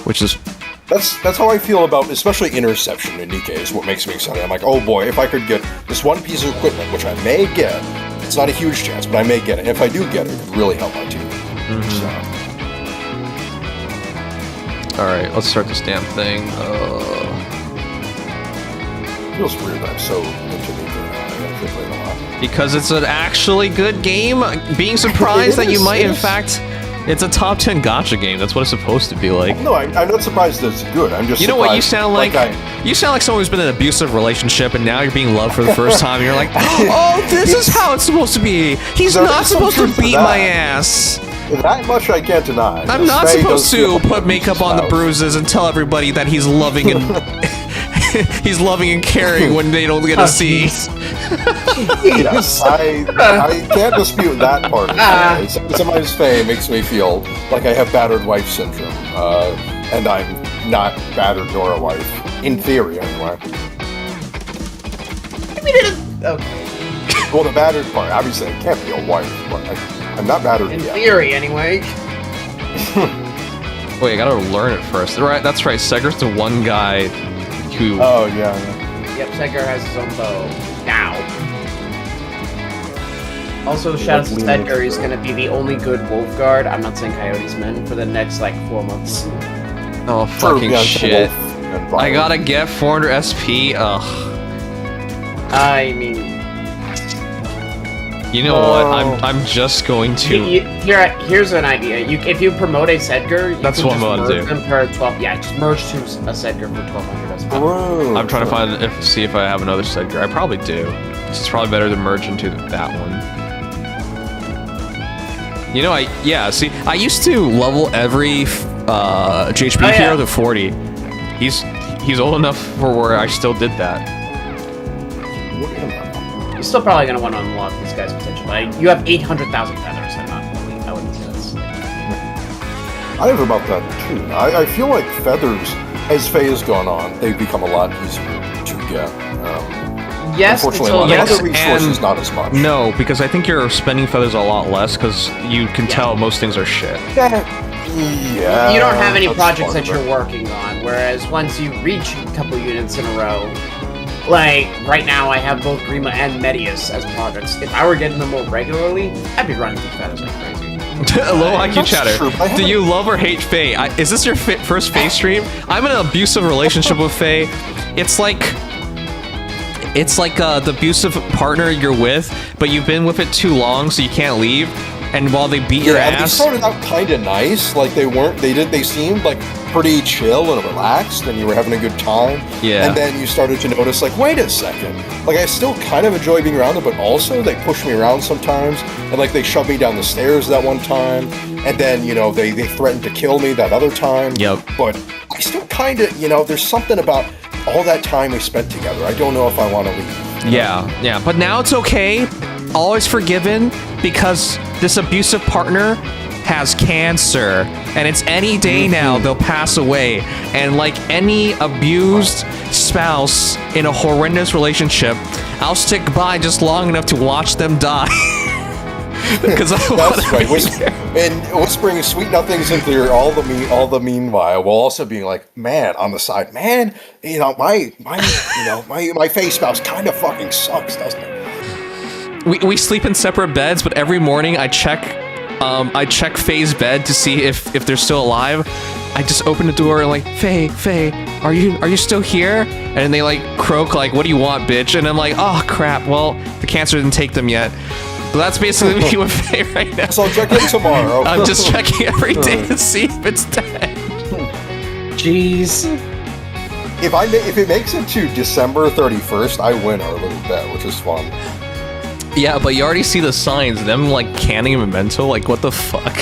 which is That's how I feel about, especially Interception in Nikkei, is what makes me excited. I'm like, oh boy, if I could get this one piece of equipment, which I may get, it's not a huge chance, but I may get it. If I do get it, it could really help my team. all right. Let's start this damn thing. It feels weird that I'm so into Nikkei now. I actually play it a lot. Because it's an actually good game. Being surprised that you might, in fact, it's a top 10 gacha game. That's what it's supposed to be like. No, I'm not surprised that it's good. I'm just You know what you surprised, sound like? You sound like someone who's been in an abusive relationship and now you're being loved for the first time. And you're like, oh, this is how it's supposed to be. He's There not is some supposed to truth to beat that. my ass. That much I can't deny. I'm not Faye supposed does feel to like put makeup on the spouse. bruises and tell everybody that he's loving and he's loving and caring when they don't get to see. Yes, I can't dispute that part of it. Sometimes Faye makes me feel like I have battered wife syndrome, and I'm not battered nor a wife. In theory, anyway. We didn't. Okay. Well, the battered part, obviously, I can't be a wife, but I'm not battered In yet. theory, anyway. Wait, I gotta learn it first. Right, that's right. Seger's the one guy who. Oh, yeah. Yep, Sedgar has his own bow. Now. Also, shout out to Sedgar, he's gonna be the only good wolf guard, I'm not saying Coyote's men, for the next, like, 4 months. Oh, fucking Yeah, shit. Wolf and I Violet. gotta get 400 SP. Ugh. I mean... You know what? I'm just going to. Here's an idea. If you promote a Sedgar, you That's can what I'm just gonna merge do. them for 12. Yeah, just merge to a Sedgar for 1200 SP. Whoa. I'm trying to find see if I have another Sedgar. I probably do. It's probably better to merge into that one. You know, see, I used to level every GHB hero to 40. He's old enough for where I still did that. You're still probably going to want to unlock this guy's potential. You have 800,000 feathers. I wouldn't say that's... I have about that, too. I feel like feathers, as Faye has gone on, they've become a lot easier to get. Yes, unfortunately, until a lot of other yes, resources, and not as much. No, because I think you're spending feathers a lot less because you can tell most things are shit. Yeah. you don't have any that's projects part that of it. you're working on, whereas once you reach a couple units in a row, like, right now I have both Grima and Medius as projects. If I were getting them more regularly, I'd be running through feathers like crazy. Low IQ That's chatter. true, I Do haven't- you love or hate Faye? Is this your first Faye stream? I'm in an abusive relationship with Faye. It's like the abusive partner you're with, but you've been with it too long, so you can't leave. And while they beat your and they ass, started out kind of nice. Like they seemed like pretty chill and relaxed, and you were having a good time. Yeah. And then you started to notice, like, wait a second. Like, I still kind of enjoy being around them, but also they push me around sometimes. And, like, they shoved me down the stairs that one time. And then, you know, they threatened to kill me that other time. Yep. But I still kind of, you know, there's something about all that time we spent together. I don't know if I want to leave. Yeah. But now it's okay. Always forgiven, because this abusive partner has cancer, and it's any day now they'll pass away. And like any abused spouse in a horrendous relationship, I'll stick by just long enough to watch them die. Because That's right. And whispering sweet nothings into your all the meanwhile, while also being like, man, on the side, man, you know, my face spouse kind of fucking sucks, doesn't it? We sleep in separate beds, but every morning I check Faye's bed to see if they're still alive. I just open the door and like, Faye, are you still here? And they like croak like, what do you want, bitch? And I'm like, oh crap, well, the cancer didn't take them yet. So that's basically me with Faye right now. So I'll check in tomorrow. I'm just checking every day to see if it's dead. Jeez. If it makes it to December 31st, I win our little bet, which is fun. Yeah, but you already see the signs. Them like canning a memento. Like, what the fuck?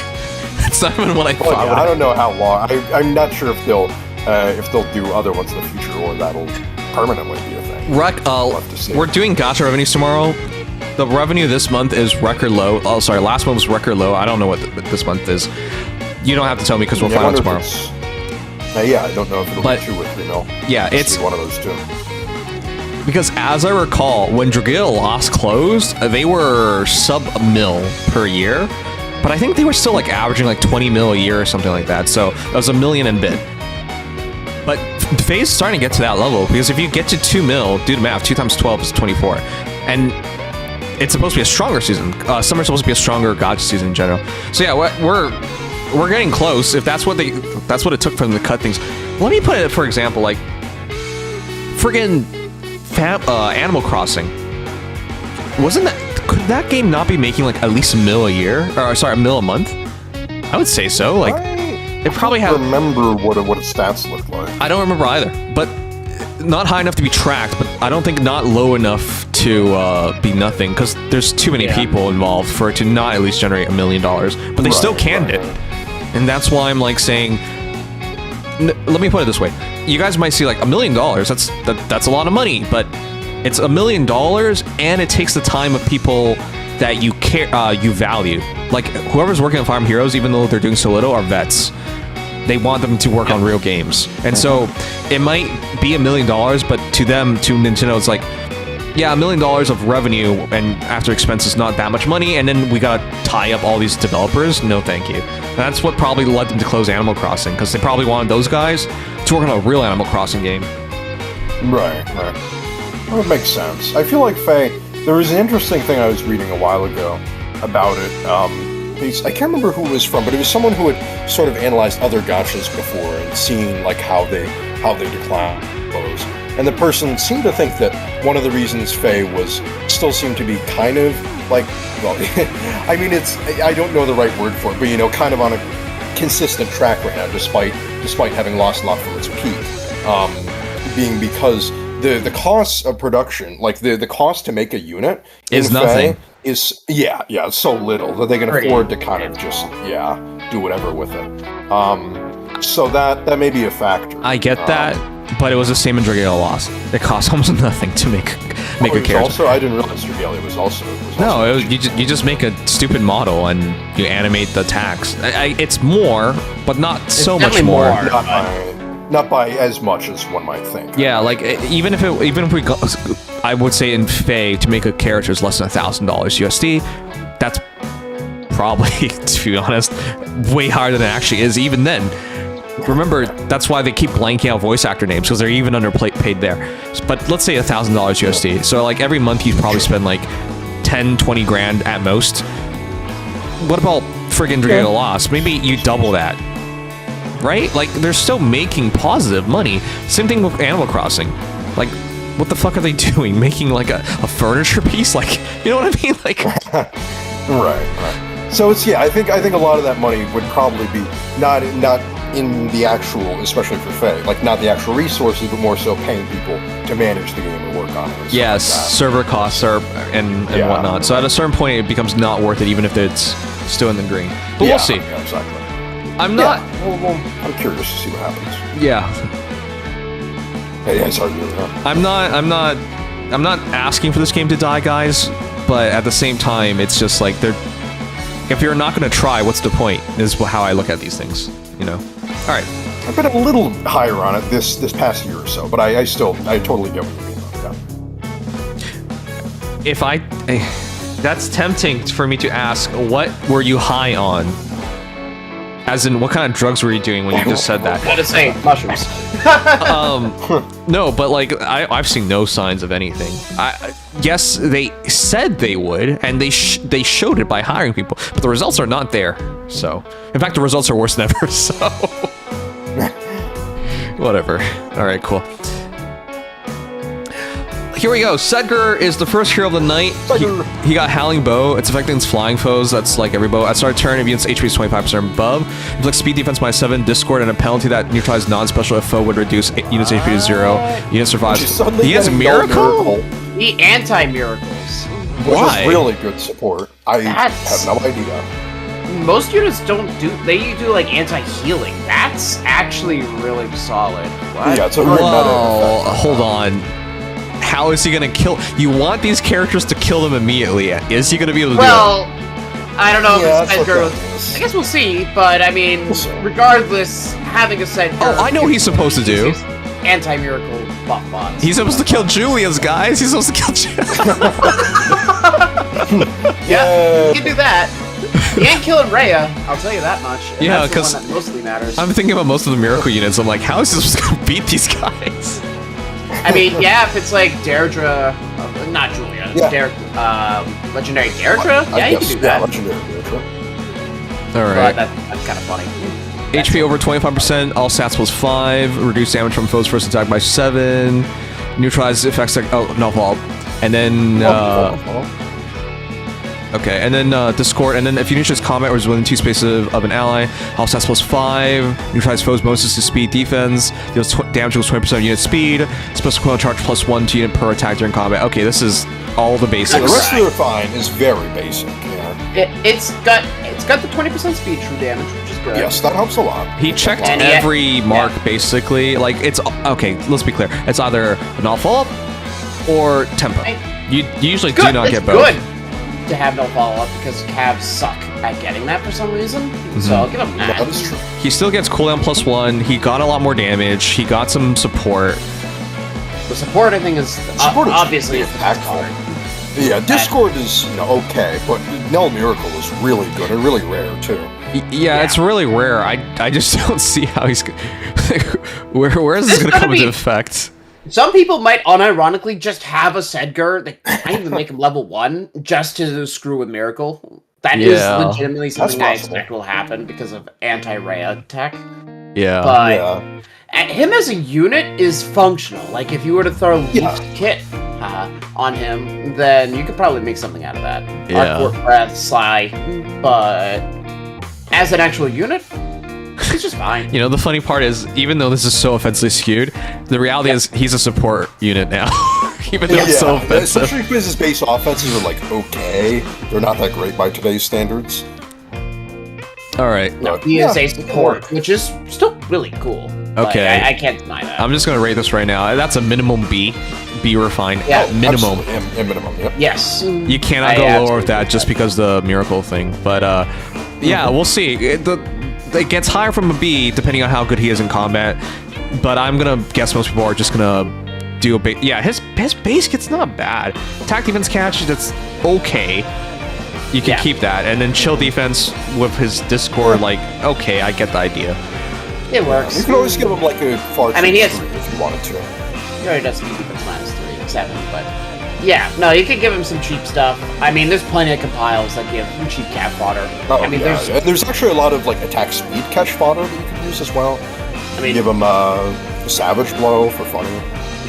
That's not even what I thought. I don't know how long. I'm not sure if they'll do other ones in the future, or that'll permanently be a thing. We'll have to see. We're doing gacha revenues tomorrow. The revenue this month is record low. Oh, sorry, last month was record low. I don't know what this month is. You don't have to tell me because we'll find out tomorrow. Yeah, I don't know if it'll be 2 or 3 mil. Yeah, it's one of those two. Because as I recall, when Dragil Lost closed, they were sub-mil per year. But I think they were still like averaging like 20 mil a year or something like that. So that was $1 million and bit. But Faye's starting to get to that level, because if you get to 2 mil, do the math, 2 times 12 is 24. And it's supposed to be a stronger season. Summer's supposed to be a stronger gacha season in general. So yeah, we're getting close. If that's what it took for them to cut things. Let me put it, for example, like friggin' Animal Crossing. Could that game not be making like at least $1 mil a year? Or sorry, $1 mil a month? I would say so. Like, it probably had. I don't remember what its stats looked like. I don't remember either, but not high enough to be tracked. But I don't think not low enough to be nothing, because there's too many people involved for it to not at least generate $1 million. But they still canned it, and that's why I'm like saying. Let me put it this way: you guys might see like $1 million. That's a lot of money, but it's $1 million, and it takes the time of people that you care, you value. Like whoever's working on Farm Heroes, even though they're doing so little, are vets. They want them to work on real games, and so it might be $1 million, but to them, to Nintendo, it's like, yeah, $1 million of revenue, and after expenses, not that much money, and then we gotta tie up all these developers. No, thank you. That's what probably led them to close Animal Crossing, because they probably wanted those guys to work on a real Animal Crossing game. Right. Well, it makes sense. I feel like Faye. There was an interesting thing I was reading a while ago about it. I can't remember who it was from, but it was someone who had sort of analyzed other gachas before and seen like how they decline close. And the person seemed to think that one of the reasons Faye still seemed to be kind of like, well, I mean, I don't know the right word for it, but you know, kind of on a consistent track right now, despite having lost a lot from its peak, being because the cost of production, like the cost to make a unit is nothing. Is it's so little that they can afford to kind of just do whatever with it. So that may be a factor. I get that, but it was the same in Dragalia Lost. It cost almost nothing to make a character. Also, I didn't realize Dragalia was also. You just make a stupid model and you animate the tags. It's more, but not so much more. Not by as much as one might think. Yeah, like even if we go, I would say in Faye to make a character is less than $1,000 USD. That's probably, to be honest, way higher than it actually is. Even then, remember that's why they keep blanking out voice actor names, because they're even underpaid there. But let's say $1,000 USD. So like every month you probably spend like 10, 20 grand at most. What about friggin' Dragon Lost. Maybe you double that. Right? Like, they're still making positive money. Same thing with Animal Crossing. Like, what the fuck are they doing? Making, like, a furniture piece? Like, you know what I mean? Like... Right. So it's, I think a lot of that money would probably be not in the actual, especially for Faye, like, not the actual resources, but more so paying people to manage the game and work on it. Yes, like server costs are, and whatnot. So at a certain point, it becomes not worth it, even if it's still in the green. But we'll see. Yeah, exactly. I'm not... Well, I'm curious to see what happens. Yeah. Hey, sorry, I'm not asking for this game to die, guys, but at the same time, it's just like, if you're not going to try, what's the point, is how I look at these things, you know? Alright. I've been a little higher on it this past year or so, but I totally get what you mean, That's tempting for me to ask, what were you high on? As in, what kind of drugs were you doing when you just said that? I gotta say, mushrooms. No, but like, I've seen no signs of anything. Yes, they said they would, and they showed it by hiring people, but the results are not there. So, in fact, the results are worse than ever, so... Whatever. Alright, cool. Here we go. Sedgar is the first hero of the night. He got Howling Bow. It's affecting its flying foes. That's like every bow. At start of turn, if unit's HP is 25% above. Inflicts speed defense by 7, Discord, and a penalty that neutralizes non-special if foe would reduce unit's HP to 0. Unit survives. He has Miracle? He anti-miracles. Why? Which is really good support. I have no idea. Most units they do like anti-healing. That's actually really solid. What? Yeah, it's a very meta effect. Hold on. How is he gonna kill? You want these characters to kill them immediately. Is he gonna be able to do it? Well, I don't know if it's Sedgar. I guess we'll see, but I mean, regardless, having a Sedgar... Oh, I know what he's supposed to do. Anti-miracle buff bots. He's supposed to kill Julius, guys. He's supposed to kill Julius. Yeah, he can do that. He ain't killing Rhea, I'll tell you that much. And Yeah, because that mostly matters. I'm thinking about most of the miracle units. I'm like, how is he supposed to beat these guys? I mean, yeah, if it's like Deirdre, not Julia, legendary Deirdre, yeah, you can do that. Legendary Deirdre. Alright. But that's kind of funny. HP over 25%, all stats plus 5, reduce damage from foe's first attack by 7, neutralize effects like, and then, okay, and then Discord, and then if you initiate combat or is within 2 spaces of an ally, all stats plus 5, neutralize foe's bonuses to speed defense, deals damage equals 20% of unit speed, special equivalent charge plus 1 to unit per attack during combat. Okay, this is all the basics. The rest of the refine is very basic, It's got the 20% speed true damage, which is good. Yes, that helps a lot. He checked every mark, basically. Like, it's... Okay, let's be clear. It's either not follow-up or tempo. You usually do not get both. Good to have no follow-up because Cavs suck at getting that for some reason. So I'll give him that. That is true. He still gets cooldown plus 1. He got a lot more damage. He got some support. The support, I think, is obviously impactful. Yeah, Discord is okay, but Null Miracle is really good and really rare too. Yeah, it's really rare. I just don't see how he's... where is this going to come into effect? Some people might unironically just have a Sedgar. They might even make him level 1 just to screw with Miracle. That is legitimately something I expect will happen because of anti-Rhea tech. Yeah. But him as a unit is functional. Like, if you were to throw Leaf's kit on him, then you could probably make something out of that. Yeah. Hardcore Breath, Sly. But as an actual unit... It's just fine. You know, the funny part is, even though this is so offensively skewed, the reality is he's a support unit now. Even though it's so offensive. Especially because his base offenses are like okay. They're not that great by today's standards. Alright. No, he is a support, which is still really cool. Okay. Like, I can't deny that. I'm just gonna rate this right now. That's a minimum B. B refined. Yeah. Minimum. Minimum, yep. Yes. You cannot go lower with that just because the miracle thing. But yeah, we'll see. It gets higher from a B depending on how good he is in combat, but I'm gonna guess most people are just gonna do a base. Yeah, his base kit's not bad. Attack defense catch, that's okay. You can keep that, and then chill defense with his Discord. Like, okay, I get the idea. It works. You can always give him like a far. I mean, he has. If you wanted to. He already does defense -3 and 7, but Yeah, no, you could give him some cheap stuff. I mean, there's plenty of compiles that give cheap cat fodder. Oh, I mean, yeah. And there's actually a lot of like attack speed catch fodder that you can use as well. I mean, give him a Savage Blow for funny.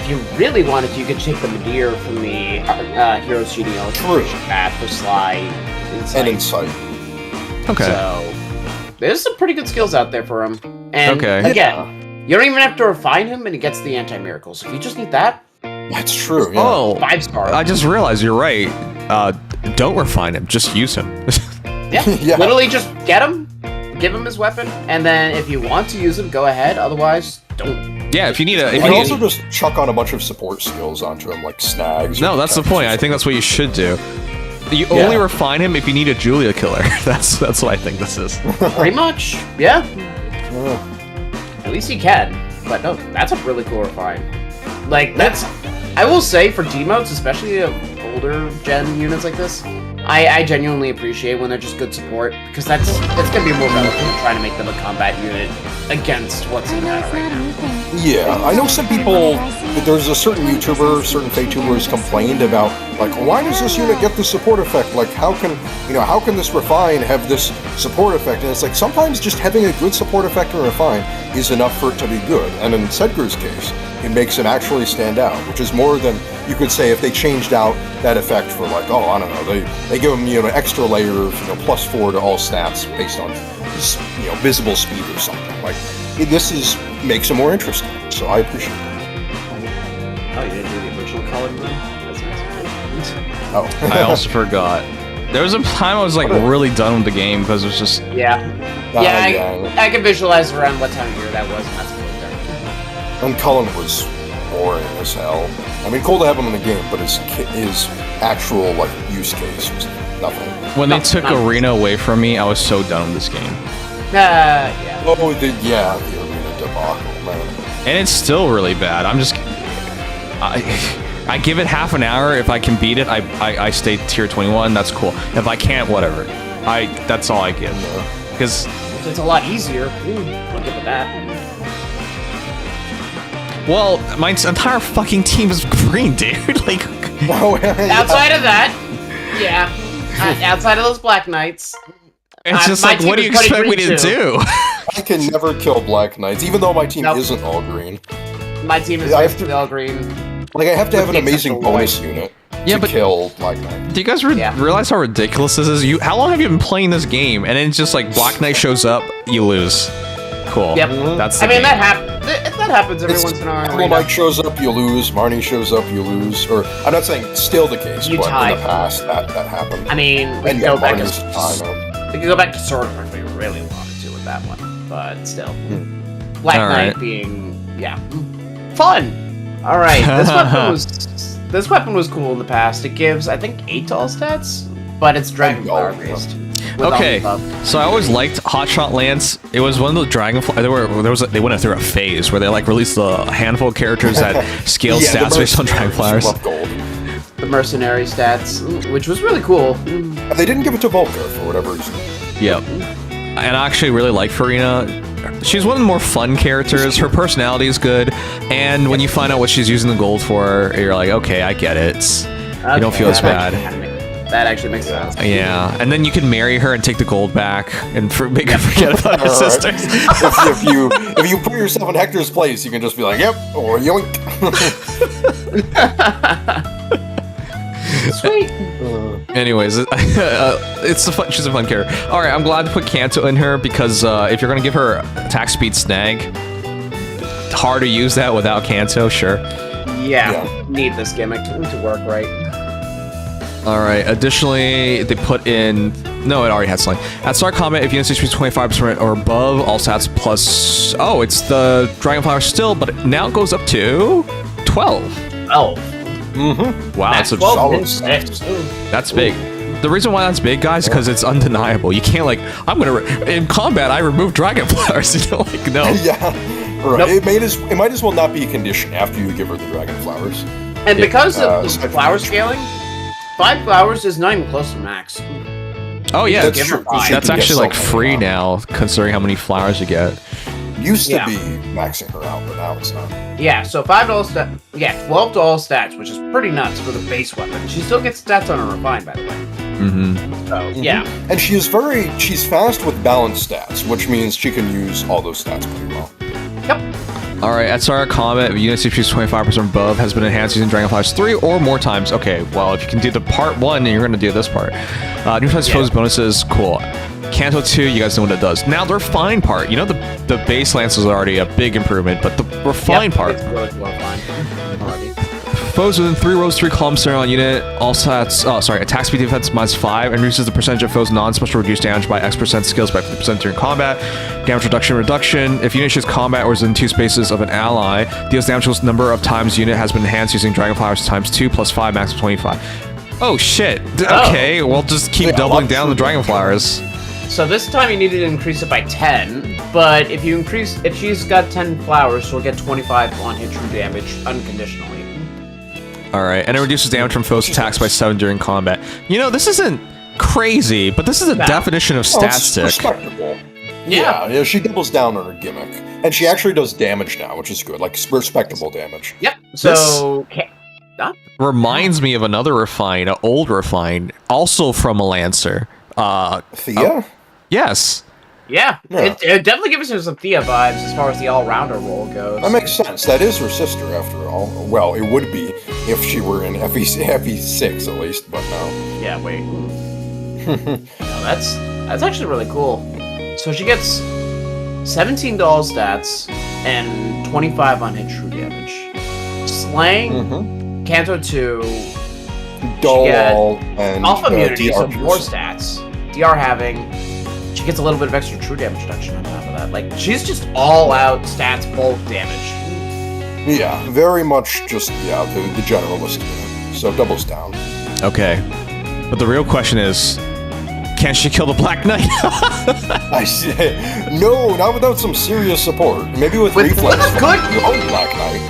If you really wanted to, you could take the Meteor from the Heroes Cheating Illustration Path for Sly, Insight. And Insight. Okay. So, there's some pretty good skills out there for him. And again, you don't even have to refine him, and he gets the anti-miracle. So if you just need that... That's true, yeah. Oh, 5-star. I just realized you're right. Don't refine him, just use him. Yeah, literally just get him, give him his weapon, and then if you want to use him, go ahead. Otherwise, don't. Yeah, if you need a... You can also just chuck on a bunch of support skills onto him, like snags. No, that's the point. I think that's what you should do. You only refine him if you need a Julia killer. That's what I think this is. Pretty much, yeah. At least you can. But no, that's a really cool refine. Like, that's... I will say, for Emotes, especially older gen units like this, I genuinely appreciate when they're just good support, because that's going to be more relevant than trying to make them a combat unit against what's in meta right now. Yeah, I know some people, there's a certain YouTuber, certain FakeTubers complained about, like, why does this unit get the support effect? Like, how can this refine have this support effect? And it's like, sometimes just having a good support effect and refine is enough for it to be good. And in Sedgar's case, it makes him actually stand out, which is more than you could say if they changed out that effect for, like, oh, I don't know, they give him, an extra layer of, +4 to all stats based on, visible speed or something. Like, this makes him more interesting, so I appreciate it. Oh, you didn't do the original color one? That's nice. Oh. I also forgot. There was a time I was like really done with the game because it was just... Yeah. I can visualize around what time of year that was, and that's really dark. And Cullen was boring as hell. I mean, cool to have him in the game, but his actual, use case was nothing. When they took Arena away from me, I was so done with this game. Yeah. Oh, the Arena debacle, man. And it's still really bad. I give it half an hour. If I can beat it, I stay tier 21. That's cool. If I can't, whatever. That's all I give. Because it's a lot easier. I'll give it that. Well, my entire fucking team is green, dude. Outside of that, yeah. Outside of those Black Knights. It's just like, what do you expect me to do? I can never kill Black Knights, even though my team isn't all green. My team is all green. Like, I have to have an amazing bonus unit to kill Black Knight. Do you guys realize how ridiculous this is? How long have you been playing this game? And then it's just like Black Knight shows up, you lose. Cool. Yep. That's the game. That happens every once in a while. Mike shows up, you lose. Marnie shows up, you lose. Or I'm not saying it's still the case, but in the past that happened. I mean, we can go back to Sword if we really wanted to with that one, but still, Black Knight being fun. All right, this weapon was cool in the past. It gives, I think, 8 to all stats, but it's Dragonflower based. Okay, so I always liked Hotshot Lance. It was one of the Dragonfly. They went through a phase where they released a handful of characters that scaled stats based on Dragonflowers. The mercenary stats, which was really cool. They didn't give it to Volker for whatever reason. Yep. And I actually really like Farina. She's one of the more fun characters. Her personality is good, and when you find out what she's using the gold for, you're like, okay, I get it. You don't feel as bad. That actually makes sense. Yeah, and then you can marry her and take the gold back and make her forget about her sisters. if you put yourself in Hector's place, you can just be like, yep, or yoink. Sweet. Anyways, she's a fun character. All right, I'm glad to put Kanto in her because if you're gonna give her attack speed snag, hard to use that without Kanto, sure. Yeah, need this gimmick to work right. All right. Additionally, they put in. No, it already had something. At start combat, if units HP 25% or above, all stats plus. Oh, it's the Dragonflower still, but it now goes up to 12. Oh. Wow, that's a solid. That's big. The reason why that's big, guys, is because it's undeniable. You can't in combat I remove Dragonflowers. No. Yeah. Right. Nope. It might as well not be a condition after you give her the Dragonflowers. And because of the flower scaling. 5 flowers is not even close to max. Oh yeah, that's actually free now, considering how many flowers you get. used to be maxing her out, but now it's not. Yeah, so $5 stat. Yeah, $12 stats, which is pretty nuts for the base weapon. She still gets stats on her refine, by the way. So yeah, and she's fast with balanced stats, which means she can use all those stats pretty well. Yep. All right, at start of combat, if unit CP is 25% above, has been enhanced using Dragonflies 3 or more times. Okay, well, if you can do the part 1, then you're going to do this part. Neutralize foes bonuses, cool. Canto 2, you guys know what it does. Now, the refine part, you know, the base lance is already a big improvement, but the refine part. It's really well fine already. Foes within 3 rows, 3 columns center on unit, all stats, attack speed defense -5, and reduces the percentage of foes non-special reduced damage by X% skills by 50% during combat. Damage reduction. If unit shoots combat or is in 2 spaces of an ally, deals damage equals number of times unit has been enhanced using Dragonflies ×2 +5, max of 25. Oh shit. Okay, we'll just keep doubling down the Dragonflies. So this time you needed to increase it by 10, but if she's got 10 flowers, she'll get 25 on hit true damage unconditionally. Alright, and it reduces damage from foes' attacks by 7 during combat. You know, this isn't crazy, but this is a definition of stat stick. Respectable. Yeah, she doubles down on her gimmick. And she actually does damage now, which is good. Like, respectable damage. Yep, so... Reminds me of another refine, an old refine, also from a Lancer. Thea? Yes. Yeah. It definitely gives her some Thea vibes as far as the all-rounder role goes. That makes sense. That is her sister, after all. Well, it would be if she were in FE6 at least, but no. Yeah, wait. No, that's actually really cool. So she gets $17 stats and 25 on hit true damage. Slang, Canto 2, Dull, and Alpha Immunity, so DR more stats. DR having, she gets a little bit of extra true damage reduction on top of that. Like, she's just all-out stats bulk damage. Yeah, very much just, the generalist unit. So doubles down. Okay. But the real question is, can she kill the Black Knight? I say, no, not without some serious support. Maybe with reflex from your own Black Knight.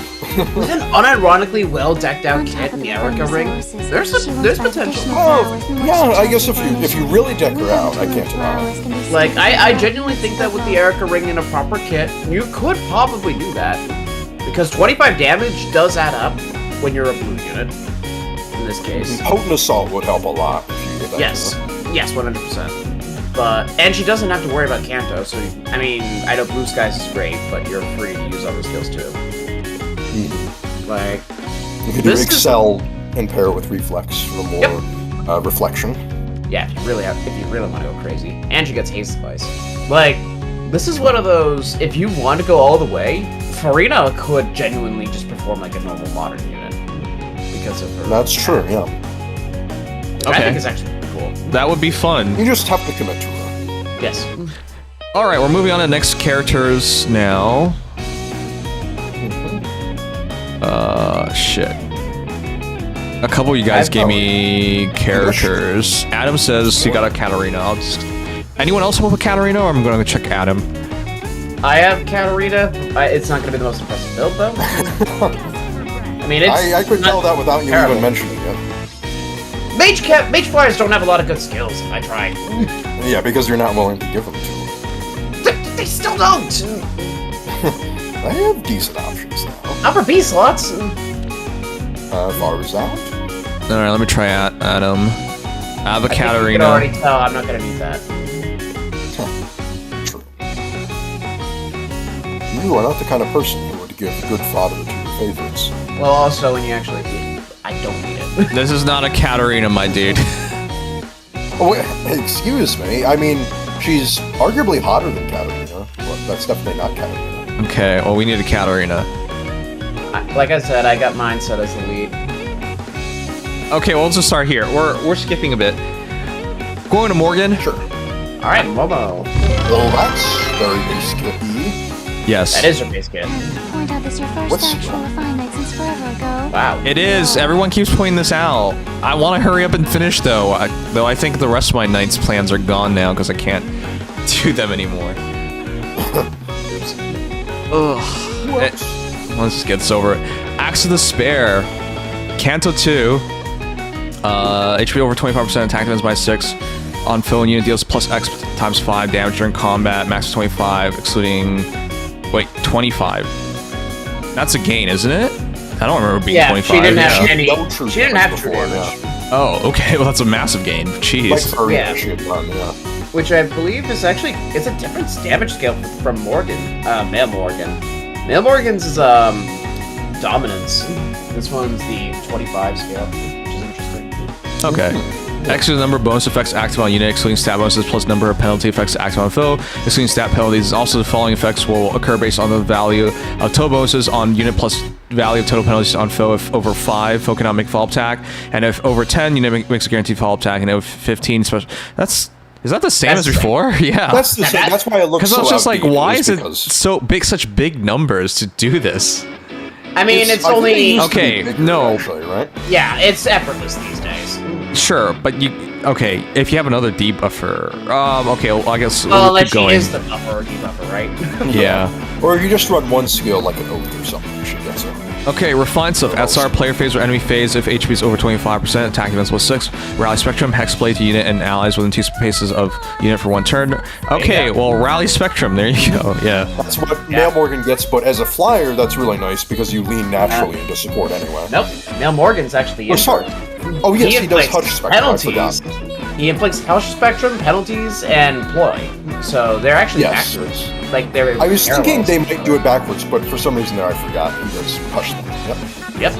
With an unironically well-decked out kit in the Erica ring, there's potential. Oh, yeah, I guess if you really deck her out, I can't deny. Like, I genuinely think that with the Erica ring in a proper kit, you could probably do that. Because 25 damage does add up when you're a blue unit, in this case. Potent Assault would help a lot if you get that. Yes, 100%. And she doesn't have to worry about Canto, so, I mean, I know Blue Skies is great, but you're free to use other skills too. Like, you could do Excel and pair it with Reflex for more reflection. Yeah, if you really want to go crazy. And she gets Haste Device. Like, this is one of those, if you want to go all the way, Farina could genuinely just perform like a normal modern unit. Because of her. That's true, yeah. Which I think is actually pretty cool. That would be fun. You just have to commit to her. Yes. Alright, we're moving on to next characters now. Shit. A couple of you guys gave me characters. Adam says he got a Katarina. Anyone else have a Katarina, or I'm going to check Adam? I have Katarina. It's not going to be the most impressive build, though. I mean, I could tell that without you even mentioning it. Mage Flyers don't have a lot of good skills, if I tried. Yeah, because you're not willing to give them to them. They still don't! I have decent options now. Not for B slots. Var's out. Alright, let me try Adam. I have a Katarina. You can already tell I'm not gonna need that. True. You are not the kind of person who would give good fodder to your favorites. Well, also, when you actually I don't need it. This is not a Katarina, my dude. Oh, wait, excuse me. I mean, she's arguably hotter than Katarina, but that's definitely not Katarina. Okay, well, we need a Katarina. Like I said, I got mine set as the lead. Okay, well, let's just start here. We're skipping a bit. Going to Morgan? Sure. Alright, Momo. Well, that's very skippy. Yes. That is your base kit. Point out this your first actual refinement since forever ago. Wow. It is. Everyone keeps pointing this out. I want to hurry up and finish, though. Though I think the rest of my Knight's plans are gone now because I can't do them anymore. Ugh. Let's just get this over. Axe of the Spare. Canto 2. HP over 25%, attack defense by 6. On fill unit deals plus X times 5 damage during combat, max 25, excluding Wait, 25. That's a gain, isn't it? I don't remember being 25. She didn't have any. No true She didn't have true before, damage. Oh, okay. Well, that's a massive gain. Jeez. Like for Yeah. she had done, yeah. Which I believe is actually it's a different damage scale from Morgan. Male Morgan. Male Morgan's is dominance. This one's the 25 scale, which is interesting. Okay. Excluding the number of bonus effects active on unit, excluding stat bonuses, plus number of penalty effects active on foe. Excluding stat penalties, also the following effects will occur based on the value of total bonuses on unit plus value of total penalties on foe. If over 5, foe cannot make follow-up attack, and if over 10, unit makes a guaranteed follow-up attack, and if 15, special. Is that the same as before? Yeah. That's the same. That's why it looks Because so I was just like, outdated, why is it because- so big, such big numbers to do this? I mean, it's I think it only used to be Okay, bigger, no. actually, right? yeah, it's effortless these days. Sure, but okay, if you have another debuffer, okay, well, I guess Well, we'll unless keep she going. is the buffer or debuffer, right? Yeah. Or if you just run one skill like an oath or something, you should get some. Okay, refined stuff. At start player phase or enemy phase, if HP is over 25%, attack defense plus 6. Rally Spectrum, Hexblade to unit and allies within 2 spaces of unit for 1 turn. Okay, well, Rally Spectrum, there you go, yeah. That's what Male Morgan gets, but as a flyer, that's really nice because you lean naturally into support anyway. Nope. Now Morgan's actually Oh, sorry. Oh, yes, he does inflicts touch spectrum. I forgot. penalties. He inflicts Hush Spectrum, penalties, and ploy. So they're actually Yes. backwards. Like they're. I was thinking parallels. they might do it backwards, but for some reason there I forgot. He does touch them. Yep. Yep.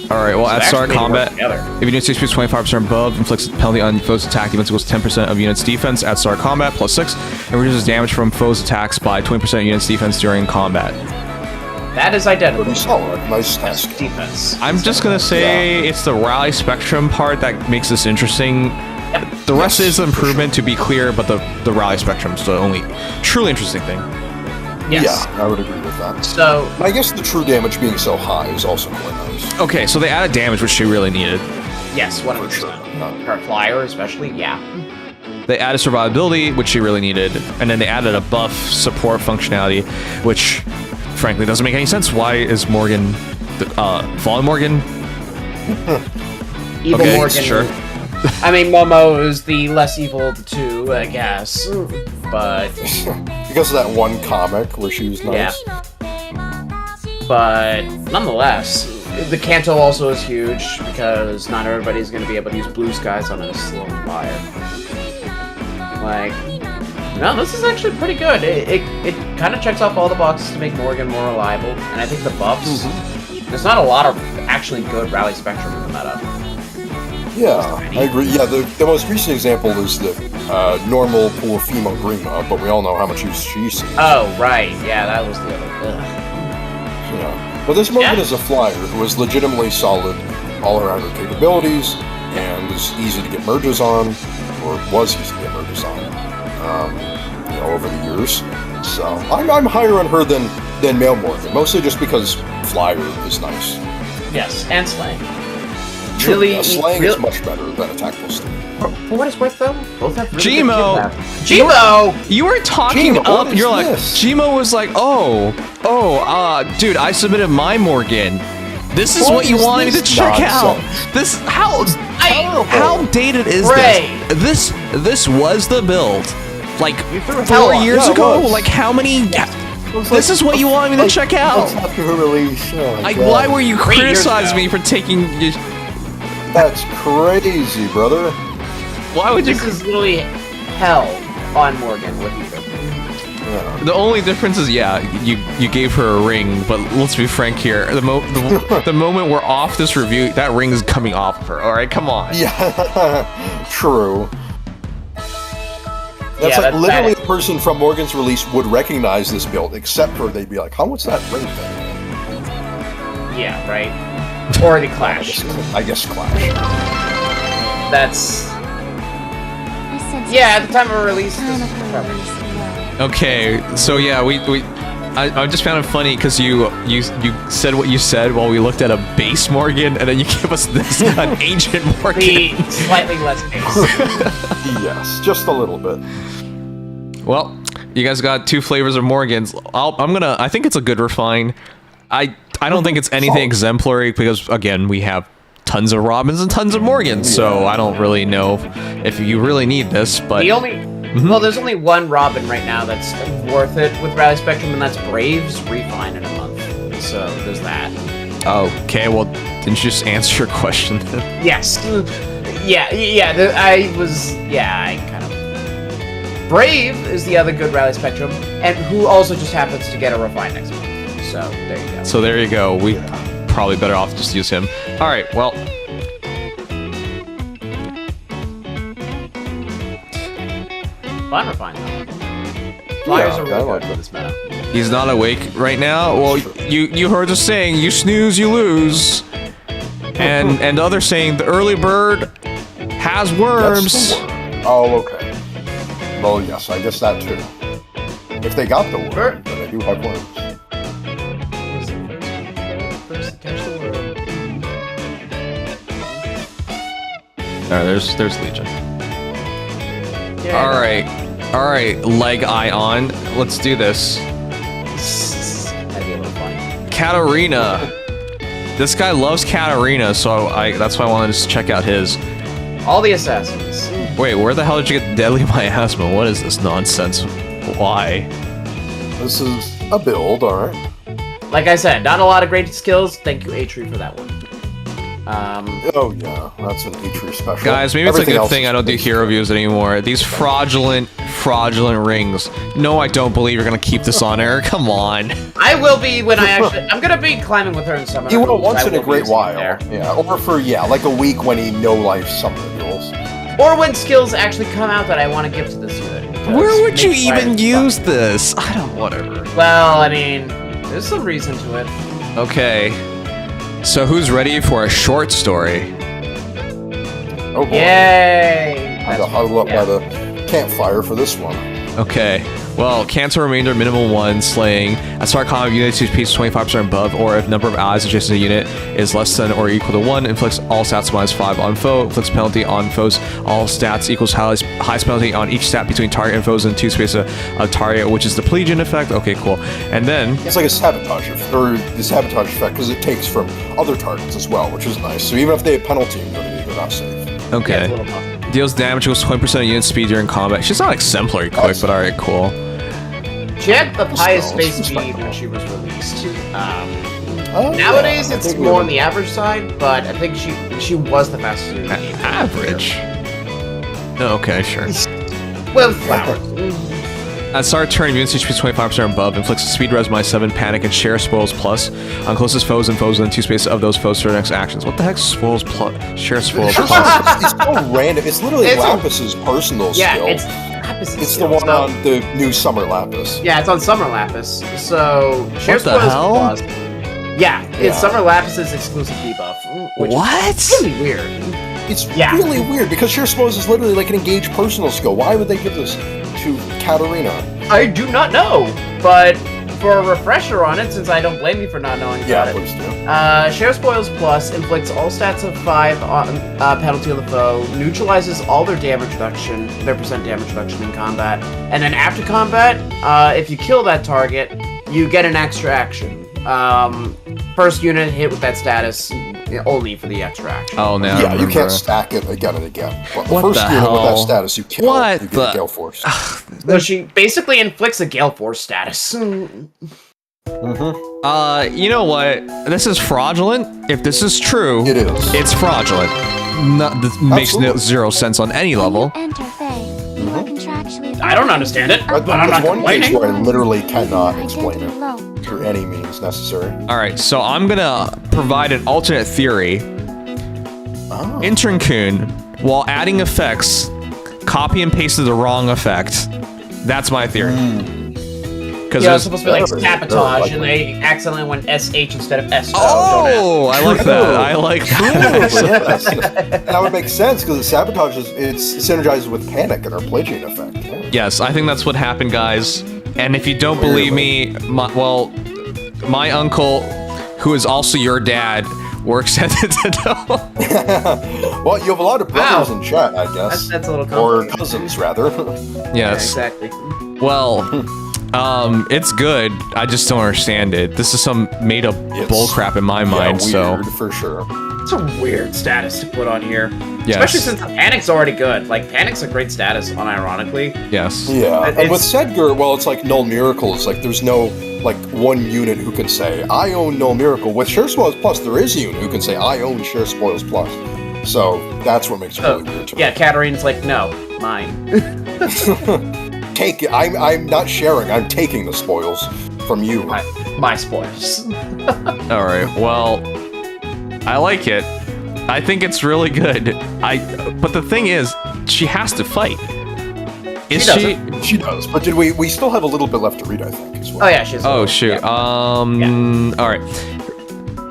Alright, well, So at start actually they work combat, together. if unit's HP is 25% above, inflicts a penalty on foe's attack defense equals 10% of unit's defense at start combat, plus 6, and reduces damage from foe's attacks by 20% of unit's defense during combat. That is identical. Pretty solid. Nice That's task. defense. I'm just gonna say it's the Rally Spectrum part that makes this interesting. The rest is improvement, to be clear, but the Rally Spectrum's the only truly interesting thing. Yes. Yeah, I would agree with that. So And I guess the true damage being so high is also quite nice. Okay, so they added damage, which she really needed. yes, 100%. For sure. Her flyer, especially. Yeah. They added survivability, which she really needed, and then they added a buff support functionality, which frankly doesn't make any sense. Why is Morgan, Fallen Morgan? Evil Okay, Morgan. sure. I mean, Momo is the less evil of the two, I guess. But Because of that one comic where she was nice. but nonetheless, the Kanto also is huge because not everybody's going to be able to use blue skies on a slow flyer. Like, no, this is actually pretty good. It kind of checks off all the boxes to make Morgan more reliable, and I think the buffs. There's not a lot of actually good Rally Spectrum in the meta. Yeah, I agree. Yeah, the most recent example is the normal Puafimo Grima, but we all know how much use she sees. Oh, right. Yeah, that was the other. Yeah. But this Morgan Yeah. is a flyer who is legitimately solid all around her capabilities and is easy to get merges on, or was easy to get merges on, over the years. So I'm higher on her than Male Morgan, mostly just because flyer is nice. Yes, and Slang. True, Really, yeah, slang really- is much better than attack plus 3. For what it's worth, though, both have really Gmo. good kit map. Gmo! You were talking Gmo, what up. is You're like, this? Gmo was like, dude, I submitted my Morgan. This is What what you is wanted me to this check nonsense? out. This how dated is Ray. this? This was the build, like threw 4 hell on it. years Yeah, it ago. was. Like how many? This is what you wanted me to check out. After her release. Oh my Like, God. why were you 3 years criticizing ago. me for taking? That's crazy, brother. Why would you? This is literally hell on Morgan with you. Yeah. The only difference is, yeah, you gave her a ring, but let's be frank here. The moment we're off this review, that ring is coming off of her. All right, come on. Yeah, true. That's Yeah, like that's literally bad. a person from Morgan's release would recognize this build, except for they'd be like, "How what's that ring thing?" Yeah, right? Or the Clash. I guess Clash. That's... I said Yeah, at the time of release, this kind is of probably... release well. Okay, so yeah, I just found it funny because you said what you said while we looked at a base Morgan, and then you give us this an ancient Morgan. The slightly less base. Yes, just a little bit. Well, you guys got 2 flavors of Morgans. I think it's a good refine. I don't think it's anything Solid. exemplary because again we have tons of Robins and tons of Morgans, so I don't really know if you really need this. But The Well, there's only one Robin right now that's worth it with Rally Spectrum, and that's Braves Refine in a month. So there's that. Okay, well, didn't you just answer your question then? Yes. I kind of... Brave is the other good Rally Spectrum, and who also just happens to get a Refine next month. So there you go. So there you go. We probably better off just use him. All right, well... Fine Refine, though. Flyers are really good it. for this meta. He's not awake right now. Well, you heard the saying, you snooze, you lose. And others saying the early bird has worms. That's the word. Oh, okay. Well, yes, I guess that too. If they got the word, then they do have worms. First to catch the word. Alright, there's Legion. Yeah, Alright, Leg Ion. Let's do this. That'd be a little funny. Katarina. This guy loves Katarina, so that's why I wanted to check out his. All the assassins. Wait, where the hell did you get Deadly Miasma? What is this nonsense? Why? This is a build, alright. Like I said, not a lot of great skills. Thank you, Atri, for that one. Oh yeah, that's an Atri special. Guys, maybe it's Everything a good else thing is I don't do basic. hero views anymore. These fraudulent rings. No, I don't believe you're gonna keep this on air. Come on. I will be when I'm gonna be climbing with her in summer. You will once I in a will be great using it while. there. Yeah, or for, like a week when he no-life summoner duels. Or when skills actually come out that I want to give to this unit. because Where would you make even fire use fun. this? I don't. Whatever. Well, I mean, there's some reason to it. Okay. So who's ready for a short story? Oh boy. Yay! I'll huddle up by the campfire for this one. Okay. Well, cancel remainder minimum 1 slaying. At start combat, unit to piece 25% above, or if number of allies adjacent to the unit is less than or equal to 1, inflicts all stats -5 on foe, inflicts penalty on foes, all stats equals highest penalty on each stat between target and foes in 2 space of target, which is the Plegian effect. Okay, cool. And then... It's like a sabotage effect, because it takes from other targets as well, which is nice. So even if they have penalty immunity, they're not safe. Okay. Yeah, it's a little tough. Deals damage equals 20% of unit speed during combat. She's not exemplary quick, but alright, cool. She had the highest space It's speed when respectable. she was released. Yeah, Nowadays, I it's think more we- on the average side, but I think she was the fastest unit. Average? Okay, sure. Well, flowers. At start turn, unit speed 25% above, inflicts speed res -7, panic, and share spoils plus on closest foes and foes within 2 spaces of those foes for their next actions. What the heck? Spoils plus? Share spoils plus? It's so random. It's literally It's a- Lapis's personal Yeah, skill. It's the one on the new Summer Lapis. Yeah, it's on Summer Lapis. So share What the spoils hell? plus. Yeah, it's Yeah. Summer Lapis's exclusive debuff. Which What? Is really weird. It's Yeah. really weird because Sheer Spoils is literally like an engaged personal skill. Why would they give this to Katarina? I do not know, but for a refresher on it, since I don't blame you for not knowing Yeah, about it. please do. Share Spoils Plus inflicts all stats of 5 on penalty on the foe, neutralizes all their damage reduction, their percent damage reduction in combat, and then after combat, if you kill that target, you get an extra action. First unit hit with that status, only for the extra action. Oh, now I Yeah, you remember. can't stack it again and again. But the What first the unit with that hell? status, you kill. What you get the- a Gale Force. So she basically inflicts a Gale Force status. You know what? This is fraudulent. If this is true, It is. it's fraudulent. This makes Absolutely. zero sense on any level. Enter Faye. You are contractually I don't understand it, but I'm not There's one case complaining. where I literally cannot explain Identity it low. through any means necessary. Alright, so I'm gonna provide an alternate theory. Oh. Intern Kun, while adding effects, copy and pasted the wrong effect. That's my theory. Because Yeah, it's supposed to be like Very sabotage, and likely. they accidentally went SH instead of S. oh, I like that. I like that. Yes. That would make sense because it sabotages, it synergizes with panic and our Pelagian effect. Yeah. Yes, I think that's what happened, guys. And if you don't believe me, my uncle, who is also your dad, works at Nintendo. Well, you have a lot of brothers Wow. in chat, I guess. That's a little Or complicated. cousins, rather. Yeah, Yes. exactly. Well, it's good. I just don't understand it. This is some made-up It's- bullcrap in my Yeah, mind. weird, So for sure. It's a weird status to put on here. Yes. Especially since the Panic's already good. Like, Panic's a great status, unironically. Yes. Yeah, and with It's- Sedgar, well, it's like Null Miracle. It's like there's no like one unit who can say I own Null Miracle. With Share Spoils Plus, there is a unit who can say I own Share Spoils Plus. So that's what makes it really weird to me. Yeah, Katarina's like, no, mine. Take it. I'm not sharing. I'm taking the spoils from you. My spoils. All right. Well, I like it. I think it's really good. But the thing is, she has to fight. Is she? She does. But did we still have a little bit left to read, I think, as well. Oh yeah, she's. Oh shoot. Yeah. All right.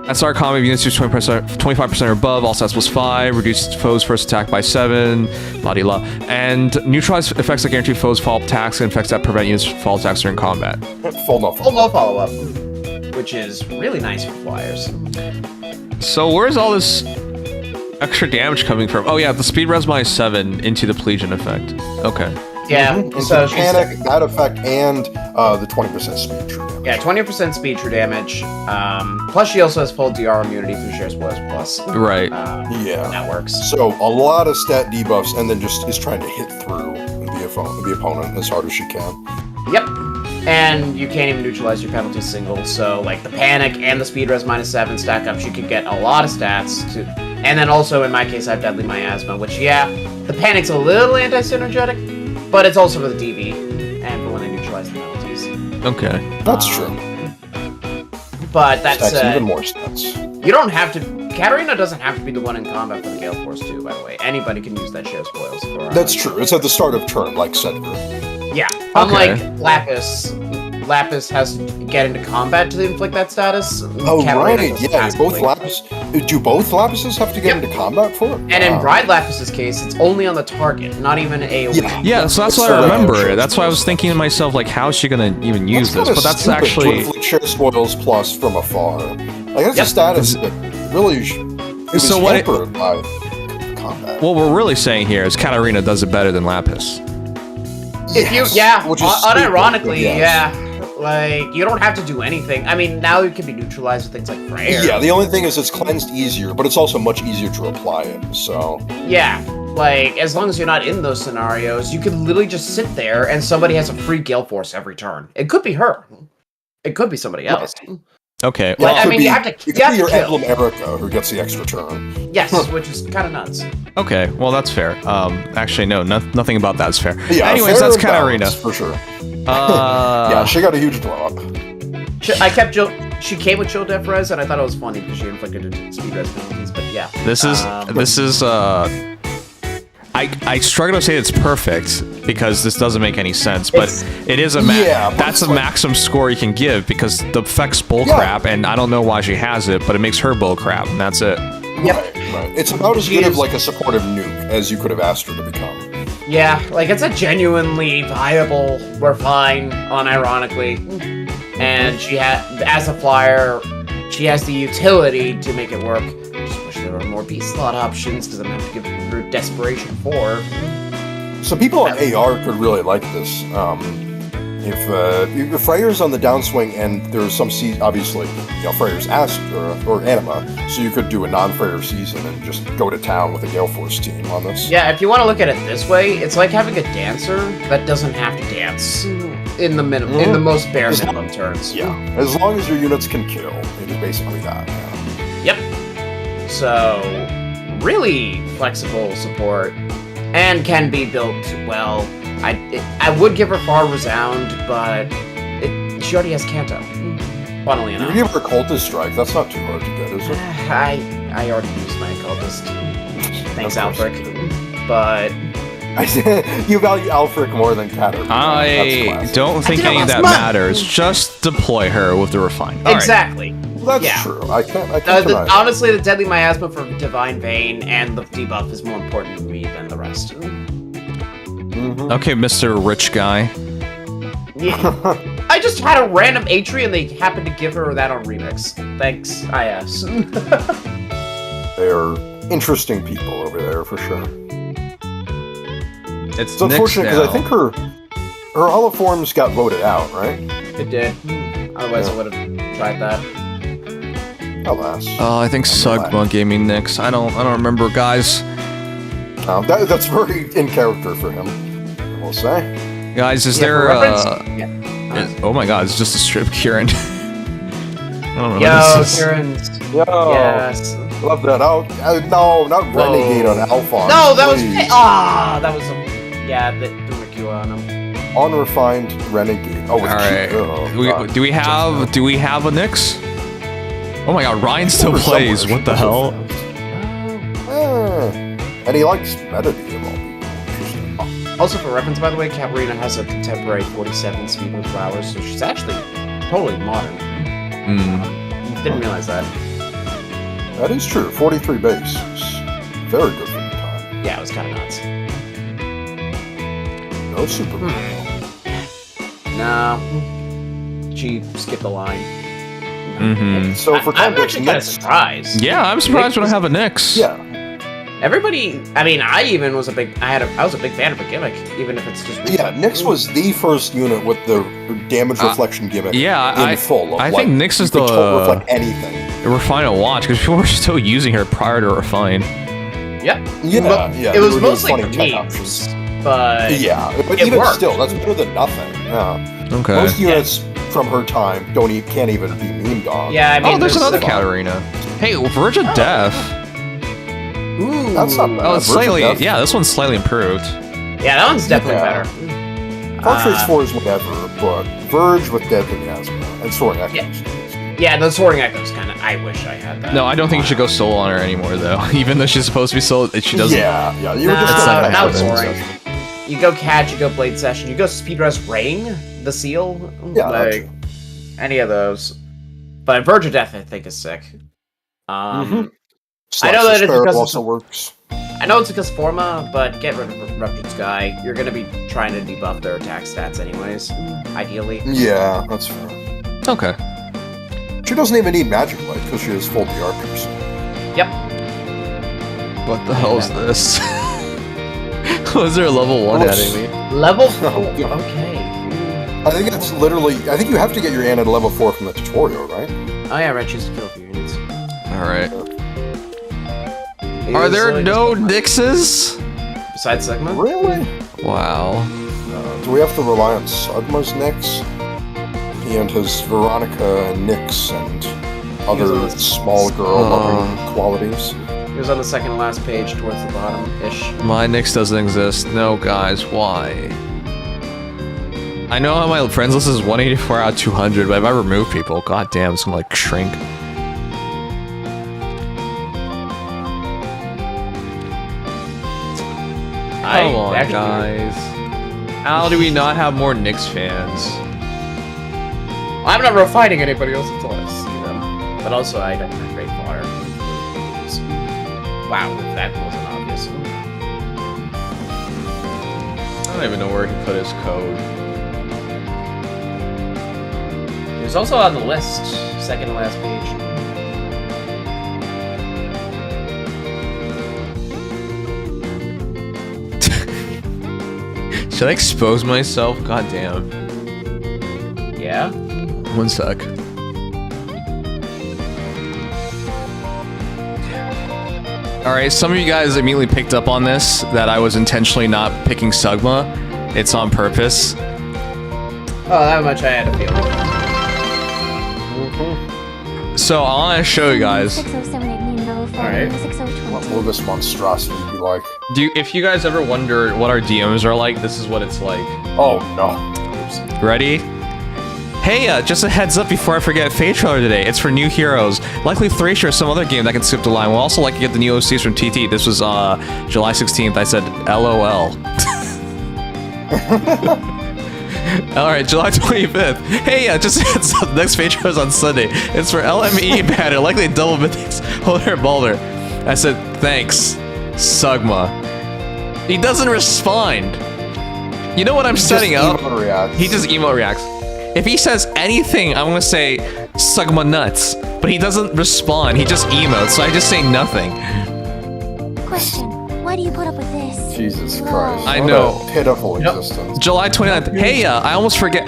SR combat units do 25% or above. All stats plus 5. Reduce foes' first attack by 7. Blah de la. And neutralize effects that guarantee foes' fall attacks and effects that prevent units fall attacks during combat. Full no follow up, which is really nice for flyers. So where's all this extra damage coming from? Oh yeah, the speed res -7 into the Plegian effect. Okay. Yeah. And So Panic, that effect, and the 20% speed true damage. Yeah, 20% speed true damage. Plus, she also has full DR immunity through Share Spoils Plus. Right. Yeah. That works. So a lot of stat debuffs, and then just is trying to hit through the opponent as hard as she can. Yep. And you can't even neutralize your penalty single, so like the Panic and the speed res -7 stack up, she could get a lot of stats to. And then also in my case, I have Deadly Miasma, which the Panic's a little anti-synergetic, but it's also for the DV and for when they neutralize the penalties. Okay. That's true. But that's even more stats. You don't have to. Katarina doesn't have to be the one in combat for the Gale Force too. By the way, anybody can use that Share Spoils for. That's true. It's at the start of turn, like Sedgar. Yeah. Unlike Lapis. Lapis has to get into combat to inflict that status. Oh, Katarina right, doesn't yeah. have to Both wait. Lapis. Do both Lapises have to get into combat for it? And in Bride Lapis's case, it's only on the target, not even AoE. Yeah, so that's what I remember. That's why I was thinking to myself, like, how is she gonna even use this? But that's actually to Share Spoils Plus from afar. Like that's a status that really it was hampered by combat. What we're really saying here is Katarina does it better than Lapis. If you, which is unironically, stupid, yeah. Like, you don't have to do anything. I mean, now it can be neutralized with things like Freyr. Yeah, the only thing is it's cleansed easier, but it's also much easier to apply it, so... Yeah, like, as long as you're not in those scenarios, you can literally just sit there and somebody has a free Gale Force every turn. It could be her. It could be somebody else. Okay, well, I mean, you have to it could be your Emblem Erica who gets the extra turn. Yes, which is kind of nuts. Okay, well, that's fair. Actually, no, nothing about that is fair. Yeah, anyways, fair that's and balanced, Katarina. for sure. Yeah, she got a huge blow up. She came with Chill Def Res, and I thought it was funny because she inflicted speed res penalties, but yeah. This is I struggle to say it's perfect because this doesn't make any sense, but it is a that's a maximum score you can give because the effect's bullcrap, and I don't know why she has it, but it makes her bullcrap, and that's it. Yep. Right. It's about as good of like a supportive nuke as you could have asked her to become. Yeah, like it's a genuinely viable, we're fine, unironically. And she as a flyer, she has the utility to make it work. Just wish there were more B slot options because I'm gonna have to give her Desperation 4. So people on AR could really like this. If Freyr's on the downswing and there's some obviously, Freyr's Ask or Anima, so you could do a non-Freyr season and just go to town with a Gale Force team on this. Yeah, if you want to look at it this way, it's like having a dancer that doesn't have to dance in the in the most bare minimum turns. Yeah, as long as your units can kill, it is basically that. Yeah. Yep. So, really flexible support, and can be built well. I would give her Far Resound, but she already has Kanto. Funnily enough. You give her Cultist Strike, that's not too hard to get, is it? I already used my Cultist. Thanks, Alfric. But... You value Alfric more than Katarina. I don't think any of that matters. Just deploy her with the Refine. Exactly. That's true. I can't deny that. Honestly, the Deadly Miasma for Divine Vein and the debuff is more important to me than the rest. Okay, Mr. Rich Guy. Yeah. I just had a random Atri and they happened to give her that on Remix. Thanks, IS. They're interesting people over there, for sure. It's unfortunate because I think her holoforms got voted out, right? It did. Otherwise I would have tried that. Alas. I think Sugma gave me Nyx. I don't remember, guys. That's very in character for him, I will say. Guys, is there oh my god, it's just a strip Kieran. I don't know Yo, what this is. Kieran's. Yo, Yes. love that. No, not Renegade on Alphonse. No, that was please. that was the Makua on him. Unrefined Renegade. Oh, with Alright. Do we have a Nyx? Oh my god, Ryan still plays. What the hell? And he likes Metadata of all people. Interesting. Also, for reference, by the way, Katarina has a contemporary 47 speed with flowers, so she's actually totally modern. Didn't realize that. That is true. 43 base is very good for the time. Yeah, it was kind of nuts. No super. No. She skipped the line. So for I'm context, actually kind of Nyx- surprised. Yeah, I'm surprised we don't have a Nyx. Yeah. Everybody, I mean, I even was a big, I was a big fan of the gimmick, even if it's just. Yeah, Nyx was the first unit with the damage reflection gimmick in full. I think Nyx is you could the reflect anything. Refine and watch because people were still using her prior to Refine. Yeah. Yeah, It was they were doing mostly funny for tech memes, options. but Yeah, but it even worked. still, that's better than nothing. Yeah. Okay. Most units from her time can't even be memed on. Yeah, I mean, Oh, there's another fun. Katarina. Hey, Verge of Death. Ooh. That's not bad. Oh, it's Verge of slightly. Death. Yeah, this one's slightly improved. Yeah, that one's definitely Yeah. better. Portraits 4 is whatever, but Verge with Deadly Miasma and Soaring Echoes. Yeah, the Soaring Echoes kind of. I wish I had that. No, I don't think you should go solo on her anymore, though. Even though she's supposed to be solo, she doesn't. Yeah. You were Nah, just That's not gonna gonna have happen. it. Soaring. You go Catch, you go Blade Session, you go Speed Rush Ring, the Seal. Yeah, like any of those. But Verge of Death, I think, is sick. I know that it's Sparrow because also works. I know it's because Forma, but get rid of Ruptured Sky. You're gonna be trying to debuff their attack stats anyways, ideally. Yeah, that's fair. Okay. She doesn't even need Magic Light because she has full DR pierce. Yep. What the hell is this? Was there a level 1 adding me? Level 4. Oh, God. Okay. I think it's literally. I think you have to get your Anna to level 4 from the tutorial, right? Oh yeah, Red choose to kill a few units. Alright. Are there no Nyxes? Besides Sigma? Really? Wow. Do we have to rely on Sudma's Nyx? He and his Veronica and Nyx and other small girl loving qualities. It was on the second to last page towards the bottom-ish. My Nyx doesn't exist. No, guys, why? I know how my friends list is 184 out of 200, but if I remove people, god damn, it's gonna like shrink. Come on, guys. How do we not have more Nyx fans? I'm not refining anybody else until I see them. But also, I don't have great fodder. Wow, if that wasn't obvious. I don't even know where he put his code. He was also on the list, second to last page. Should I expose myself? God damn. Yeah? One sec. Alright, some of you guys immediately picked up on this, that I was intentionally not picking Sugma. It's on purpose. Oh, that much I had a feeling. So I want to show you guys. Alright. What will this monstrosity be like? If you guys ever wonder what our DMs are like, this is what it's like. Oh no. Ready? Hey, just a heads up before I forget, Fate trailer today. It's for new heroes. Likely Thracia or some other game that can skip the line. We'll also like to get the new OCs from TT. This was July 16th. I said LOL. Alright, July 25th. Hey, just a heads up. The next Fate trailer is on Sunday. It's for LME banner. Likely double mythics. Holder Balder. I said, thanks, Sugma. He doesn't respond. You know what I'm setting up? He just emote reacts. If he says anything, I'm gonna say Sugma nuts, but he doesn't respond. He just emotes, so I just say nothing. Question: why do you put up with this? Jesus Christ. I What know. a pitiful existence. July 29th. Hey, I almost forget.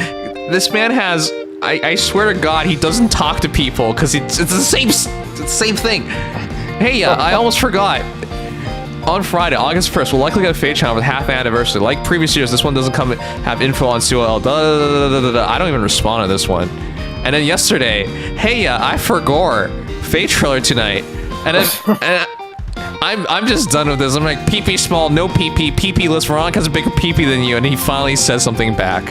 This man has. I swear to God, he doesn't talk to people because it's the same It's the same thing. Hey, I almost forgot. On Friday, August 1st, we'll likely get a Fate channel with half anniversary. Like previous years, this one doesn't have info on COL. I don't even respond to this one. And then yesterday, hey, I forgot Fate trailer tonight. And then I'm just done with this. I'm like, PP small, no PP, PP list. Veronica has a bigger PP than you. And he finally says something back.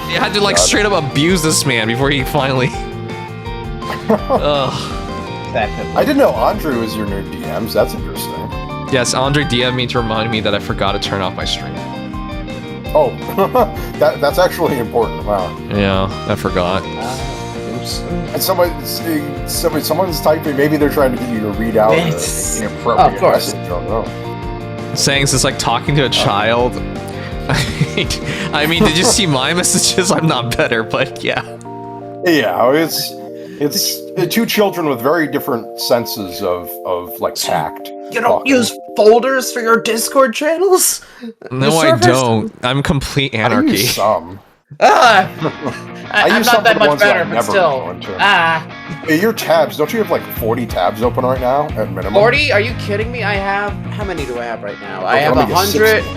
You had to like straight up abuse this man before he finally. Ugh. I didn't know Andre was your new DMs. That's interesting. Yes, Andre DM'd me to remind me that I forgot to turn off my stream. Oh, that's actually important. Wow. Yeah, I forgot. Oops. And someone's typing. Maybe they're trying to get you to read out an inappropriate of course. message. I don't know. Saying it's like talking to a child. I mean, did you see my messages? I'm not better, but yeah. Yeah, it's two children with very different senses of like tact. You don't use folders for your Discord channels? No, I don't. I'm complete anarchy. I use some. I'm not that much better, but still. Hey, your tabs, don't you have like 40 tabs open right now at minimum? 40? Are you kidding me? I have, how many do I have right now? I have let me guess, 100. 60.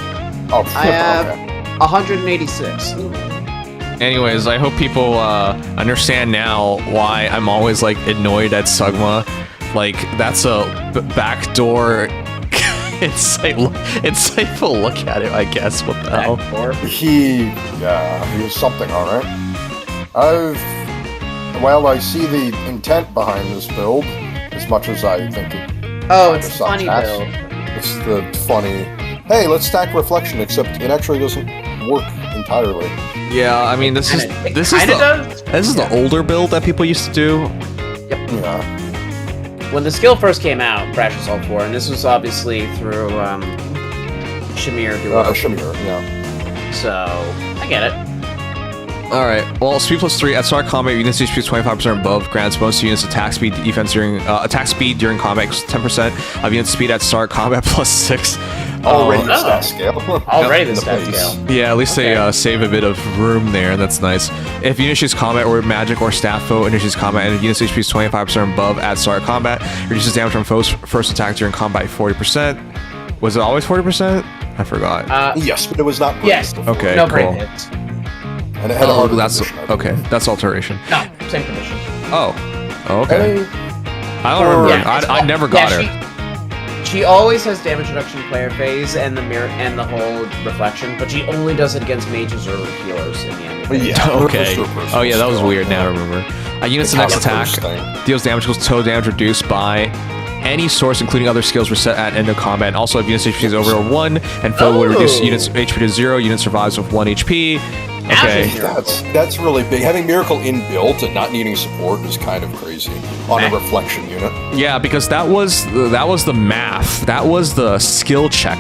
Oh, I have okay. 186. Anyways, I hope people understand now why I'm always like annoyed at Sugma. Like that's a backdoor. It's like look at it. I guess what the hell. He was something, all right. I see the intent behind this build as much as I think it. Oh, it's a funny build. It's the funny. Hey, let's stack reflection, except it actually doesn't work entirely. Yeah, I mean this is the older build that people used to do. Yep. Yeah. When the skill first came out, Crash Assault 4, and this was obviously through Shamir doing Shamir, yeah. So I get it. Alright, well, speed plus 3 at start combat, units HP 25% above, grants bonus units attack speed defense during attack speed during combat, 10% of unit speed at start combat plus 6. Already the stat scale. Already the stat scale. Yeah, at least they save a bit of room there, and that's nice. If unit chooses combat or magic or staff foe initiates combat and unit's HP is 25% above at start combat, reduces damage from foe's first attack during combat 40%. Was it always 40%? I forgot. Yes, but it was not. Yes. Okay, no cool. hits. And it had a that's okay. That's alteration. No, same condition. Oh, okay. I don't remember. Yeah, I never got her. She always has damage reduction player phase and the mirror and the whole reflection, but she only does it against mages or healers in the end. Yeah. Okay. Oh yeah, that was weird. Now I remember. Unit's next attack deals damage equals total damage reduced by any source, including other skills, reset at end of combat. Also, if unit's HP is over 1 and foe would reduce unit's HP to 0, unit survives with 1 HP. Okay. That's really big. Having Miracle inbuilt and not needing support is kind of crazy on a reflection unit. Yeah, because that was the math. That was the skill check.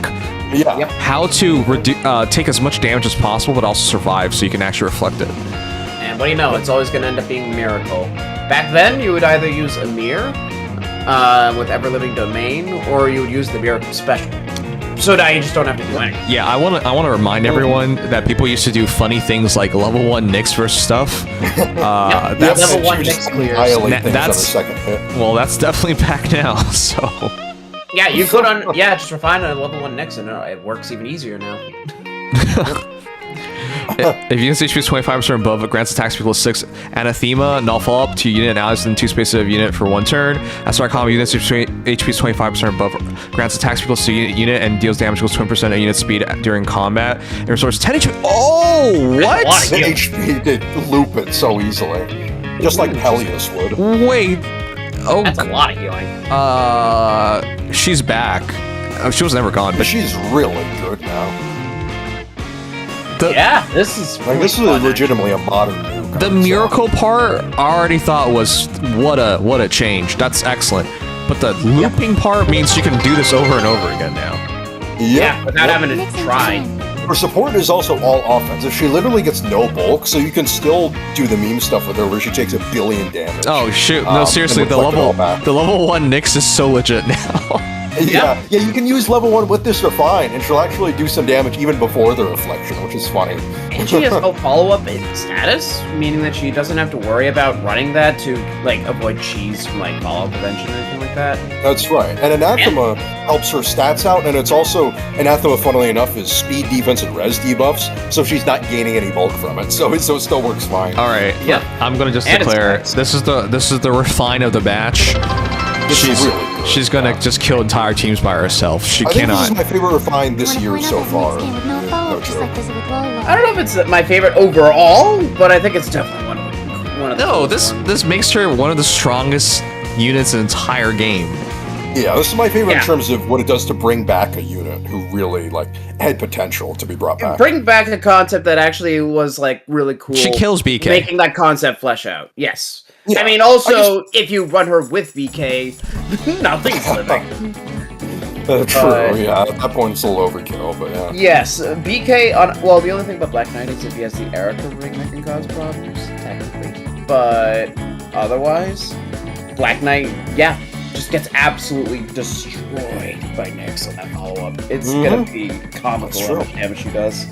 Yeah. Yep. How to take as much damage as possible, but also survive, so you can actually reflect it. And what do you know? It's always going to end up being Miracle. Back then, you would either use Amir with Ever Living Domain, or you would use the Miracle Special. So now you just don't have to do anything. Yeah, I want to remind everyone that people used to do funny things like level 1 Nyx versus stuff. That's level 1 Nyx clears. That's second hit. Well, that's definitely back now. So yeah, you put on just refine on a level 1 Nyx, and it works even easier now. If unit's HP is 25% above, it grants attack speed equals 6. Anathema, null follow up to unit and allies within 2 spaces of unit for 1 turn. At start combat, unit's HP is 25% above, grants attack speed equals to unit and deals damage equals 20% of unit speed during combat. It restores 10 HP. Oh, what? The HP did loop it so easily, just like Peleus would. Wait. Oh, that's a lot of healing. She's back. She was never gone, but she's really good now. This is legitimately a modern nuke. The miracle part I already thought was what a change. That's excellent. But the looping part means you can do this over and over again now. Yeah, without having to try. Her support is also all offensive. She literally gets no bulk, so you can still do the meme stuff with her where she takes 1 billion damage. Oh shoot! No, seriously, the level 1 Nyx is so legit now. Yeah, you can use level 1 with this Refine, and she'll actually do some damage even before the Reflection, which is funny. And she has no follow-up in status, meaning that she doesn't have to worry about running that to, like, avoid cheese from, like, follow-up prevention or anything like that. That's right. And Anathema helps her stats out, and it's also, Anathema, funnily enough, is speed, defense, and res debuffs, so she's not gaining any bulk from it, so it still works fine. Alright, Yeah. I'm gonna just And declare, it's this is the Refine of the batch. It's really good. She's gonna just kill entire teams by herself. She I think cannot. this is my favorite Refine this year so far. No joke. I don't know if it's my favorite overall, but I think it's definitely one of the No, coolest ones. this makes her one of the strongest units in the entire game. Yeah, this is my favorite Yeah. in terms of what it does to bring back a unit who really, like, had potential to be brought back. Bring back a concept that actually was, like, really cool. She kills BK. Making that concept flesh out. Yes. Yeah, I mean, also, if you run her with VK, nothing's living. True, yeah, at that point it's a little overkill, but yeah. Yes, BK on. Well, the only thing about Black Knight is if he has the Erica ring that can cause problems, technically. But otherwise, Black Knight, yeah, just gets absolutely destroyed by Nyx on that follow-up. It's gonna be comical how much damage she does.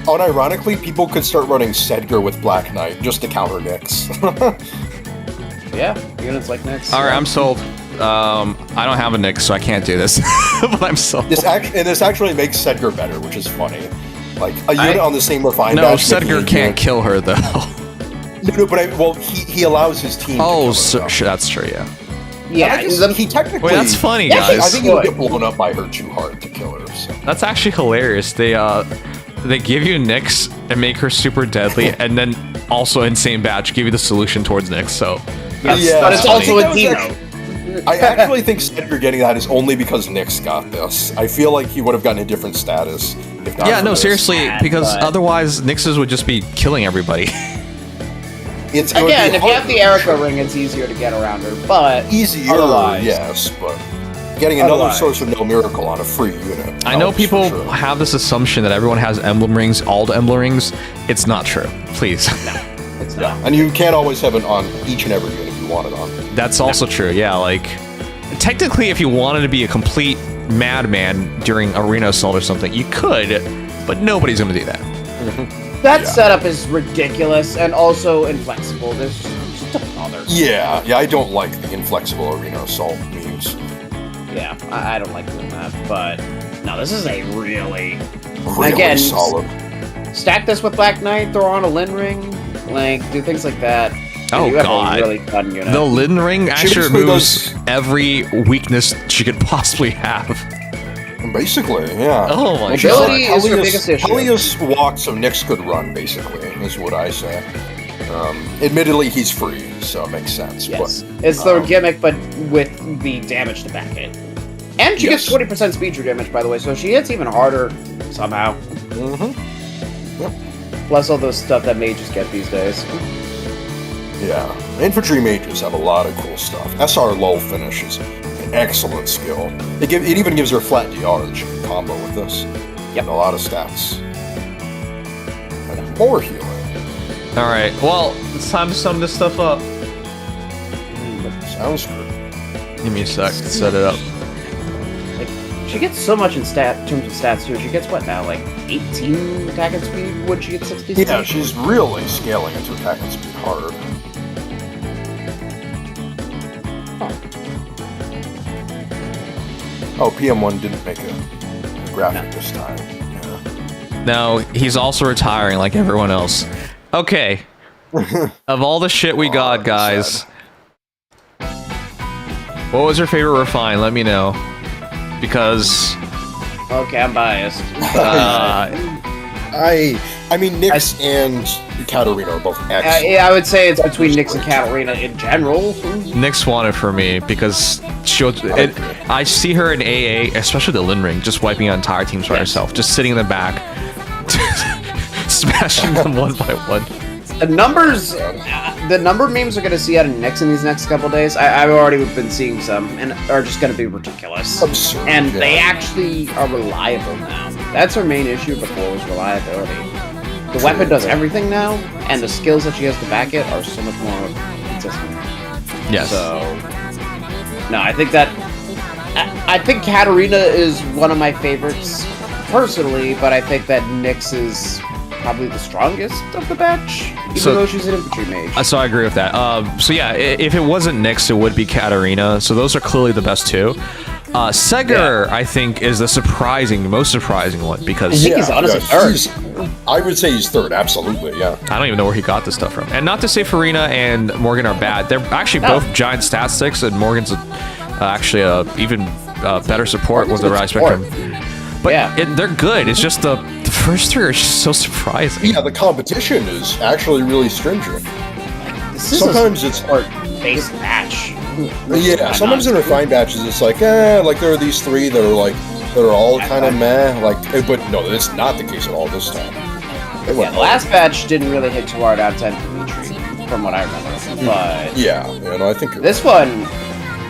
Unironically, people could start running Sedgar with Black Knight just to counter Nyx. Yeah, units like Nyx. Alright, I'm sold. I don't have a Nyx, so I can't do this. But I'm sold. This actually makes Sedgar better, which is funny. Like, a unit on the same Refine No, batch Sedgar can't kill her, though. No, but he allows his team Oh, to kill her, though. that's true, yeah. Yeah, he technically... Wait, that's funny, Yeah, guys. I think he'll get blown up by her too hard to kill her, so... That's actually hilarious. They give you Nyx and make her super deadly, and then also insane batch give you the solution towards Nyx. So Yes, Yeah, but it's I also think a that was Dino. I actually think Sedgar getting that is only because Nyx got this. I feel like he would have gotten a different status if not yeah, for no, this. seriously, because but- otherwise Nyx's would just be killing everybody. It would Again, be if you have the harder. Erica ring, it's easier to get around her, but Easier, otherwise- yes, but getting another Otherwise. source of no miracle on a free unit. I know helps for people sure. have this assumption that everyone has emblem rings, all the emblem rings. It's not true. Please. it's Yeah, not. and you can't always have it on each and every unit you want it on. That's also true. Yeah, like technically, if you wanted to be a complete madman during arena assault or something, you could, but nobody's gonna do that. That Yeah. setup is ridiculous and also inflexible. There's just a bother. Yeah, I don't like the inflexible arena assault memes. Yeah, I don't like doing that, but no, this is a really Really solid. stack this with Black Knight, throw on a Lin ring, like do things like that. Oh, you have God. a really fun unit. The Lin ring actually basically removes every weakness she could possibly have. Basically, yeah. Oh my Mobility god. is her biggest issue. Helios walked so Nyx could run, basically, is what I say. Admittedly, he's free, so it makes sense. Yes, But, it's the gimmick, but with the damage to back it. And she Yes. gets 20% speed true damage, by the way, so she hits even harder somehow. Yep. Plus all the stuff that mages get these days. Yeah. Infantry mages have a lot of cool stuff. SR lull finish is an excellent skill. It even gives her flat DR that she can combo with this. Yep. And a lot of stats. And more healing. All right. Well, it's time to sum this stuff up. Sounds good. Give me a sec to set it up. Like, she gets so much in terms of stats too. She gets what now, like 18 attack and speed? Would she get 60 speed? Yeah, she's really scaling into attack and speed hard. Oh, PM1 didn't make a graphic this time. Yeah. No, he's also retiring like everyone else. Okay. Of all the shit we got, guys, what was your favorite refine? Let me know. Because Okay, I'm biased. I mean, Nyx and Katarina are both excellent. Yeah, I would say it's between Nyx and Katarina in general. Nyx won it for me because I see her in AA, especially the Lin Ring, just wiping out entire teams by herself, just sitting in the back, smashing them one by one. The numbers, the number memes we're going to see out of Nyx in these next couple days, I've already been seeing some, and are just going to be ridiculous. Absurd, And yeah. they actually are reliable now. That's her main issue before was reliability. The weapon does everything now, and the skills that she has to back it are so much more consistent. Yes. So, no, I think that I think Katarina is one of my favorites personally, but I think that Nyx is probably the strongest of the batch, even though she's an infantry mage. So I agree with that. So yeah, if it wasn't Nyx, it would be Katarina. So those are clearly the best two. Seger, I think, is the most surprising one because I think he's honestly third. I would say he's third, absolutely, yeah. I don't even know where he got this stuff from. And not to say Farina and Morgan are bad. They're actually both giant stat sticks, and Morgan's actually even better support with the Rise Spectrum. But they're good. It's just the first three are just so surprising. Yeah, the competition is actually really stringent. Sometimes it's art-based match. Yeah, sometimes in refined batches it's like, like there are these three that are all kind of meh, but no, that's not the case at all this time. The last batch didn't really hit too hard outside of Dimitri, from what I remember. But I think this one,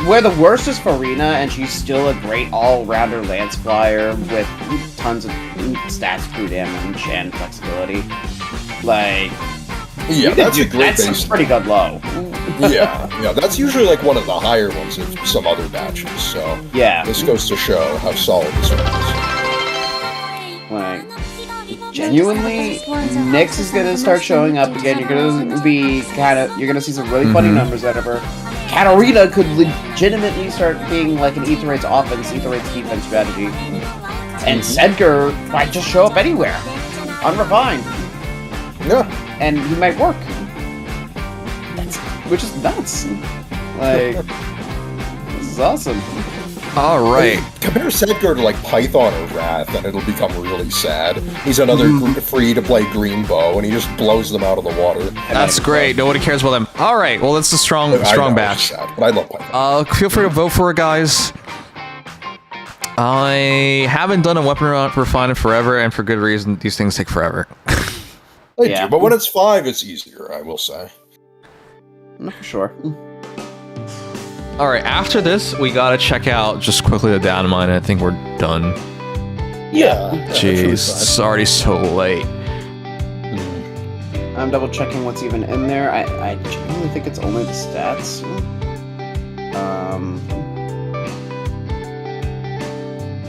where the worst is Farina, and she's still a great all-rounder lance flyer with tons of stats, crew damage, and flexibility. Like, that's a great base. That's pretty good low. yeah, that's usually like one of the higher ones in some other batches. So this goes to show how solid this one is. Like, genuinely, Nyx is gonna start showing up again. You're gonna see some really funny numbers out of her. Katarina could legitimately start being like an Ether Raid's offense, Ether Raid's defense strategy. And Sedgar might just show up anywhere. Unrefined. Yeah. And he might work. Which is nuts. Like, this is awesome. Alright. Compare Sedgar to like Python or Wrath, and it'll become really sad. He's another free-to-play green bow, and he just blows them out of the water. That's great. Nobody cares about them. Alright, well, that's a strong batch. Sad, but I love Python. Feel free to vote for it, guys. I haven't done a weapon refine in forever, and for good reason. These things take forever. They do, but when it's 5, it's easier, I will say. Not for sure. Alright, after this, we gotta check out just quickly the data mine. I think we're done. Yeah. Jeez, it's already so late. I'm double checking what's even in there. I genuinely think it's only the stats.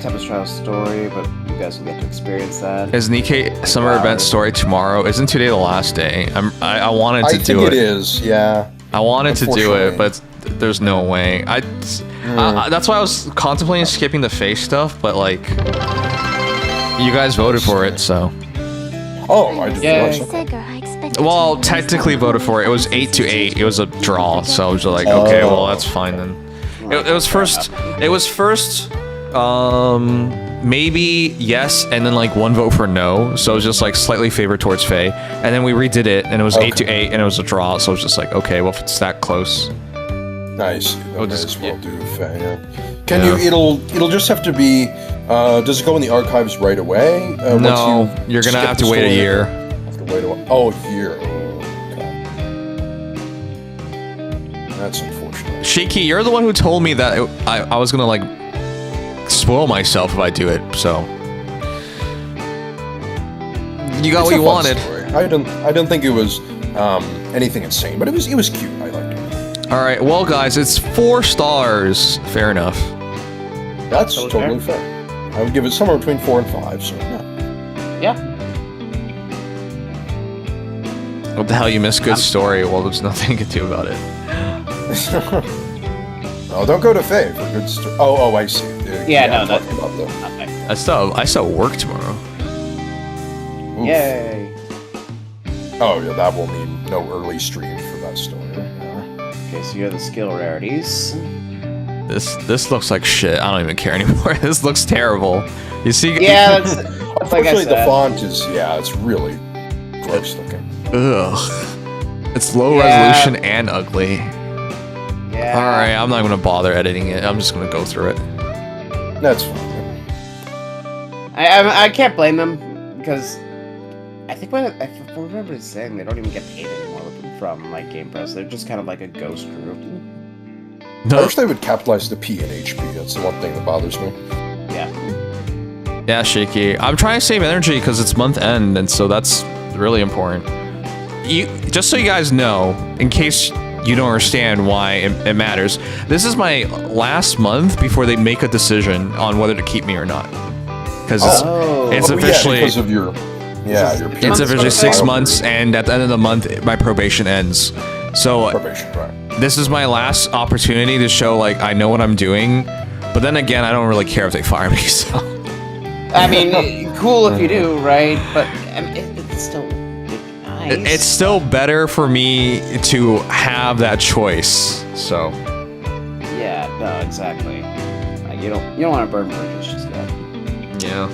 Tempest Trial story, but you guys will get to experience that. Is Nikkei Summer Event story tomorrow? Isn't today the last day? I wanted to do it. I think it is, yeah. I wanted to do it, but there's no way. That's why I was contemplating skipping the face stuff, but like, you guys voted for it, so. Oh, I did. Well, technically voted for it. It was 8-8. It was a draw, so I was just like, okay, well that's fine then. It was first. It was first. Maybe yes, and then like one vote for no, so it was just like slightly favored towards Faye, and then we redid it, and it was 8-8, and it was a draw, so it was just like, okay, well if it's that close, nice. We'll just do Faye. Yeah. Can you? It'll just have to be. Does it go in the archives right away? No, you're gonna have to wait a year. Have to wait a while. Oh, a year. Okay. That's unfortunate. Shiki, you're the one who told me that I was gonna like spoil myself if I do it, so you got what you wanted. Story. I didn't think it was anything insane, but it was cute. I liked it. All right, well guys, it's 4 stars. Fair enough. That's totally fair. I would give it somewhere between 4 and 5. So yeah. What the hell? You missed good story. Well, there's nothing you can do about it. Oh, don't go to Faye for good story. Oh, I see. Yeah, no, I still work tomorrow. Oof. Yay. Oh, yeah, that will mean no early stream for that story. Yeah. Okay, so you have the skill rarities. This looks like shit. I don't even care anymore. This looks terrible. You see? Yeah, that's unfortunately the font is it's really gross looking. Ugh. It's low resolution and ugly. Yeah. Alright, I'm not gonna bother editing it. I'm just gonna go through it. That's fine. I can't blame them because I think if I remember saying, they don't even get paid anymore from like Game Press. They're just kind of like a ghost group. No. I wish they would capitalize the P in HP. That's the one thing that bothers me. Yeah. Yeah, Shaky. I'm trying to save energy because it's month end, and so that's really important. Just so you guys know, in case you don't understand why it matters. This is my last month before they make a decision on whether to keep me or not. Because it's officially because of your it's officially 6 months, and at the end of the month, my probation ends. So this is my last opportunity to show like I know what I'm doing. But then again, I don't really care if they fire me. So I mean, cool if you do, right? But I mean, it's still nice. It's still better for me to have that choice. So yeah, no, exactly. Like, you don't want to burn bridges just yet. Yeah.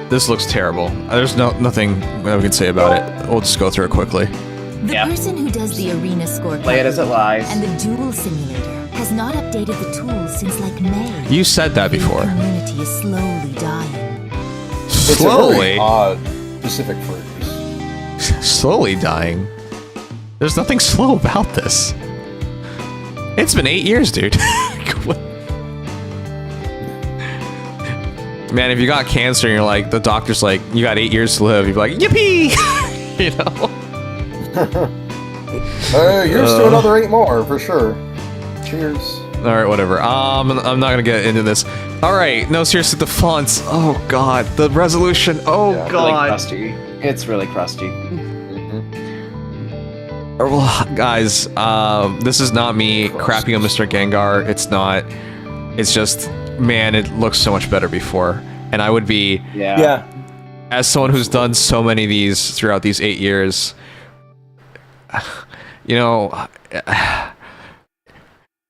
This looks terrible. There's nothing that we can say about it. We'll just go through it quickly. The person who does the arena scorecard Play it as it lies. and the duel simulator has not updated the tools since like May. You said that before. The community is slowly dying. It's Slowly? a very odd specific phrase. Slowly dying? There's nothing slow about this. It's been 8 years, dude. Man, if you got cancer and you're like, the doctor's like, you got 8 years to live, you'd be like, yippee! You know? Here's to another 8 more, for sure. Cheers. Alright, whatever. I'm not gonna get into this. Alright, no, seriously, the fonts. Oh, God. The resolution. Oh, Really God. crusty. It's really crusty. Well, guys, this is not me crapping on Mr. Gengar. It's not. It's just, man, it looks so much better before. And I would be, as someone who's done so many of these throughout these 8 years, you know. I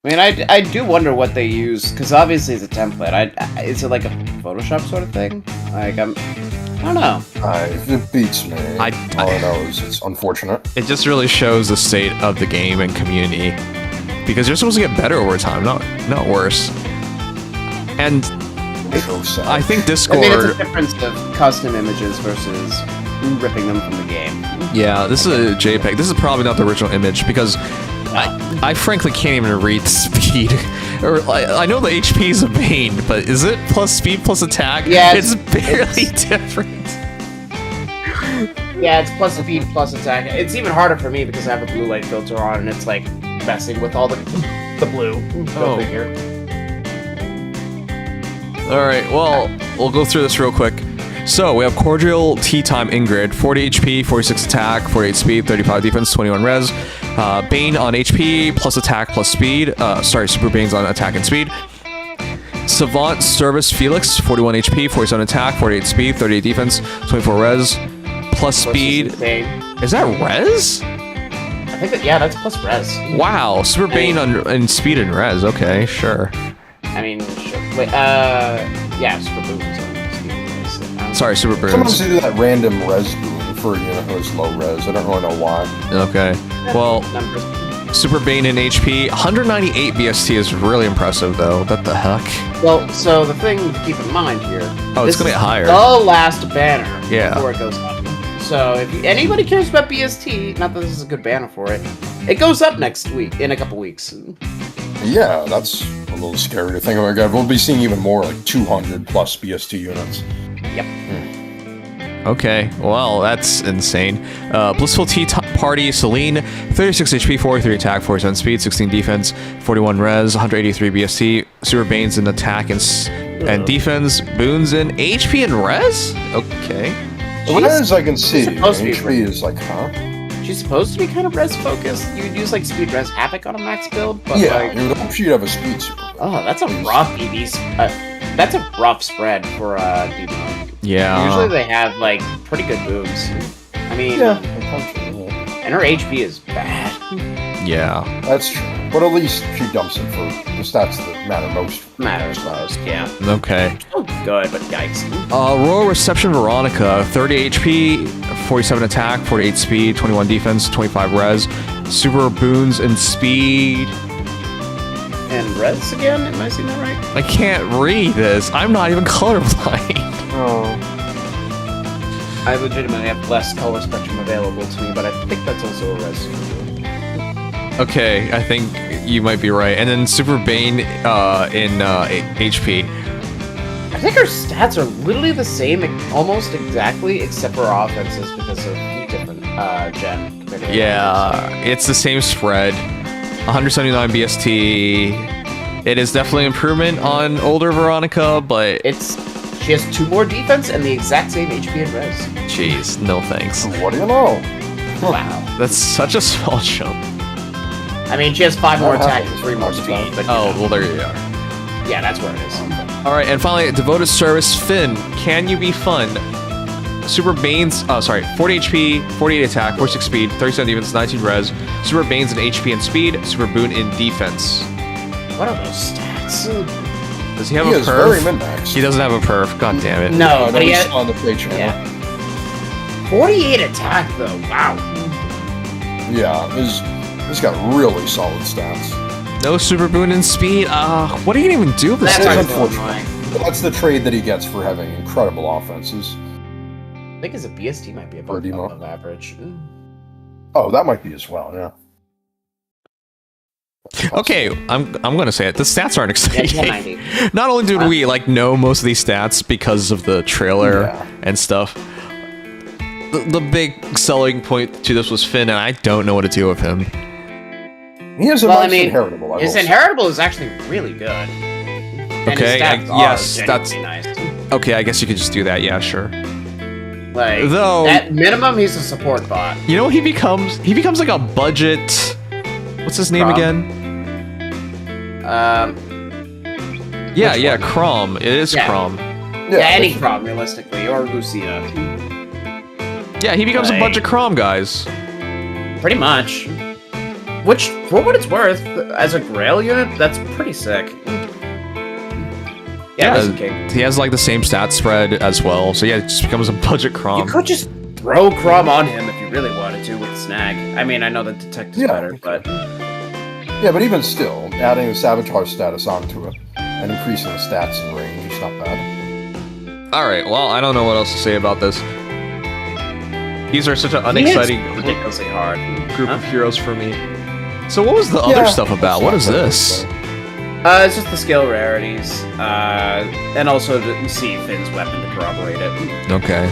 mean, I do wonder what they use, because obviously it's a template. Is it like a Photoshop sort of thing? Like, I don't know. It beats me. All I know is it's unfortunate. It just really shows the state of the game and community. Because you're supposed to get better over time, not worse. And I think Discord... I mean, it's a difference of custom images versus ripping them from the game. Yeah, this is a JPEG. This is probably not the original image, because I frankly can't even read the speed. Or I know the HP is a Bane, but is it plus speed plus attack? Yeah, it's barely different. Yeah, it's plus speed plus attack. It's even harder for me because I have a blue light filter on, and it's like messing with all the blue. Go figure. Alright, well, we'll go through this real quick. So, we have Cordial Tea Time Ingrid, 40 HP, 46 attack, 48 speed, 35 defense, 21 res. Bane on HP, plus attack, plus speed. Super Bane's on attack and speed. Savant Service Felix, 41 HP, 47 attack, 48 speed, 38 defense, 24 res. Plus speed. Is that res? I think that, that's plus res. Wow, Super Bane on speed and res. Okay, sure. I mean, sure. Wait, Super Boom's on speed and res. Sorry, Super Boom's. Sometimes they do that random res boom for a unit who is low res. I don't really know why. Okay. Well, Super Bane in HP. 198 BST is really impressive, though. What the heck? Well, so the thing to keep in mind here... Oh, it's gonna get higher. The last banner before it goes up. So if anybody cares about BST, not that this is a good banner for it, it goes up next week, in a couple weeks. Yeah, that's a little scary to think about. We'll be seeing even more, like 200 plus BST units. Yep. Okay, well, that's insane. Blissful Tea Party, Celine, 36 HP, 43 attack, 47 speed, 16 defense, 41 res, 183 BST, Super Bane's in attack and defense, Boons in HP and res? Okay. Res I can see, HP is like, She's supposed to be kind of res focused. You would use like speed res havoc on a max build, but you would hope she'd have a speed super. Oh, that's a rough EV. That's a rough spread for DB. Yeah. Usually they have like pretty good moves. I mean, and her HP is bad. Yeah. That's true. But at least she dumps it for the stats that matter most. Matters most, yeah. Okay. Oh, good, but yikes. Royal Reception Veronica, 30 HP, 47 attack, 48 speed, 21 defense, 25 res. Super Boons and speed. And res again? Am I seeing that right? I can't read this. I'm not even colorblind. Oh. I legitimately have less color spectrum available to me, but I think that's also a res. Okay, I think you might be right. And then Super Bane in HP. I think her stats are literally the same, almost exactly, except for her offenses because of different gen. Yeah, it's the same spread. 179 BST. It is definitely an improvement on older Veronica, but she has 2 more defense and the exact same HP and res. Jeez, no thanks. What do you know? Wow. That's such a small jump. I mean, she has 5 more attack and 3 more speed, but well, there you are. Yeah, that's what it is. Alright, and finally, Devoted Service, Finn. Can you be fun? Super Bane's, 40 HP, 48 attack, 46 speed, 37 defense, 19 res. Super Bane's in HP and speed, Super Boon in defense. What are those stats? Does he have He a is perf? very min-maxed. He doesn't have a perf, god damn it. No, but he he's has... on the page. Yeah. 48 attack, though. Wow. Yeah, he's got really solid stats. No Super Boon in speed? What are you gonna even do with this That's thing? unfortunate. That's the trade that he gets for having incredible offenses. I think his BST might be above average. Ooh. Oh, that might be as well, yeah. Okay, I'm gonna say it. The stats aren't exciting. Yeah, 90. Not only did we know most of these stats because of the trailer and stuff, the big selling point to this was Finn, and I don't know what to do with him. He has a nice inheritable. His inheritable is actually really good. And Okay, his stats are genuinely nice. Okay, I guess you could just do that. Yeah, sure. Like, though, at minimum, he's a support bot. You know, he becomes like a budget. What's his name again? Yeah, Crom. It is Crom. Yeah, any Crom, realistically, or Lucia. Yeah, he becomes a budget Crom, guys. Pretty much. Which, for what it's worth, as a Grail unit, that's pretty sick. Yeah, he has like the same stat spread as well, so yeah, it just becomes a budget Crom. You could just throw Crom on him if you really wanted to with Snag. I mean, I know the Detect is better, but... Yeah, but even still, adding the Sabotage status onto it and increasing the stats and range is not bad. Alright, well, I don't know what else to say about this. These are such an unexciting, ridiculously hard group of heroes for me. So what was the other stuff about? What is this? It's just the skill rarities, and also to see Finn's weapon to corroborate it. Okay.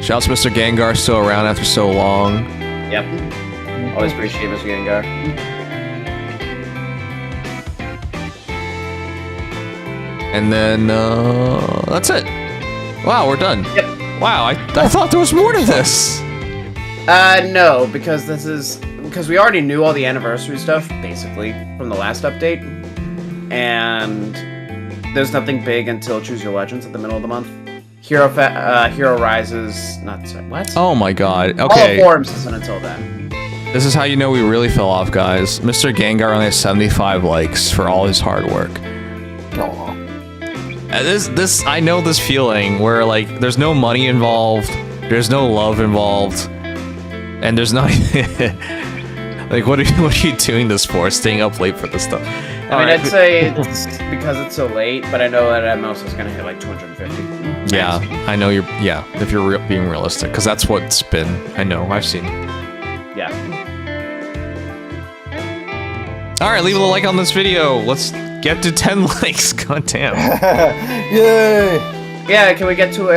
Shouts Mr. Gengar still around after so long. Yep. Always appreciate Mr. Gengar. And then, that's it. Wow, we're done. Yep. Wow, I thought there was more to this. No, because we already knew all the anniversary stuff, basically, from the last update. And there's nothing big until Choose Your Legends at the middle of the month. Hero Rises, what? Oh my god, okay. All Forms isn't until then. This is how you know we really fell off, guys. Mr. Gengar only has 75 likes for all his hard work. Aww. I know this feeling where, like, there's no money involved, there's no love involved, and there's not even... like, what are you doing this for? Staying up late for this stuff? I mean, I'd say it's because it's so late, but I know that Emotes is gonna hit like 250. Yeah, I know you're... Yeah, if you're being realistic, because that's what's been... I know, I've seen. Yeah. Alright, leave a like on this video. Let's get to 10 likes. God damn. Yay! Yeah, can we get to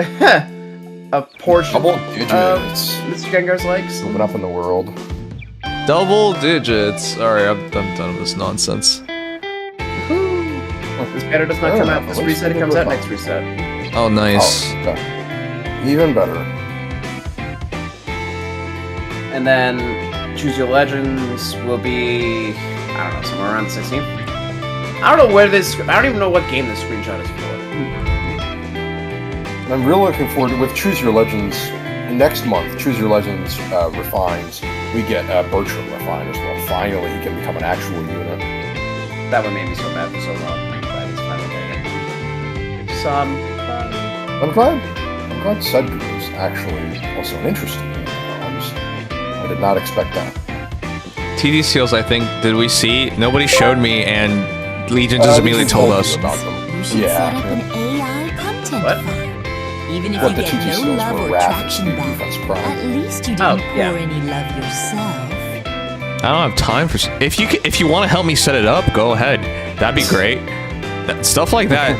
a portion Double of digits. Mr. Gengar's likes? Moving up in the world. Double digits. Alright, I'm done with this nonsense. This banner does not come out this reset, it comes out next reset. Oh, nice. Oh, okay. Even better. And then Choose Your Legends will be, I don't know, somewhere around the 16th. I don't know where this, I don't even know what game this screenshot is for. I'm really looking forward to, with Choose Your Legends, next month, Choose Your Legends refines, we get Bertram refine as well. Finally, he can become an actual unit. That one made me so bad for so long. I'm glad he's finally getting it. I'm glad Sedgwick is actually also an interesting unit. I did not expect that. TD Seals, I think, did we see? Nobody showed me, and Legion just immediately told us. You should set up an AI content What? farm. Even if What, you the get TT no seals love were or Wrath traction and back, Defense Prime. at least you Oh, didn't yeah. pour any love yourself. I don't have time for... If you want to help me set it up, go ahead. That'd be great. Stuff like that.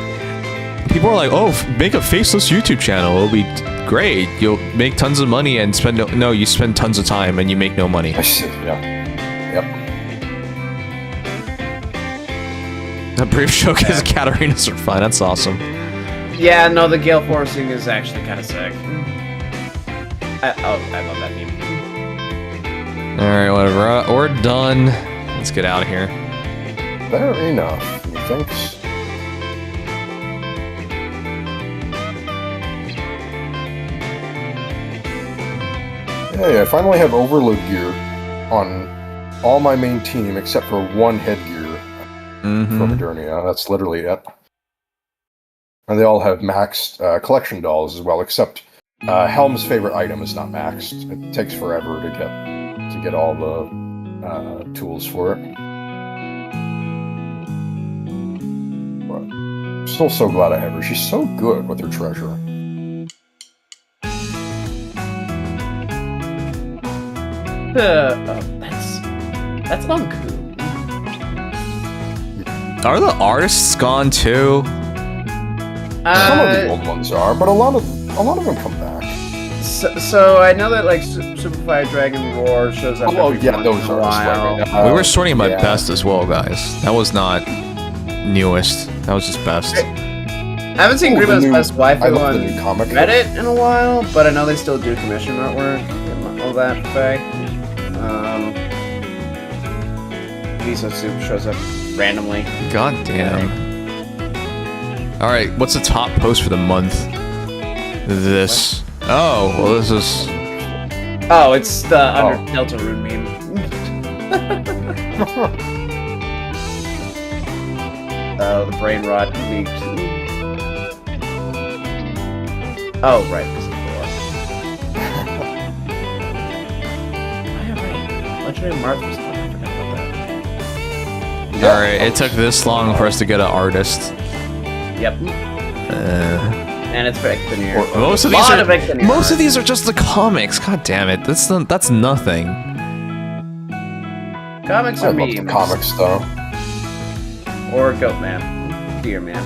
people are like, oh, make a faceless YouTube channel. It'll be great. You'll make tons of money and spend no, you spend tons of time and you make no money. I see. Yeah. Yep. That brief showcase Katarinas are fun. That's awesome. Yeah, no, the gale forcing is actually kind of sick. I love that meme. Alright, whatever. We're done. Let's get out of here. Fair enough, methinks. Hey, I finally have overload gear on all my main team except for one headgear from Modernia. That's literally it. And they all have maxed collection dolls as well, except Helm's favorite item is not maxed. It takes forever to get all the tools for it. But I'm still so glad I have her. She's so good with her treasure. That's Monku. Are the artists gone too? Some of the old ones are, but a lot of them come back. So I know that like Superfire Dragon Roar shows up. Oh yeah, every those once in a are while. We were sorting by yeah. best as well, guys. That was not newest. That was just best. I haven't seen Grima's best I waifu love on the new comic. Reddit in a while, but I know they still do commission artwork and all that fact. Miso Soup shows up randomly. God damn. Alright, what's the top post for the month? This. Oh, well this is... Oh, it's the Under Delta Rune meme. Oh, the brain rot leaked. Oh, right. Legendary Martha's Stone. I forgot about that. Alright, it took this long for us to get an artist. Yep. And it's Victinier. Most of these are just the comics. God damn it. That's nothing. Comics I are love the memes. comics though. Or Goat Man. Deer Man.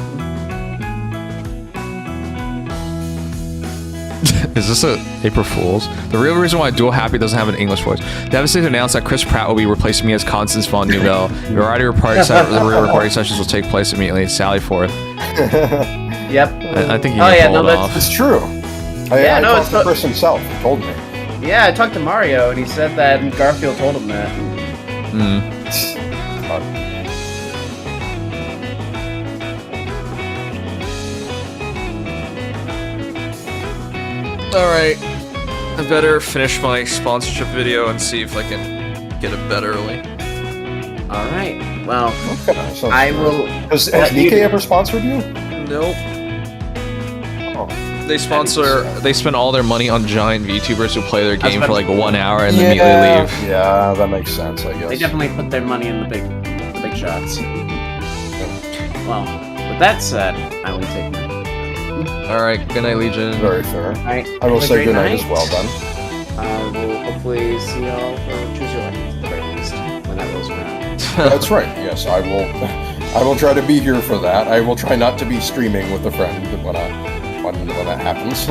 Is this a April Fool's? The real reason why Dual Happy doesn't have an English voice. Devastated to announce that Chris Pratt will be replacing me as Constance Von Nouvelle. The variety recording sessions will take place immediately. Sally Forth. Yep. I think you can pull it off. It's true. I talked to Chris himself. He told me. Yeah, I talked to Mario and he said that and Garfield told him that. Alright. I better finish my sponsorship video and see if I can get it bet early. Alright. Well, Okay, I will. Has Nikkei ever sponsored you? Nope. Oh. They spend all their money on giant VTubers who play their game for like 1 hour and then immediately leave. Yeah, that makes sense, I guess. They definitely put their money in the big shots. Well, with that said, I will take my. Alright, good night, Legion. Very fair. Alright. I will have a say great good night as well, then. We'll hopefully see y'all for Choose Your Lucky at the very least when that rolls around. That's right. Yes, I will try to be here for that. I will try not to be streaming with a friend when that happens.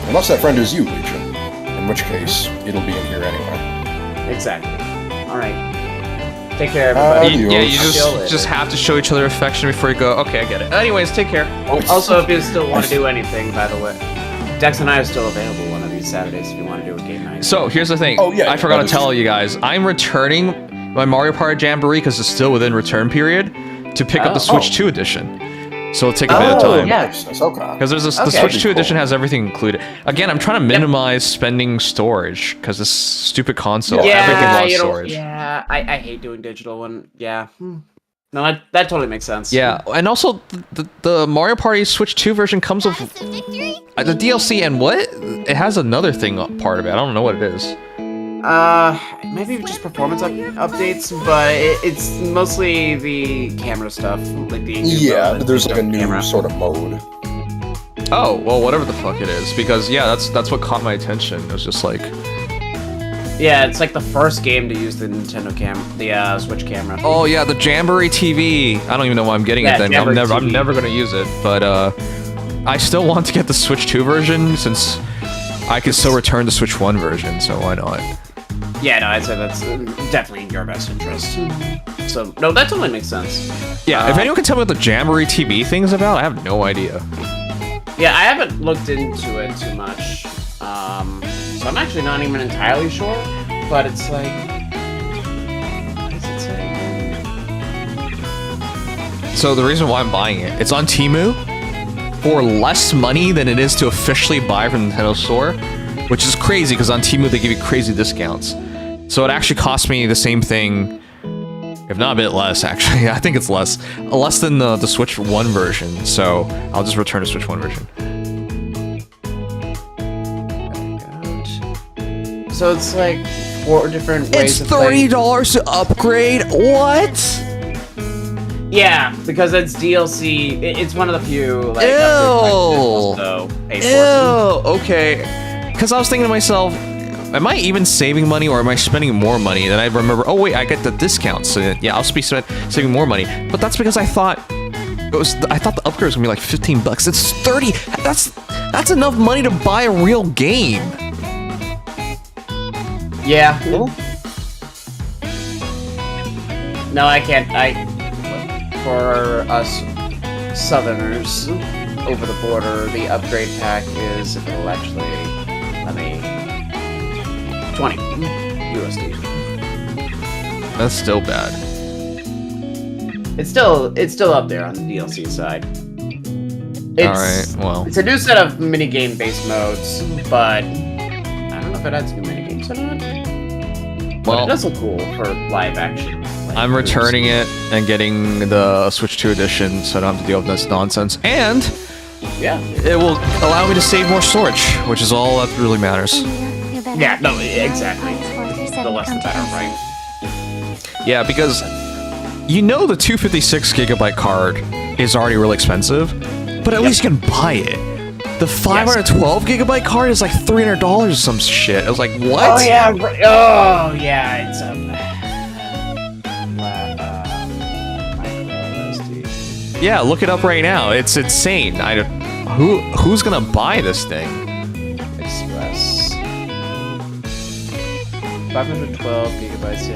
Unless that friend is you, Legion. In which case, it'll be in here anyway. Exactly. Alright. Take care, everybody. Yeah, you just have to show each other affection before you go. Okay, I get it. Anyways, take care. Also, if you still want to do anything, by the way, Dex and I are still available one of these Saturdays if you want to do a game night. So, here's the thing. Oh, yeah, I forgot to that is tell true. you guys. I'm returning my Mario Party Jamboree because it's still within return period to pick up the Switch 2 edition. So it'll take a bit of time. yeah. Yes, okay. Because the Switch 2 edition has everything included. Again, I'm trying to minimize spending storage because this stupid console, everything wants storage. Yeah, I hate doing digital one. Yeah. No, that totally makes sense. Yeah, and also the Mario Party Switch 2 version comes with the DLC and what? It has another thing part of it. I don't know what it is. Maybe just performance updates, but it's mostly the camera stuff, like the there's like a new camera. sort of mode. Oh, well, whatever the fuck it is. Because, yeah, that's what caught my attention. It was just like... Yeah, it's like the first game to use the Nintendo the Switch camera. Oh yeah, the Jamboree TV. I don't even know why I'm getting it then. I'm never gonna use it, but I still want to get the Switch 2 version since I can still return the Switch 1 version, so why not? Yeah, no, I'd say that's definitely in your best interest. So, no, that totally makes sense. Yeah, if anyone can tell me what the Jamboree TV thing's about, I have no idea. Yeah, I haven't looked into it too much. So I'm actually not even entirely sure, but it's like... What does it say? So the reason why I'm buying it, it's on Temu for less money than it is to officially buy from the Nintendo Store, which is crazy because on Temu they give you crazy discounts. So it actually cost me the same thing, if not a bit less actually. I think it's less than the Switch 1 version, so I'll just return the Switch 1 version. So it's like 4 different ways It's $30 to upgrade? What? Yeah, because it's DLC. It's one of the few like Ew. also pay for. Ew. Okay. Because I was thinking to myself, am I even saving money or am I spending more money? And then I remember, oh wait, I get the discount, so yeah, I'll be saving more money. But that's because I thought the upgrade was gonna be like $15. It's 30. That's enough money to buy a real game. Yeah. No, I can't. For us Southerners over the border, the upgrade pack is, if it'll actually let me, 20 USD. That's still bad. It's still up there on the DLC side. Alright, well. It's a new set of minigame-based modes, but I don't know if it adds new minigames or not. But it does look cool for live action. I'm returning it and getting the Switch 2 edition so I don't have to deal with this nonsense. And yeah, it will allow me to save more storage, which is all that really matters. Yeah, no, exactly. The less the better, right? Yeah, because you know the 256 gigabyte card is already really expensive, but at least you can buy it. The 512 gigabyte card is like $300 or some shit. I was like, what? Oh yeah, oh yeah, it's yeah, look it up right now. It's insane. Who's gonna buy this thing? Express 512 gigabytes.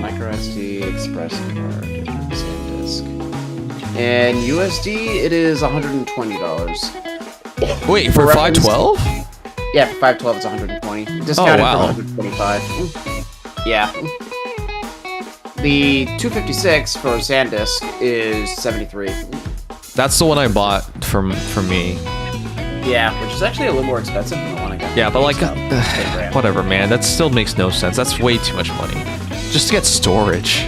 Micro SD Express card, SanDisk, and USD it is $120. Wait, for 512? Yeah, for 512 it's 120. Discounted for 125. Yeah. The 256 for SanDisk is 73. That's the one I bought from me. Yeah, which is actually a little more expensive than the one I got. Yeah, but like, whatever, man. That still makes no sense. That's way too much money. Just to get storage.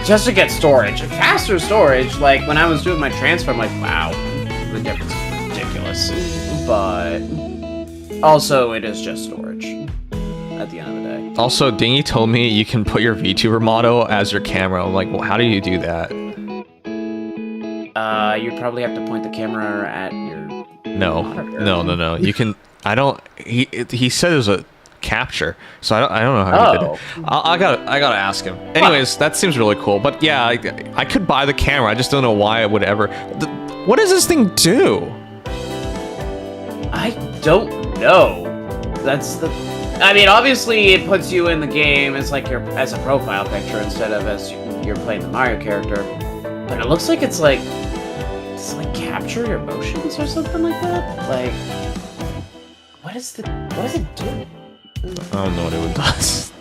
Just to get storage. Faster storage. Like, when I was doing my transfer, I'm like, wow, the difference is ridiculous. But also, it is just storage at the end of the day. Also, Dingy told me you can put your VTuber motto as your camera. I'm like, well, how do you do that? You'd probably have to point the camera at your... No. You can... I don't... He said there's a capture, so I don't know how he did it. I gotta ask him. Anyways, that seems really cool. But yeah, I could buy the camera. I just don't know why I would ever... What does this thing do? I don't know. That's the... I mean, obviously it puts you in the game as like as a profile picture instead of as you're playing the Mario character. But it looks like it's like capture your emotions or something like that. Like, what does it do? I don't know what it does.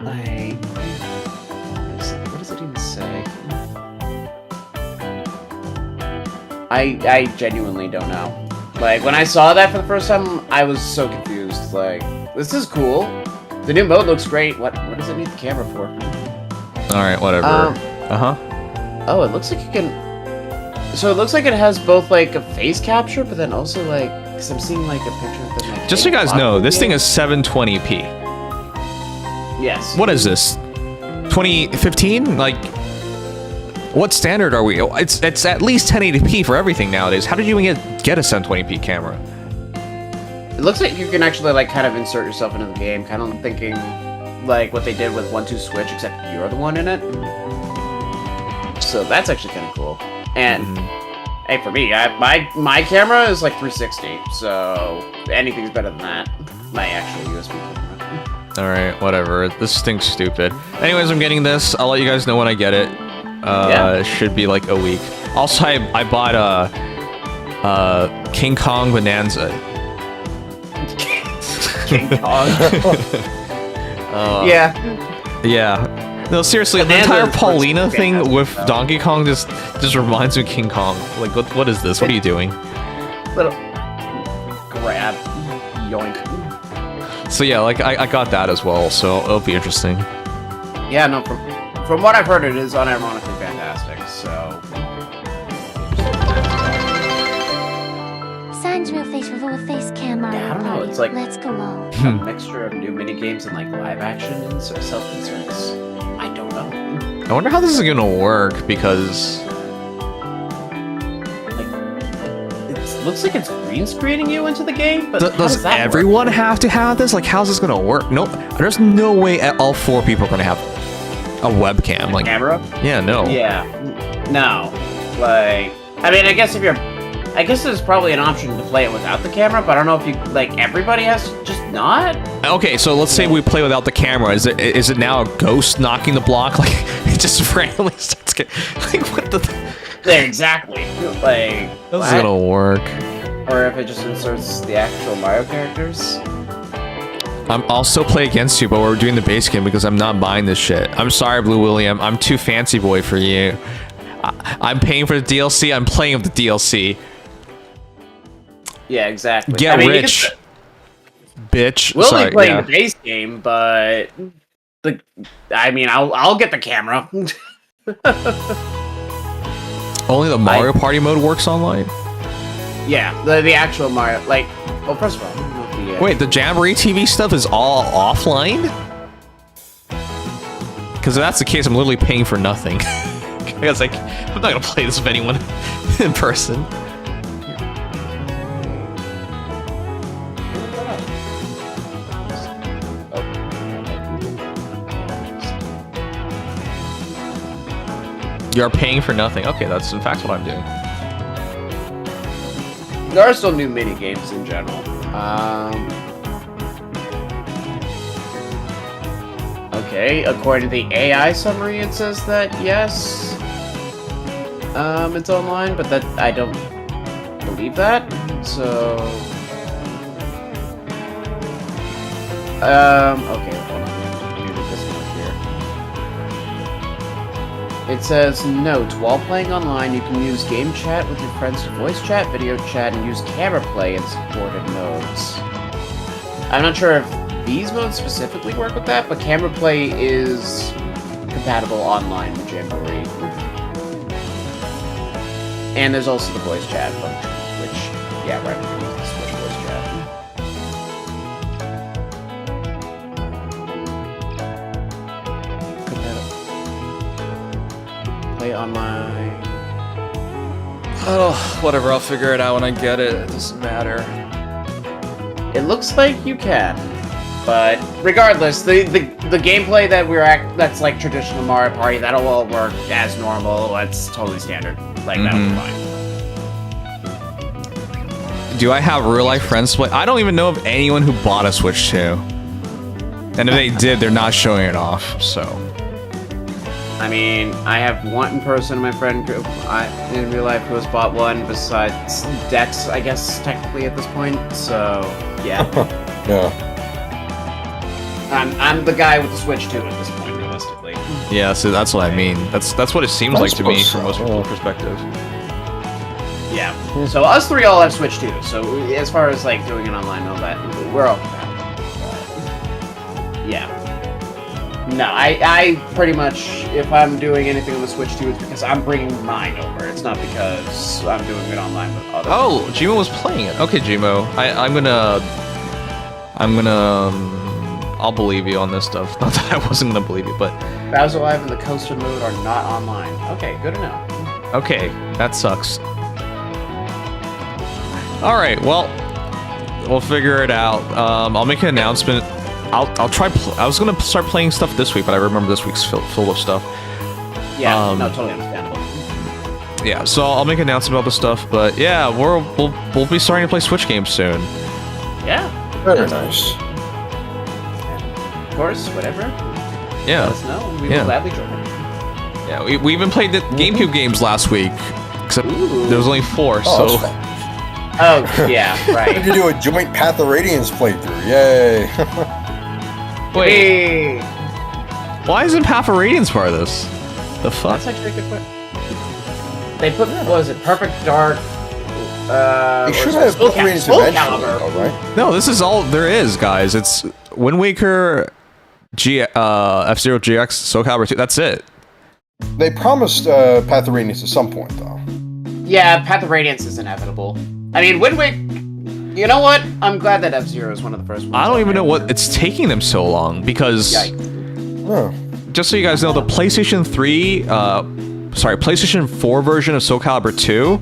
Like, what does it even say? I genuinely don't know. Like, when I saw that for the first time, I was so confused. Like, this is cool. The new mode looks great. What does it need the camera for? Alright, whatever. Oh, it looks like you can... So it looks like it has both, like, a face capture, but then also, like... Because I'm seeing, like, a picture of them, like... Just so you guys know, this thing is 720p. Yes. What is this? 2015? Like... What standard are we? It's at least 1080p for everything nowadays. How did you even get a 720p camera? It looks like you can actually like kind of insert yourself into the game, kind of thinking like what they did with 1-2 Switch, except you're the one in it. So that's actually kind of cool. And hey, for me, my camera is like 360, so anything's better than that. My actual USB camera. All right, whatever. This thing's stupid. Anyways, I'm getting this. I'll let you guys know when I get it. It should be like a week. Also, I bought a King Kong Bonanza. King Kong. Yeah. No, seriously, the Bonanza entire is Paulina thing fantastic, with though. Donkey Kong just reminds me of King Kong. Like, what is this? What are you doing? Little grab, yoink. So yeah, like I got that as well, so it'll be interesting. Yeah, no, from what I've heard, it is unironically fantastic. So. Signs real face reveal a face cam Mario Yeah, I don't know, Party. it's like- Let's go on. A mixture of new minigames and like live action and self-inserts. I don't know. I wonder how this is gonna work because It looks like it's green screening you into the game, but how does that everyone have to have this? Like, how's this gonna work? No, there's no way all 4 people are gonna have a webcam. Like, camera? yeah, no. Yeah, no. Like, I mean, I guess there's probably an option to play it without the camera, but I don't know if you like everybody has to just not. Okay, so let's say we play without the camera. Is it now a ghost knocking the block? Like, it just randomly starts getting like what the. There, exactly. Like, This is what? gonna work. Or if it just inserts the actual Mario characters. I'll still play against you, but we're doing the base game because I'm not buying this shit. I'm sorry, Blue William. I'm too fancy boy for you. I'm paying for the DLC. I'm playing with the DLC. Yeah, exactly. Get I mean, rich, bitch. We'll Sorry, be playing yeah. the base game, but I'll get the camera. Only the Mario Party mode works online? Yeah, the actual Mario. Like, well, first of all, I don't know if Wait, the Jamboree TV stuff is all offline? Because if that's the case, I'm literally paying for nothing. Because like, I'm not gonna play this with anyone in person. You're paying for nothing. Okay, that's in fact what I'm doing. there are still new mini games in general. Okay, according to the AI summary, it says that yes, it's online, but that I don't believe that. So, okay, hold on. Let me read this one here. It says, note, while playing online, you can use game chat with your friends to voice chat, video chat, and use camera play in supported modes. I'm not sure if these modes specifically work with that, but camera play is compatible online with Jamboree. And there's also the voice chat function, which, yeah, right, we can use the Switch voice chat. Play online. Oh, whatever. I'll figure it out when I get it. It doesn't matter. It looks like you can, but regardless, the gameplay that that's like traditional Mario Party, that'll all work as normal. That's totally standard. Like that'll be fine. Do I have real life friends to play? I don't even know of anyone who bought a Switch 2. And if they did, they're not showing it off, so. I mean, I have one person in my friend group in real life who has bought one besides Dex, I guess, technically at this point, so, yeah. Yeah. I'm the guy with the Switch 2 at this point, realistically. Yeah, so that's what I mean. That's what it seems like to me from most people's perspective. Yeah. So us three all have Switch 2, so as far as, like, doing it online and all that, we're all compatible. Yeah. No, I pretty much, if I'm doing anything on the Switch 2, it's because I'm bringing mine over. It's not because I'm doing it online with others. Oh, Jimo was playing it. Okay, Jimo. I'll believe you on this stuff. Not that I wasn't gonna believe you, but... Bowser Live and the Coaster mode are not online. Okay, good to know. Okay, that sucks. Alright, well... We'll figure it out. I'll make an announcement. I'll try. I was gonna start playing stuff this week, but I remember this week's filled with stuff. Yeah, no, totally understandable. Yeah, so I'll make an announcement about the stuff. But yeah, we'll be starting to play Switch games soon. Yeah. Very nice. Of course, whatever. Yeah. Let us know. We will gladly join. Yeah, we even played the GameCube games last week, except there was only 4. Oh, so. Oh yeah, right. We could do a joint Path of Radiance playthrough. Yay! Wait. Why isn't Path of Radiance part of this? The fuck? That's actually a good question. They put, what was it, Perfect Dark? They should have Path of Radiance eventually, though, right? No, this is all there is, guys. It's Wind Waker, F-Zero GX, Soul Calibur 2. That's it. They promised Path of Radiance at some point, though. Yeah, Path of Radiance is inevitable. I mean, Wind Waker... You know what? I'm glad that F-Zero is one of the first ones. I don't even know what it's taking them so long, because... Just so you guys know, the PlayStation 4 version of Soul Calibur 2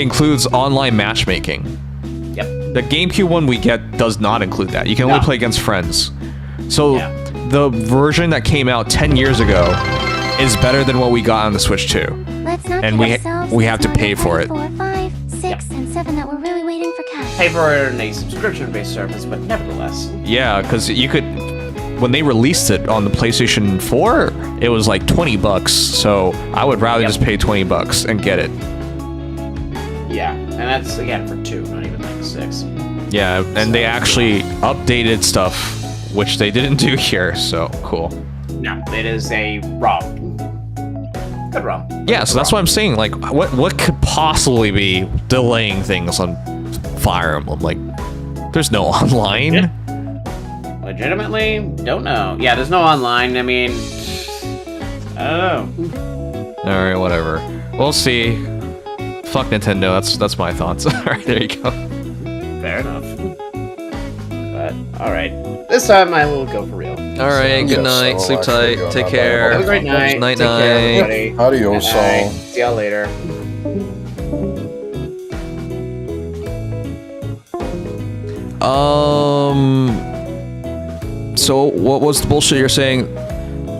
includes online matchmaking. Yep. The GameCube one we get does not include that. You can only play against friends. So the version that came out 10 years ago is better than what we got on the Switch 2. Let's not And we have to pay for it. 4, 5, 6, and 7 that we're really waiting for cash. Pay for it in a subscription-based service, but nevertheless. Yeah, because you could... When they released it on the PlayStation 4, it was like $20, so I would rather just pay $20 and get it. Yeah, and that's, again, for 2, not even like 6. Yeah, and they actually updated stuff, which they didn't do here, so cool. No, it is a ROM. Good ROM. Yeah, so that's what I'm saying, like, what could possibly be delaying things on Fire Emblem? Like, there's no online. Yeah. Legitimately, don't know. Yeah, there's no online. I mean, I don't know. All right, whatever. We'll see. Fuck Nintendo. That's my thoughts. All right, there you go. Fair enough. But all right, this time I will go for real. All right. Good night. Sleep tight. Take care. Have a great night. Night. Take care, everybody. Adios, Night. all. See y'all later. So what was the bullshit you're saying?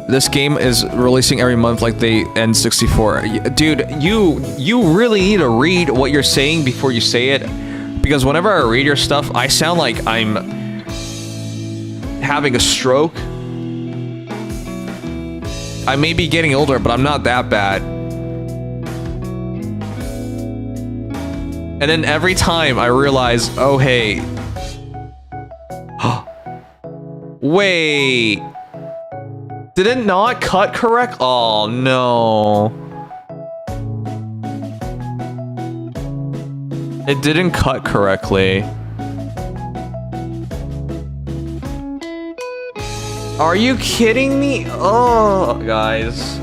This game is releasing every month like the N64. Dude, you really need to read what you're saying before you say it, because whenever I read your stuff, I sound like I'm having a stroke. I may be getting older, but I'm not that bad. And then every time I realize, oh hey, wait, did it not cut correct? Oh no. It didn't cut correctly. Are you kidding me? Oh, guys.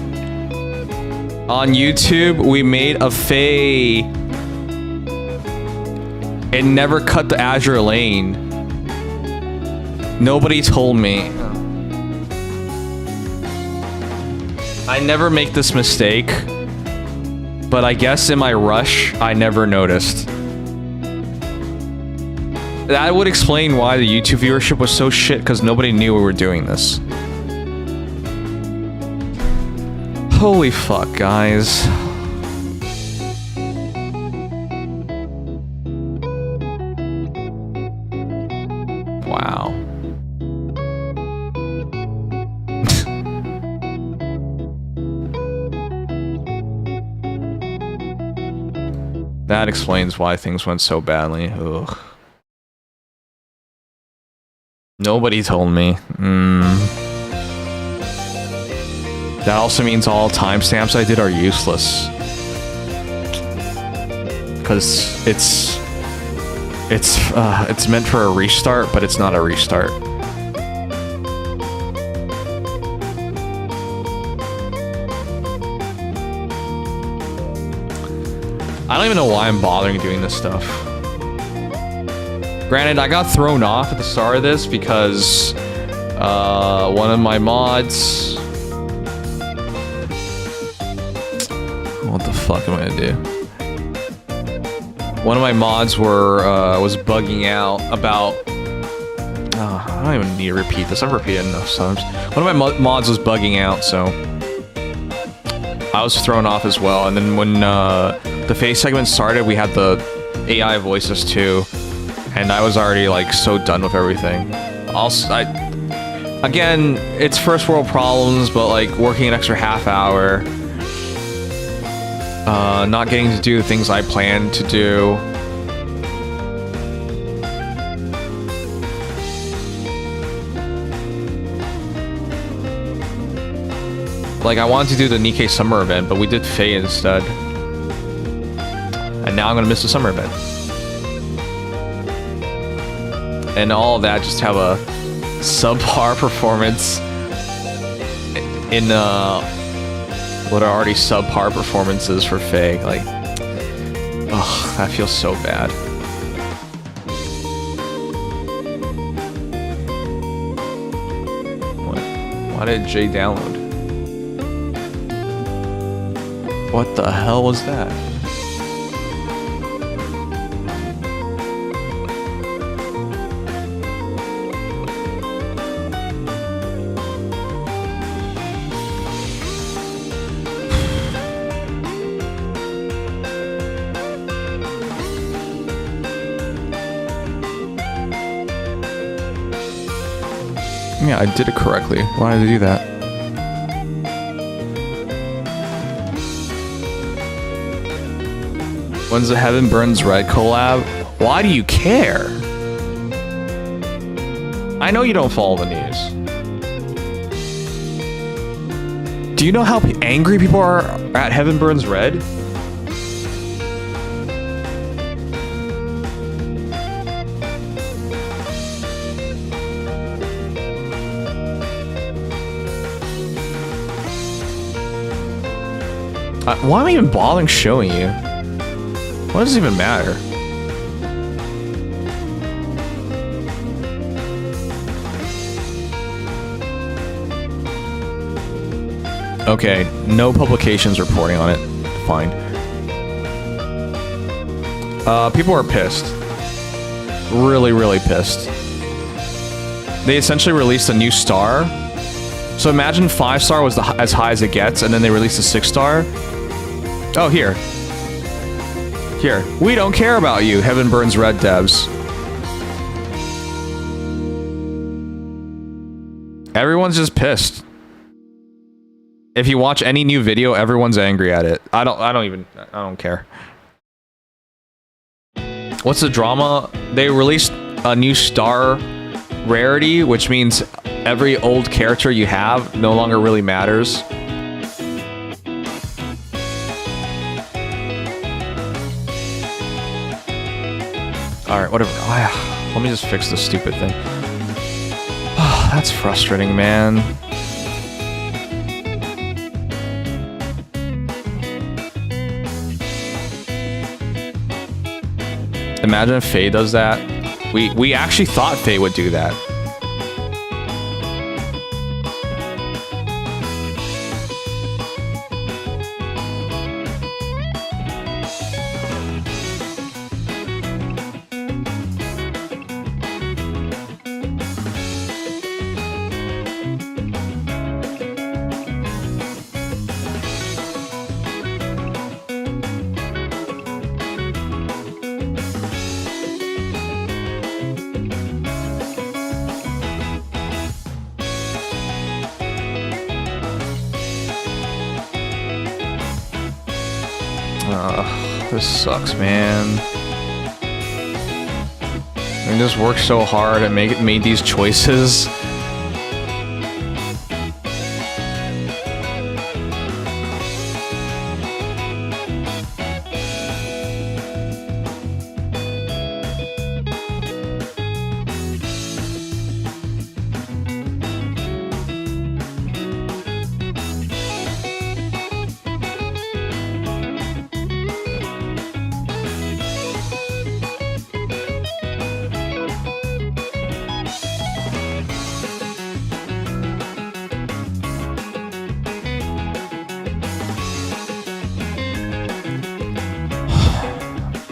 On YouTube, we made a Faye. It never cut the Azur Lane. Nobody told me. I never make this mistake, but I guess in my rush, I never noticed. That would explain why the YouTube viewership was so shit, because nobody knew we were doing this. Holy fuck, guys. Wow. That explains why things went so badly. Ugh. Nobody told me. That also means all timestamps I did are useless. Because it's meant for a restart, but it's not a restart. I don't even know why I'm bothering doing this stuff. Granted, I got thrown off at the start of this because one of my mods... What the fuck am I gonna do? one of my mods was bugging out about. I don't even need to repeat this. I've repeated enough times. One of my mods was bugging out, so I was thrown off as well. And then when the face segment started, we had the AI voices too, and I was already like so done with everything. Again, it's first world problems, but like working an extra half hour, not getting to do the things I planned to do. Like, I wanted to do the Nikkei summer event, but we did Faye instead. And now I'm gonna miss the summer event. And all of that just have a subpar performance in what are already subpar performances for Faye. Like, ugh, that feels so bad. Why did Jay download? What the hell was that? Yeah, I did it correctly. Why did I do that? When's the Heaven Burns Red collab? Why do you care? I know you don't follow the news. Do you know how angry people are at Heaven Burns Red? Why am I even bothering showing you? What does it even matter? Okay, no publications reporting on it. Fine. People are pissed. Really, really pissed. They essentially released a new star. So imagine 5-star was as high as it gets, and then they released a 6-star. Oh, here. Here. We don't care about you, Heaven Burns Red devs. Everyone's just pissed. If you watch any new video, everyone's angry at it. I don't care. What's the drama? They released a new star rarity, which means every old character you have no longer really matters. Alright, whatever. Let me just fix this stupid thing. That's frustrating, man. Imagine if Faye does that. We actually thought Faye would do that. This sucks, man. I just worked so hard and made these choices.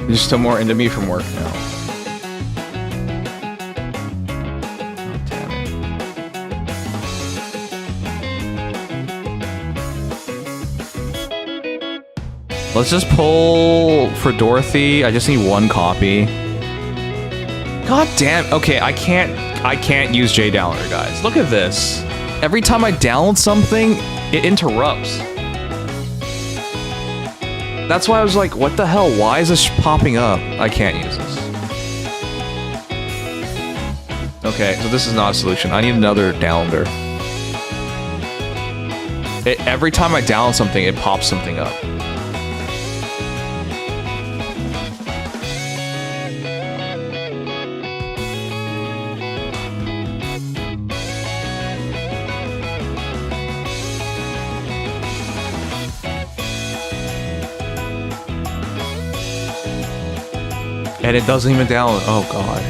You're still more into me from work now. Let's just pull for Dorothy. I just need 1 copy. God damn. Okay, I can't use J Downloader, guys. Look at this. Every time I download something, it interrupts. That's why I was like, what the hell? Why is this popping up? I can't use this. Okay, so this is not a solution. I need another downloader. Every time I download something, it pops something up. And it doesn't even download. Oh god.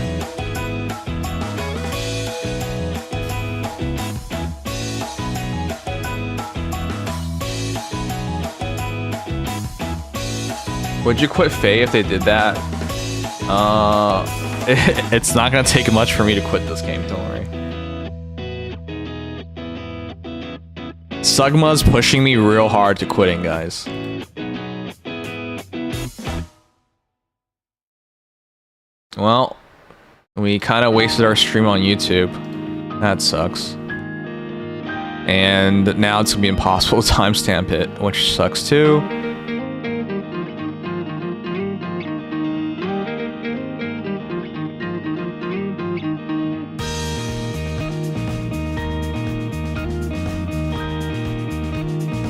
Would you quit Faye if they did that? It's not gonna take much for me to quit this game, don't worry. Sugma's pushing me real hard to quitting, guys. Well, we kind of wasted our stream on YouTube. That sucks. And now it's gonna be impossible to timestamp it, which sucks too.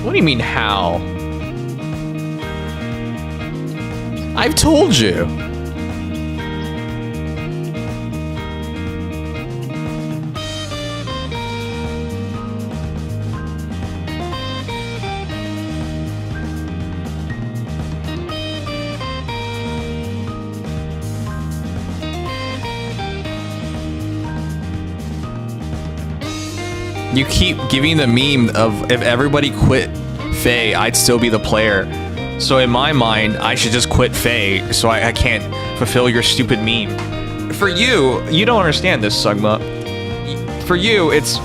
What do you mean, how? I've told you. You keep giving the meme of if everybody quit Faye, I'd still be the player. So in my mind, I should just quit Faye so I can't fulfill your stupid meme. For you, you don't understand this, Sugma. For you, it's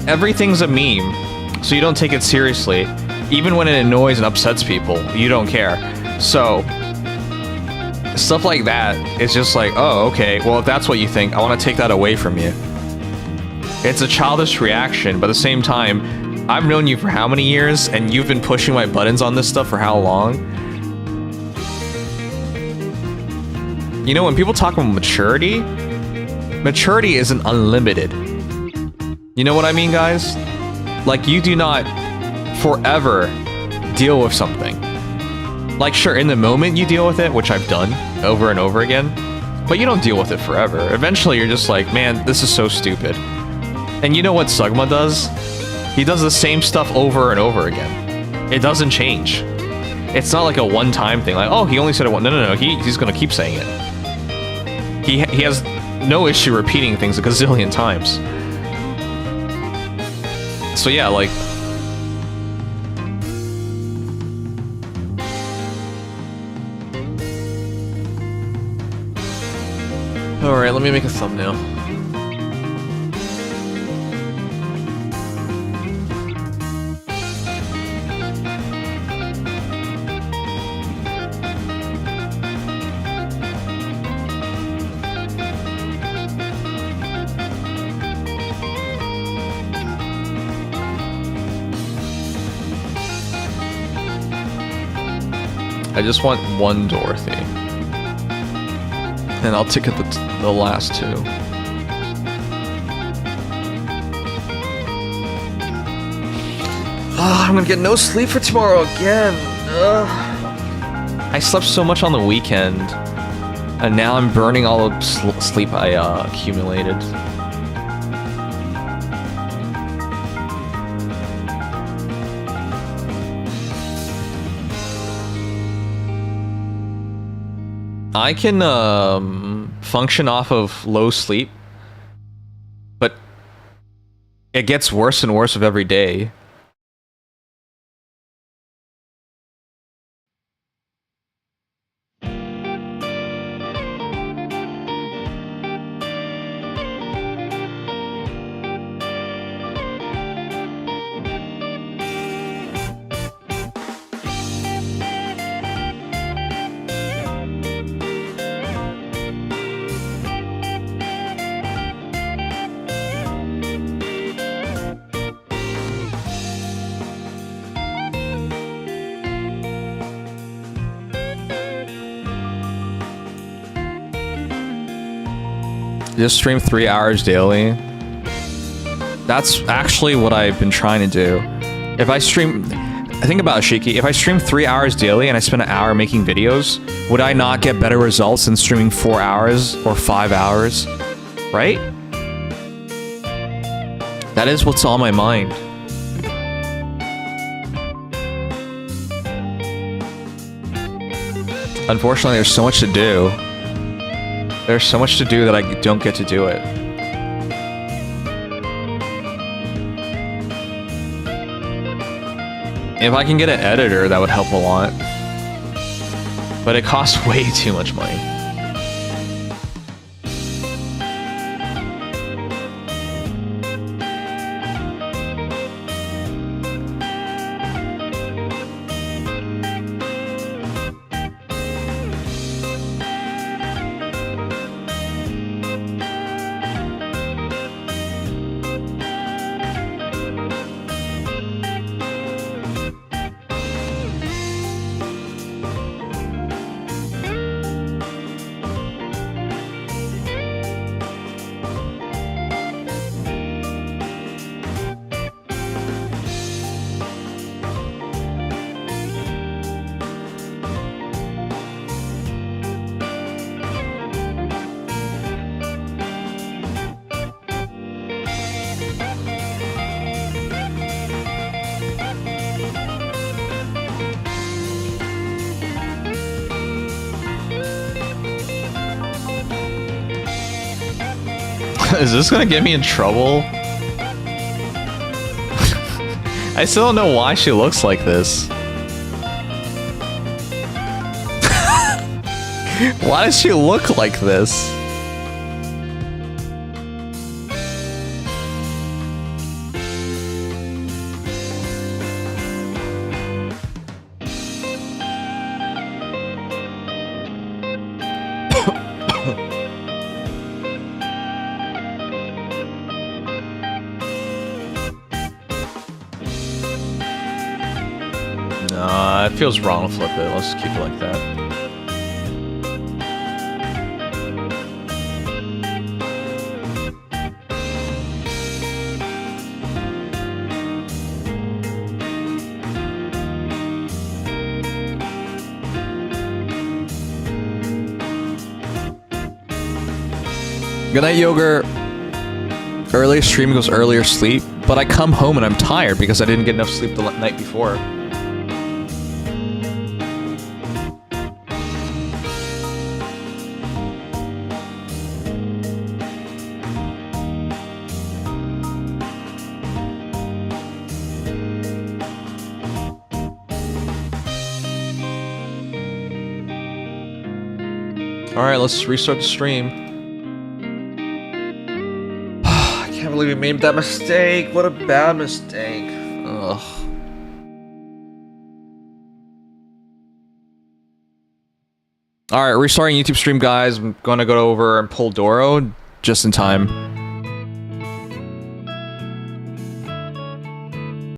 everything's a meme, so you don't take it seriously. Even when it annoys and upsets people, you don't care. So stuff like that is just like, oh, okay, well, if that's what you think, I want to take that away from you. It's a childish reaction, but at the same time, I've known you for how many years, and you've been pushing my buttons on this stuff for how long? You know, when people talk about maturity, maturity isn't unlimited. You know what I mean, guys? Like, you do not forever deal with something. Like, sure, in the moment you deal with it, which I've done over and over again, but you don't deal with it forever. Eventually, you're just like, man, this is so stupid. And you know what Sugma does? He does the same stuff over and over again. It doesn't change. It's not like a one-time thing, like, oh, he only said it once. No, he's gonna keep saying it. He has no issue repeating things a gazillion times. So yeah, like... Alright, let me make a thumbnail. I just want one Dorothy. And I'll ticket the last two. I'm gonna get no sleep for tomorrow again. I slept so much on the weekend. And now I'm burning all the sleep I accumulated. I can function off of low sleep, but it gets worse and worse with every day. Just stream 3 hours daily. That's actually what I've been trying to do. If I stream... Think about it, Shiki. If I stream 3 hours daily and I spend an hour making videos, would I not get better results than streaming 4 hours or 5 hours? Right? That is what's on my mind. Unfortunately, there's so much to do. There's so much to do that I don't get to do it. If I can get an editor, that would help a lot. But it costs way too much money. Is this gonna get me in trouble? I still don't know why she looks like this. Why does she look like this? Nah, it feels wrong to flip it. Let's keep it like that. Good night, Yogurt. Earlier stream goes earlier sleep, but I come home and I'm tired because I didn't get enough sleep the night before. Alright, let's restart the stream. I can't believe we made that mistake. What a bad mistake. Ugh. Alright, restarting YouTube stream, guys. I'm gonna go over and pull Doro just in time.